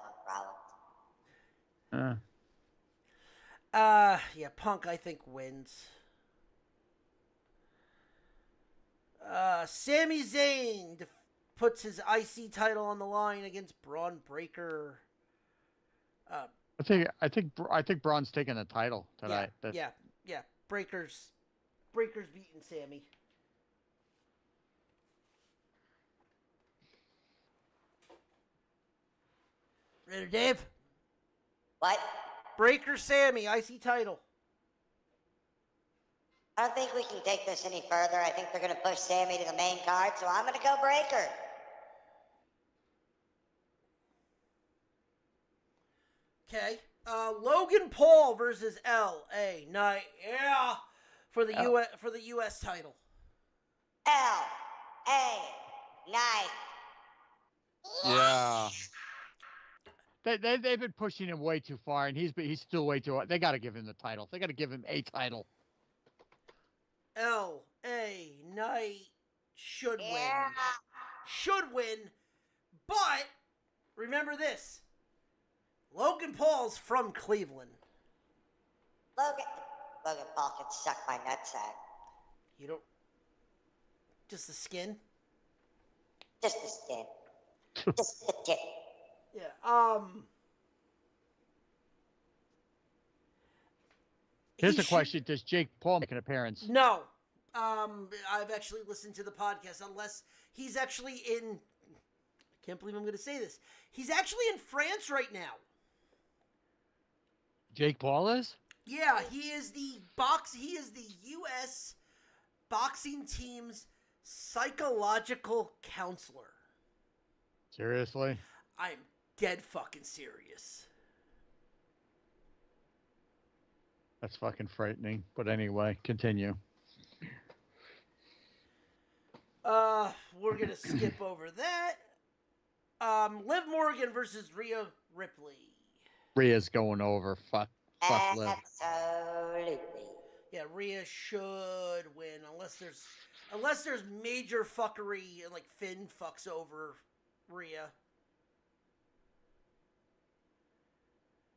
Rollins. Yeah, Punk, I think, wins. Sami Zayn puts his IC title on the line against Braun Breaker. I think Braun's taking the title tonight. Yeah. Breaker's beating Sammy. Ready, Dave? What? Breaker Sammy, IC title. I don't think we can take this any further. I think they're going to push Sammy to the main card, so I'm going to go Breaker. Okay. Logan Paul versus L.A. Knight. Yeah. For the U.S. title. L.A. Knight. Yeah. They've been pushing him way too far, and he's still way too. They got to give him the title. They got to give him a title. L.A. Knight should win. Should win, but remember this. Logan Paul's from Cleveland. Logan Paul can suck my nutsack. You don't... Just the skin? Just the skin. Just the tip. Yeah, Here's He a question: does Jake Paul make an appearance? No. I've actually listened to the podcast. Unless he's actually in. I can't believe I'm going to say this. He's actually in France right now. Jake Paul is? Yeah, he is the U.S. boxing team's psychological counselor. Seriously? I'm dead fucking serious. That's fucking frightening. But anyway, continue. We're gonna skip over that. Liv Morgan versus Rhea Ripley. Rhea's going over. Fuck Liv. Absolutely. Yeah, Rhea should win unless there's major fuckery and like Finn fucks over Rhea.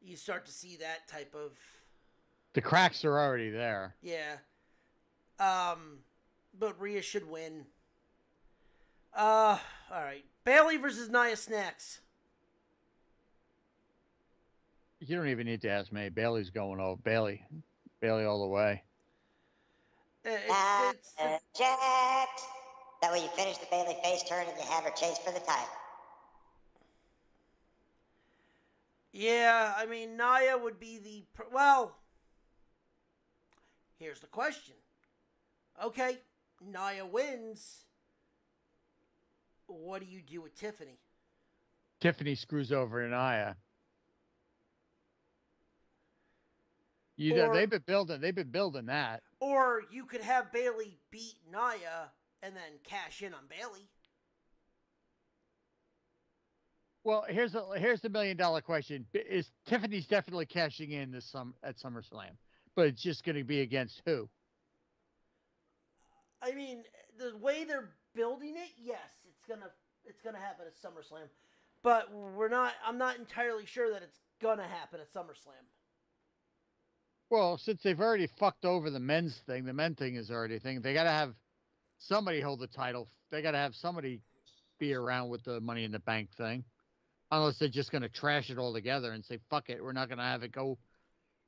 You start to see that type of The cracks are already there. yeah. But Rhea should win. All right. Bailey versus Nia Snax. You don't even need to ask me. Bailey's going over. Bailey all the way. It's Jacked. That way you finish the Bailey face turn and you have her chase for the title. yeah, I mean, Nia would be the... Well, here's the question. Okay, Nia wins. What do you do with Tiffany? Tiffany screws over Nia. They've been building that. Or you could have Bailey beat Nia and then cash in on Bailey. Well, here's the $1 million question: is Tiffany's definitely cashing in at SummerSlam, but it's just going to be against who? I mean, the way they're building it, yes, it's gonna happen at SummerSlam, but I'm not entirely sure that it's gonna happen at SummerSlam. Well, since they've already fucked over the men's thing, the men thing is already a thing. They got to have somebody hold the title. They got to have somebody be around with the Money in the Bank thing, unless they're just going to trash it all together and say, "Fuck it, we're not going to have it go."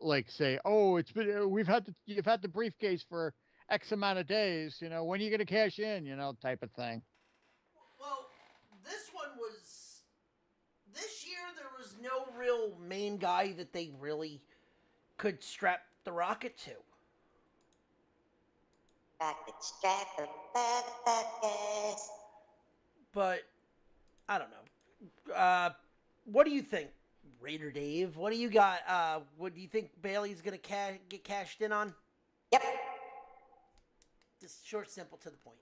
Like say, "Oh, you've had the briefcase for X amount of days. When are you going to cash in?" Type of thing. Well, this year there was no real main guy that they really could strap the rocket to. Rocket strap the motherfuckers. But I don't know. What do you think, Raider Dave? What do you got? What do you think Bailey's gonna get cashed in on? Yep. Just short, simple, to the point.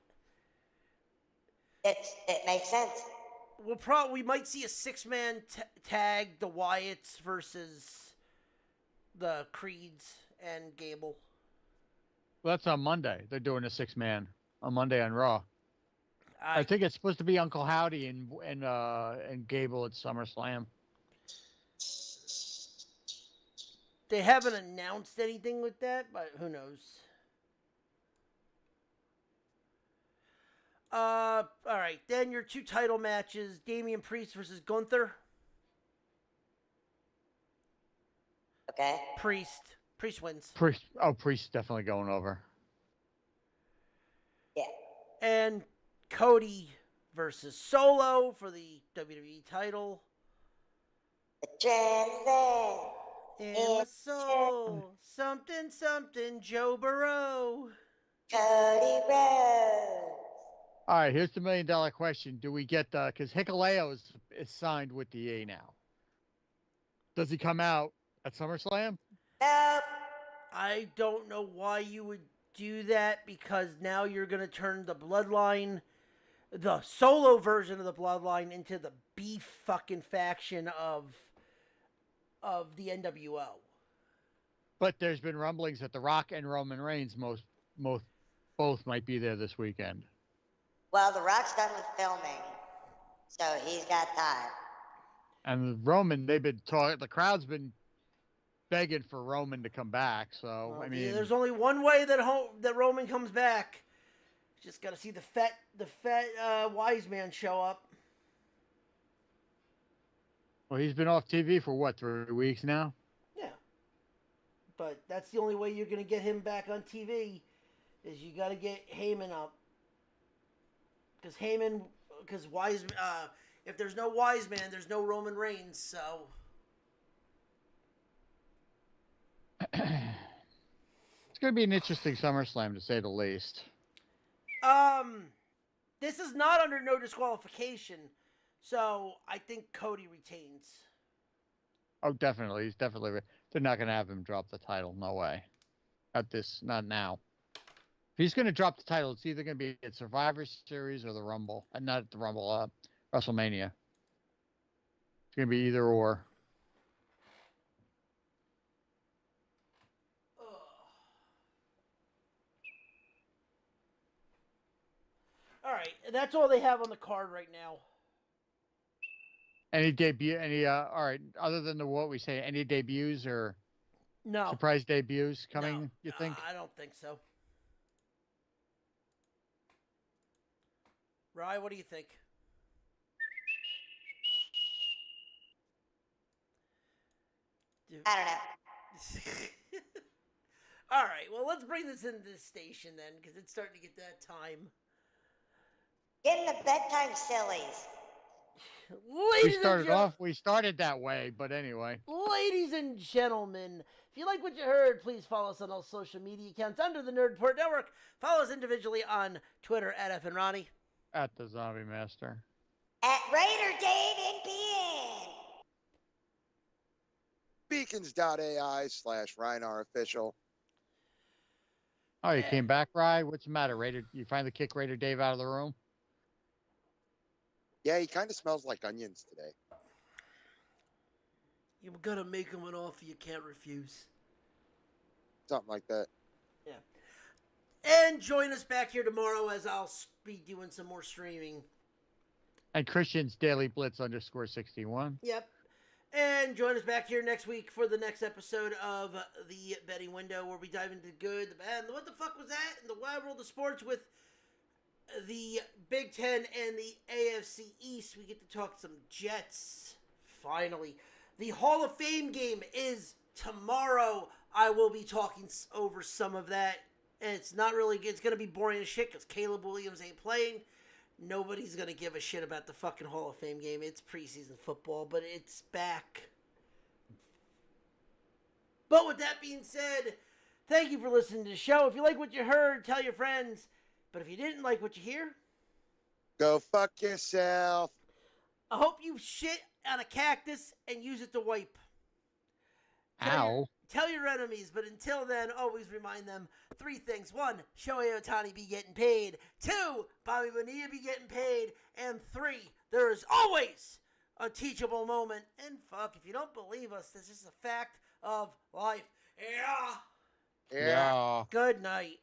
It makes sense. We might see a 6-man tag, the Wyatts versus the Creeds and Gable. Well, that's on Monday. They're doing a 6-man on Monday on Raw. I think it's supposed to be Uncle Howdy and Gable at SummerSlam. They haven't announced anything with that, but who knows? All right. Then your 2 title matches: Damian Priest versus Gunther. Okay. Priest wins. Priest definitely going over. Yeah. And Cody versus Solo for the WWE title. Adrenaline. In my soul, something, Joe Burrow. Cody Rhodes. All right, here's the $1 million question: do we get because Hikuleo is signed with the EA now? Does he come out at SummerSlam? Nope. I don't know why you would do that, because now you're going to turn the Bloodline, the Solo version of the Bloodline, into the beef fucking faction of the NWO. But there's been rumblings that The Rock and Roman Reigns both might be there this weekend. Well, The Rock's done with filming, so he's got time. And Roman, they've been talking. The crowd's been begging for Roman to come back. So Well, I mean, there's only one way that Roman comes back. Just got to see the fat wise man show up. well, he's been off TV for what, 3 weeks now? Yeah. But that's the only way you're going to get him back on TV is you got to get Heyman up. Because if there's no wise man, there's no Roman Reigns. So It's going to be an interesting SummerSlam, to say the least. this is not under no disqualification. So I think Cody retains. Oh, definitely. He's definitely. They're not going to have him drop the title. No way. Not now. If he's going to drop the title, it's either going to be at Survivor Series or the Rumble. Not at the Rumble, WrestleMania. It's going to be either or. All right, that's all they have on the card right now. Any debut? All right. Other than what we say, any debuts or No. surprise debuts coming? No, You think? I don't think so. Rye, what do you think? I don't know. All right, well, let's bring this into the station then, because it's starting to get that time. Getting the bedtime sillies. We started that way, but anyway. Ladies and gentlemen, if you like what you heard, please follow us on all social media accounts under the Nerdport Network. Follow us individually on Twitter at FNRonnie. At the Zombie Master. At Raider Dave NPN. Beacons.ai/Reinar official. Oh, you came back, Rye? What's the matter, Raider? You finally kicked Raider Dave out of the room? Yeah, he kind of smells like onions today. You gotta make him an offer you can't refuse. Something like that. Yeah. And join us back here tomorrow as I'll be doing some more streaming. And Christian's Daily Blitz _61. Yep. And join us back here next week for the next episode of The Betting Window, where we dive into the good, the bad, and the what the fuck was that in the wide world of sports with the Big Ten and the AFC East. We get to talk some Jets, finally. The Hall of Fame game is tomorrow. I will be talking over some of that. And it's going to be boring as shit because Caleb Williams ain't playing. Nobody's going to give a shit about the fucking Hall of Fame game. It's preseason football, but it's back. But with that being said, thank you for listening to the show. If you like what you heard, tell your friends. But if you didn't like what you hear, go fuck yourself. I hope you shit on a cactus and use it to wipe. Ow. Tell your enemies, but until then, always remind them 3 things. 1, Shohei Ohtani be getting paid. 2, Bobby Bonilla be getting paid. And 3, there is always a teachable moment. And fuck, if you don't believe us, this is a fact of life. Yeah. Yeah. Good night.